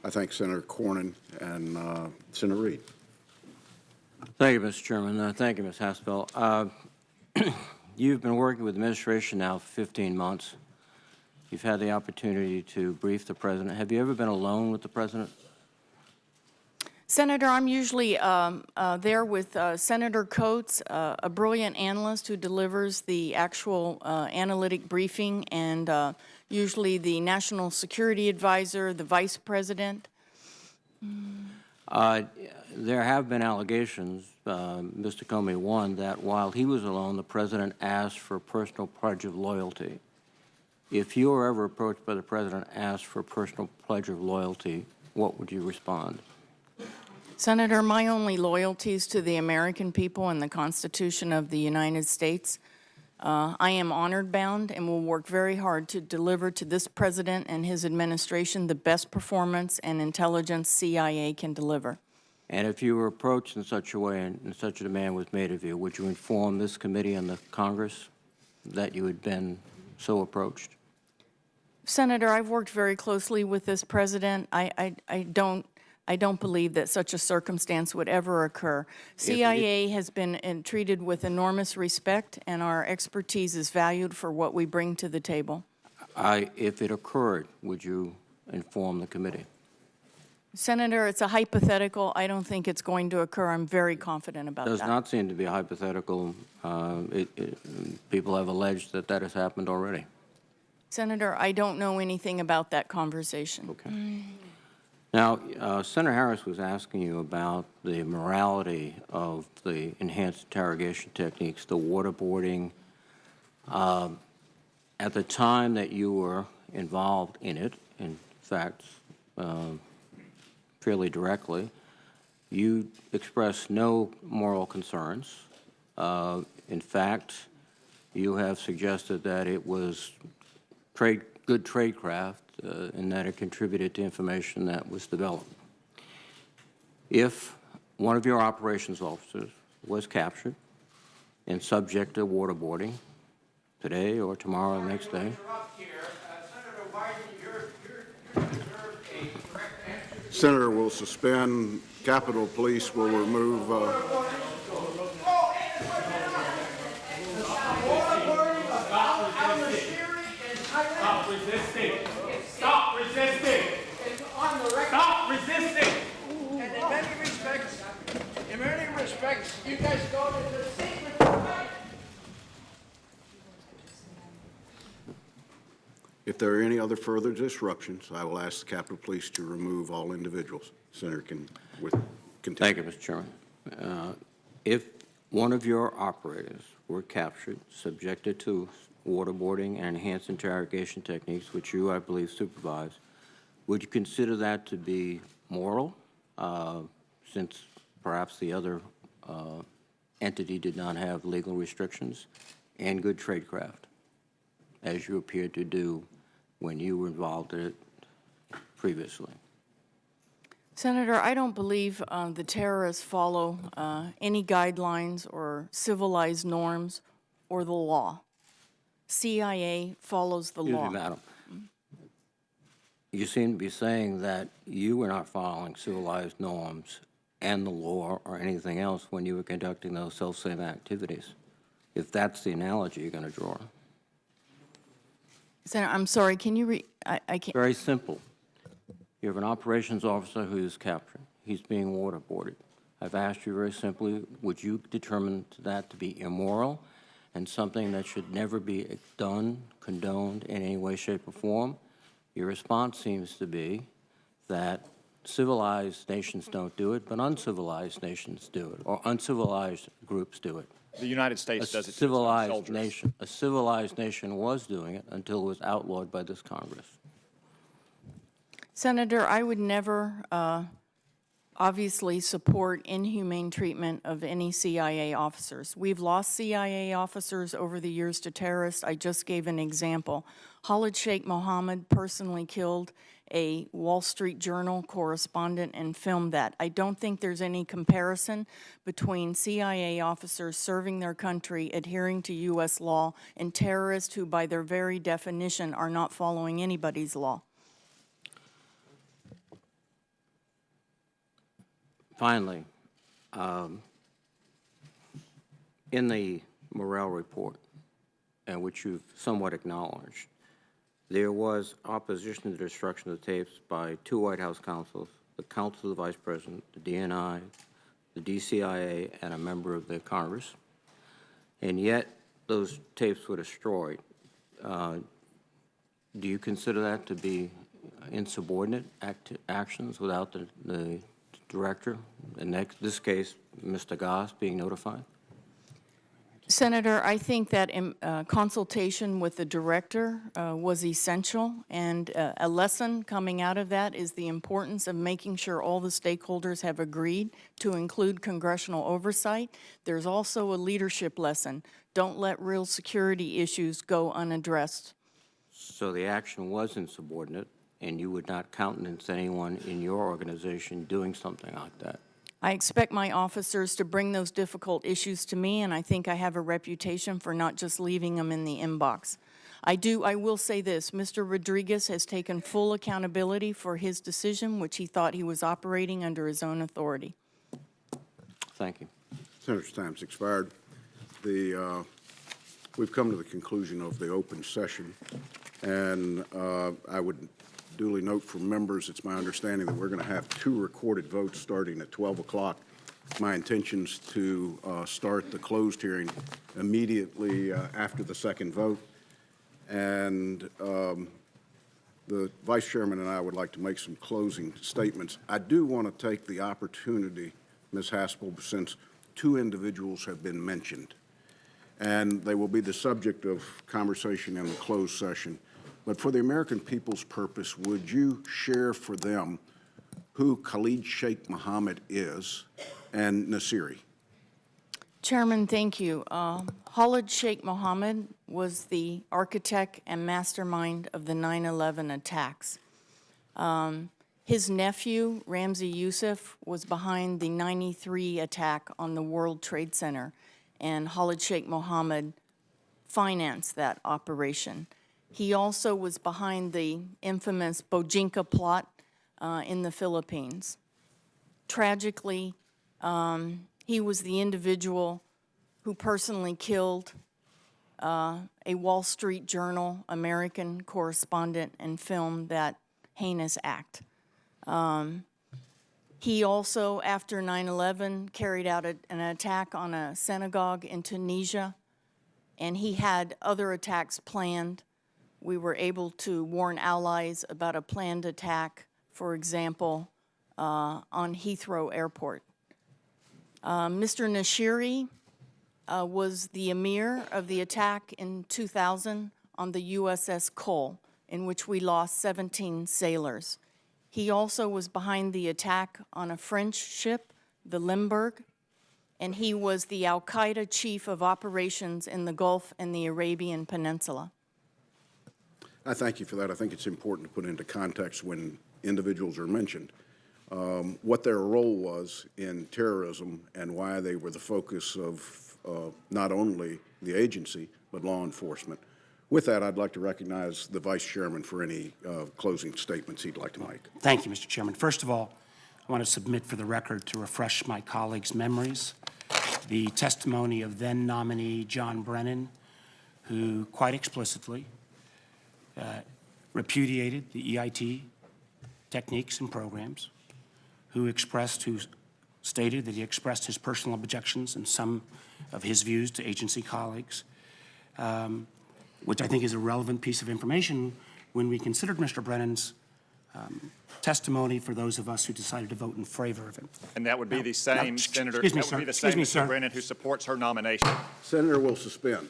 I thank Senator Cornyn and Senator Reid. Thank you, Mr. Chairman. Thank you, Ms. Haspel. You've been working with the administration now for 15 months. You've had the opportunity to brief the President. Have you ever been alone with the President? Senator, I'm usually there with Senator Coates, a brilliant analyst who delivers the actual analytic briefing, and usually the National Security Advisor, the Vice President. There have been allegations, Mr. Comey one, that while he was alone, the President asked for a personal pledge of loyalty. If you were ever approached by the President and asked for a personal pledge of loyalty, what would you respond? Senator, my only loyalty is to the American people and the Constitution of the United States. I am honored-bound and will work very hard to deliver to this President and his administration the best performance and intelligence CIA can deliver. And if you were approached in such a way and such a demand was made of you, would you inform this committee and the Congress that you had been so approached? Senator, I've worked very closely with this President. I don't believe that such a circumstance would ever occur. CIA has been treated with enormous respect, and our expertise is valued for what we bring to the table. If it occurred, would you inform the committee? Senator, it's a hypothetical. I don't think it's going to occur. I'm very confident about that. Does not seem to be a hypothetical. People have alleged that that has happened already. Senator, I don't know anything about that conversation. Okay. Now, Senator Harris was asking you about the morality of the enhanced interrogation techniques, the waterboarding. At the time that you were involved in it, in fact, fairly directly, you expressed no moral concerns. In fact, you have suggested that it was good tradecraft and that it contributed to information that was developed. If one of your operations officers was captured and subject to waterboarding, today or tomorrow or the next day. Senator will suspend. Capitol Police will remove. Stop resisting. Stop resisting. Stop resisting. And in many respects, you guys go to the secret. If there are any other further disruptions, I will ask the Capitol Police to remove all individuals. Senator can continue. Thank you, Mr. Chairman. If one of your operators were captured, subjected to waterboarding and enhanced interrogation techniques, which you, I believe, supervise, would you consider that to be moral, since perhaps the other entity did not have legal restrictions, and good tradecraft, as you appeared to do when you were involved in it previously? Senator, I don't believe the terrorists follow any guidelines or civilized norms or the law. CIA follows the law. Excuse me, madam. You seem to be saying that you were not following civilized norms and the law or anything else when you were conducting those self-same activities, if that's the analogy you're going to draw. Senator, I'm sorry, can you I can't. Very simple. You have an operations officer who is captured. He's being waterboarded. I've asked you very simply, would you determine that to be immoral and something that should never be done, condoned in any way, shape, or form? Your response seems to be that civilized nations don't do it, but uncivilized nations do it, or uncivilized groups do it. The United States does it to its own Civilized soldiers. nation, a civilized nation was doing it until it was outlawed by this Congress. Senator, I would never obviously support inhumane treatment of any CIA officers. We've lost CIA officers over the years to terrorists. I just gave an example. Khalid Sheikh Mohammed personally killed a Wall Street Journal correspondent and filmed that. I don't think there's any comparison between CIA officers serving their country, adhering to U.S. law, and terrorists who, by their very definition, are not following anybody's law. Finally, in the morale report, and which you've somewhat acknowledged, there was opposition to the destruction of the tapes by 2 White House counsels, the Counsel of the Vice President, the DNI, the DCIA, and a member of the Congress, and yet those tapes were destroyed. Do you consider that to be insubordinate actions without the director, in this case, Mr. Goss, being notified? Senator, I think that consultation with the director was essential, and a lesson coming out of that is the importance of making sure all the stakeholders have agreed to include congressional oversight. There's also a leadership lesson. Don't let real security issues go unaddressed. So the action was insubordinate, and you would not countenance anyone in your organization doing something like that? I expect my officers to bring those difficult issues to me, and I think I have a reputation for not just leaving them in the inbox. I will say this, Mr. Rodriguez has taken full accountability for his decision, which he thought he was operating under his own authority. Thank you. Senator's time's expired. We've come to the conclusion of the open session, and I would duly note for members, it's my understanding that we're going to have 2 recorded votes starting at 12 o'clock. My intention is to start the closed hearing immediately after the second vote. And the Vice Chairman and I would like to make some closing statements. I do want to take the opportunity, Ms. Haspel, since 2 individuals have been mentioned, and they will be the subject of conversation in the closed session. But for the American people's purpose, would you share for them who Khalid Sheikh Mohammed is and Nasiri? Chairman, thank you. Khalid Sheikh Mohammed was the architect and mastermind of the 9/11 attacks. His nephew, Ramzi Youssef, was behind the '93 attack on the World Trade Center, and Khalid Sheikh Mohammed finance that operation. He also was behind the infamous Bojinka plot in the Philippines. Tragically, he was the individual who personally killed a Wall Street Journal American correspondent and filmed that heinous act. He also, after 9/11, carried out an attack on a synagogue in Tunisia, and he had other attacks planned. We were able to warn allies about a planned attack, for example, on Heathrow Airport. Mr. Nashiri was the emir of the attack in 2000 on the USS Cole, in which we lost 17 sailors. He also was behind the attack on a French ship, the Limburg, and he was the al-Qaeda chief of operations in the Gulf and the Arabian Peninsula. I thank you for that. I think it's important to put into context when individuals are mentioned, what their role was in terrorism and why they were the focus of not only the agency, but law enforcement. With that, I'd like to recognize the Vice Chairman for any closing statements he'd like to make. Thank you, Mr. Chairman. First of all, I want to submit for the record, to refresh my colleagues' memories, the testimony of then nominee John Brennan, who quite explicitly repudiated the EIT techniques and programs, who stated that he expressed his personal objections and some of his views to agency colleagues, which I think is a relevant piece of information when we considered Mr. Brennan's testimony for those of us who decided to vote in favor of him. And that would be the same Senator, excuse me, that would sir. be the Excuse same me, Mr. sir. Brennan who supports her nomination. Senator will suspend.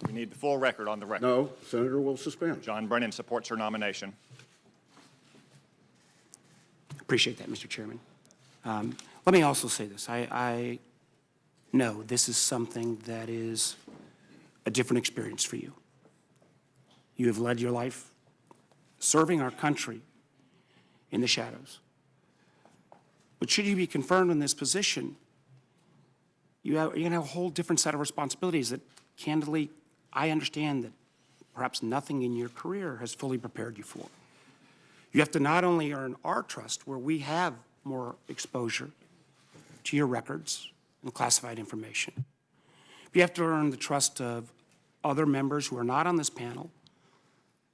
We need the full record on the record. No, Senator will suspend. John Brennan supports her nomination. Appreciate that, Mr. Chairman. Let me also say this. I know this is something that is a different experience for you. You have led your life serving our country in the shadows. But should you be confirmed in this position, you're going to have a whole different set of responsibilities that, candidly, I understand that perhaps nothing in your career has fully prepared you for. You have to not only earn our trust, where we have more exposure to your records and classified information, but you have to earn the trust of other members who are not on this panel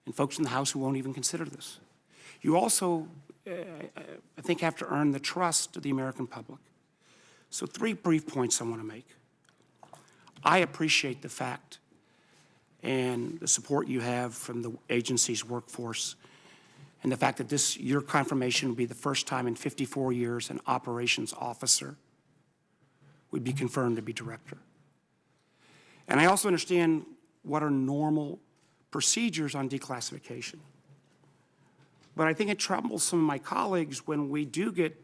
and folks in the House who won't even consider this. You also, I think, have to earn the trust of the American public. So 3 brief points I want to make. I appreciate the fact and the support you have from the agency's workforce, and the fact that your confirmation will be the first time in 54 years an operations officer would be confirmed to be director. And I also understand what are normal procedures on declassification. But I think it troubles some of my colleagues when we do get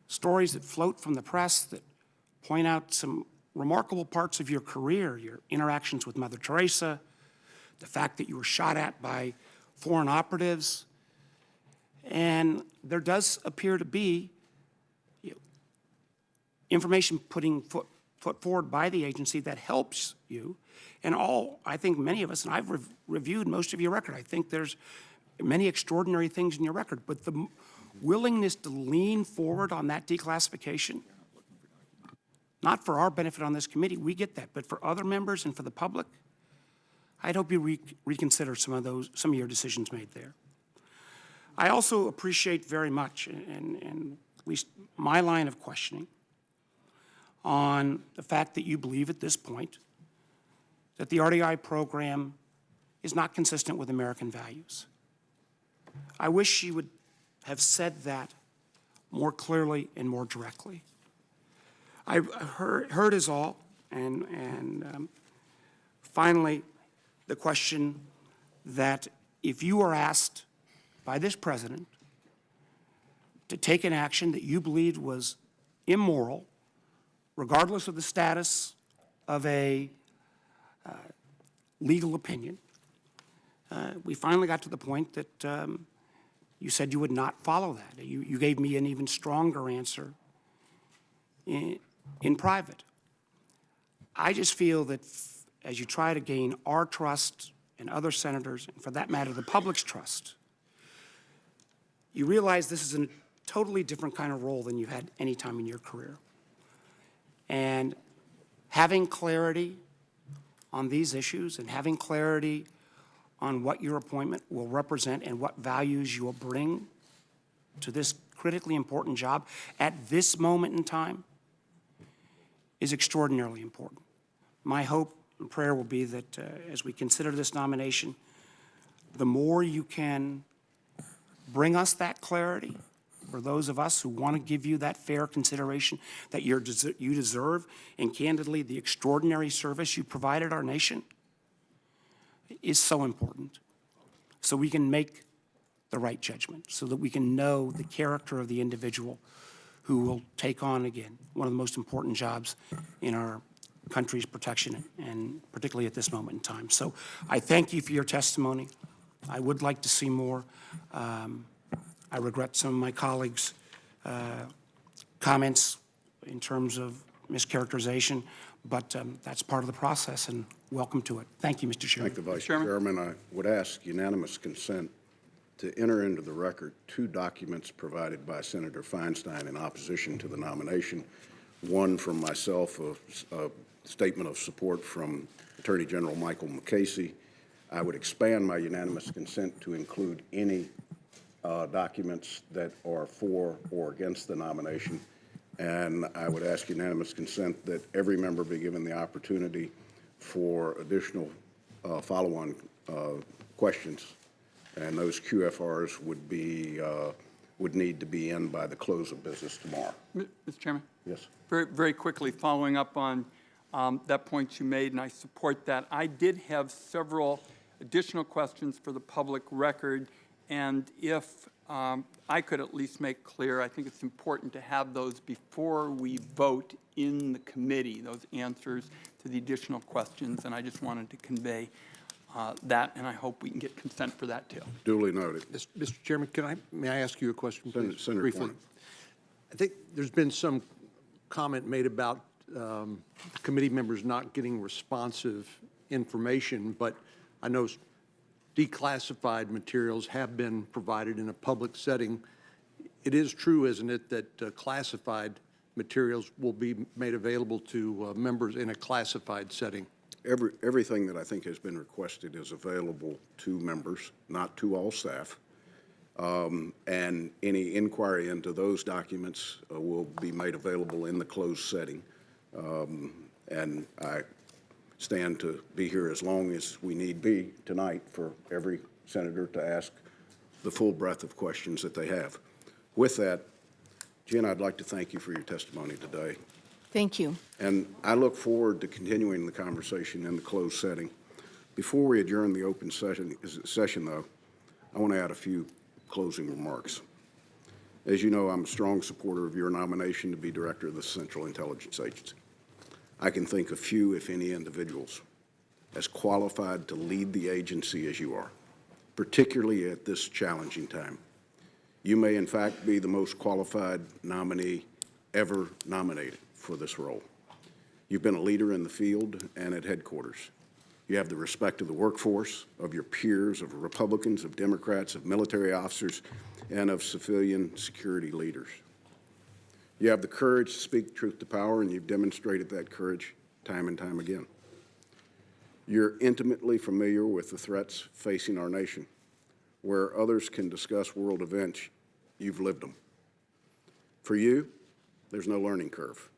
stories that float from the press that point out some remarkable parts of your career, your interactions with Mother Teresa, the fact that you were shot at by foreign operatives, and there does appear to be information put forward by the agency that helps you. And I think many of us, and I've reviewed most of your record, I think there's many extraordinary things in your record, but the willingness to lean forward on that declassification, not for our benefit on this committee, we get that, but for other members and for the public, I'd hope you reconsider some of your decisions made there. I also appreciate very much, and at least my line of questioning, on the fact that you believe at this point that the RDI program is not consistent with American values. I wish you would have said that more clearly and more directly. I've heard is all, and finally, the question that if you are asked by this president to take an action that you believed was immoral, regardless of the status of a legal opinion, we finally got to the point that you said you would not follow that. You gave me an even stronger answer in private. I just feel that as you try to gain our trust and other senators, and for that matter, the public's trust, you realize this is a totally different kind of role than you've had any time in your career. And having clarity on these issues and having clarity on what your appointment will represent and what values you will bring to this critically important job at this moment in time is extraordinarily important. My hope and prayer will be that as we consider this nomination, the more you can bring us that clarity, for those of us who want to give you that fair consideration that you deserve, and candidly, the extraordinary service you provided our nation is so important. So we can make the right judgment, so that we can know the character of the individual who will take on, again, one of the most important jobs in our country's protection, and particularly at this moment in time. So I thank you for your testimony. I would like to see more. I regret some of my colleagues' comments in terms of mischaracterization, but that's part of the process, and welcome to it. Thank you, Mr. Chairman. Thank the Vice Chairman. I would ask unanimous consent to enter into the record 2 documents provided by Senator Feinstein in opposition to the nomination. One from myself, a statement of support from Attorney General Michael McCasey. I would expand my unanimous consent to include any documents that are for or against the nomination. And I would ask unanimous consent that every member be given the opportunity for additional follow-on questions. And those QFRs would need to be in by the close of business tomorrow. Mr. Chairman? Yes. Very, very quickly, following up on that point you made, and I support that. I did have several additional questions for the public record, and if I could at least make clear, I think it's important to have those before we vote in the committee, those answers to the additional questions, and I just wanted to convey that, and I hope we can get consent for that too. Duly noted. Mr. Chairman, may I ask you a question, please? Senator Briefly. Cornyn. I think there's been some comment made about committee members not getting responsive information, but I know declassified materials have been provided in a public setting. It is true, isn't it, that classified materials will be made available to members in a classified setting? Everything that I think has been requested is available to members, not to all staff. And any inquiry into those documents will be made available in the closed setting. And I stand to be here as long as we need be tonight for every senator to ask the full breadth of questions that they have. With that, Gina, I'd like to thank you for your testimony today. Thank you. And I look forward to continuing the conversation in the closed setting. Before we adjourn the open session, though, I want to add a few closing remarks. As you know, I'm a strong supporter of your nomination to be Director of the Central Intelligence Agency. I can think of few, if any, individuals as qualified to lead the agency as you are, particularly at this challenging time. You may, in fact, be the most qualified nominee ever nominated for this role. You've been a leader in the field and at headquarters. You have the respect of the workforce, of your peers, of Republicans, of Democrats, of military officers, and of civilian security leaders. You have the courage to speak truth to power, and you've demonstrated that courage time and time again. You're intimately familiar with the threats facing our nation. Where others can discuss world events, you've lived them. For you, there's no learning curve.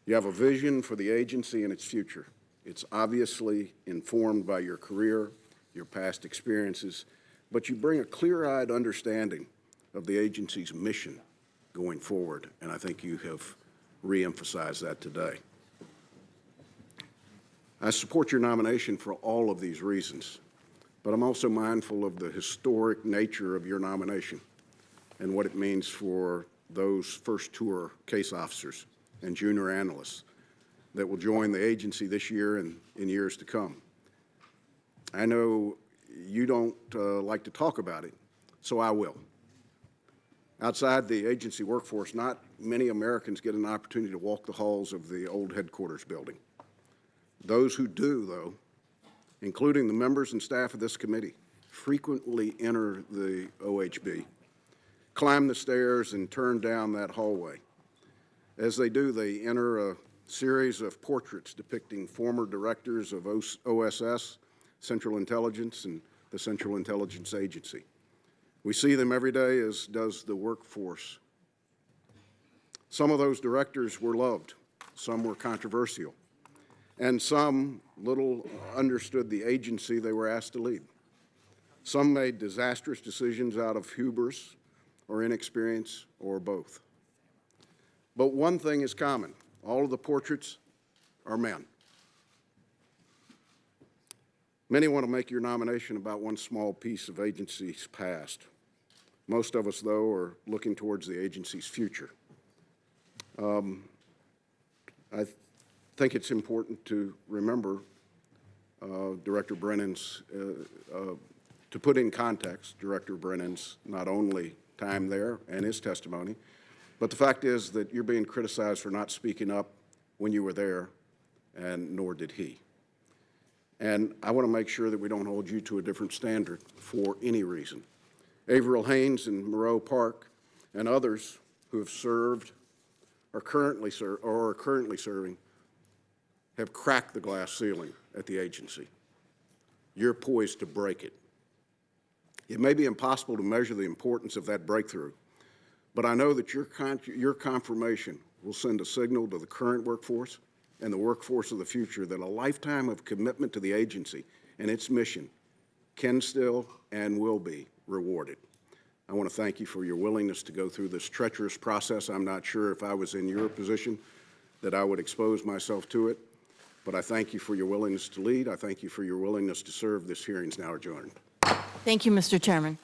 You have a vision for the agency and its future. It's obviously informed by your career, your past experiences, but you bring a clear-eyed understanding of the agency's mission going forward, and I think you have re-emphasized that today. I support your nomination for all of these reasons, but I'm also mindful of the historic nature of your nomination and what it means for those first tour case officers and junior analysts that will join the agency this year and in years to come. I know you don't like to talk about it, so I will. Outside the agency workforce, not many Americans get an opportunity to walk the halls of the old headquarters building. Those who do, though, including the members and staff of this committee, frequently enter the OHB, climb the stairs, and turn down that hallway. As they do, they enter a series of portraits depicting former directors of OSS, Central Intelligence, and the Central Intelligence Agency. We see them every day, as does the workforce. Some of those directors were loved, some were controversial, and some little understood the agency they were asked to lead. Some made disastrous decisions out of hubris or inexperience or both. But one thing is common. All of the portraits are men. Many want to make your nomination about one small piece of agency's past. Most of us, though, are looking towards the agency's future. I think it's important to remember Director Brennan's, to put in context Director Brennan's not only time there and his testimony, but the fact is that you're being criticized for not speaking up when you were there, and nor did he. And I want to make sure that we don't hold you to a different standard for any reason. Averill Haynes and Moreau Park and others who have served or are currently serving have cracked the glass ceiling at the agency. You're poised to break it. It may be impossible to measure the importance of that breakthrough, but I know that your confirmation will send a signal to the current workforce and the workforce of the future that a lifetime of commitment to the agency and its mission can still and will be rewarded. I want to thank you for your willingness to go through this treacherous process. I'm not sure if I was in your position that I would expose myself to it, but I thank you for your willingness to lead. I thank you for your willingness to serve. This hearing is now adjourned. Thank you, Mr. Chairman.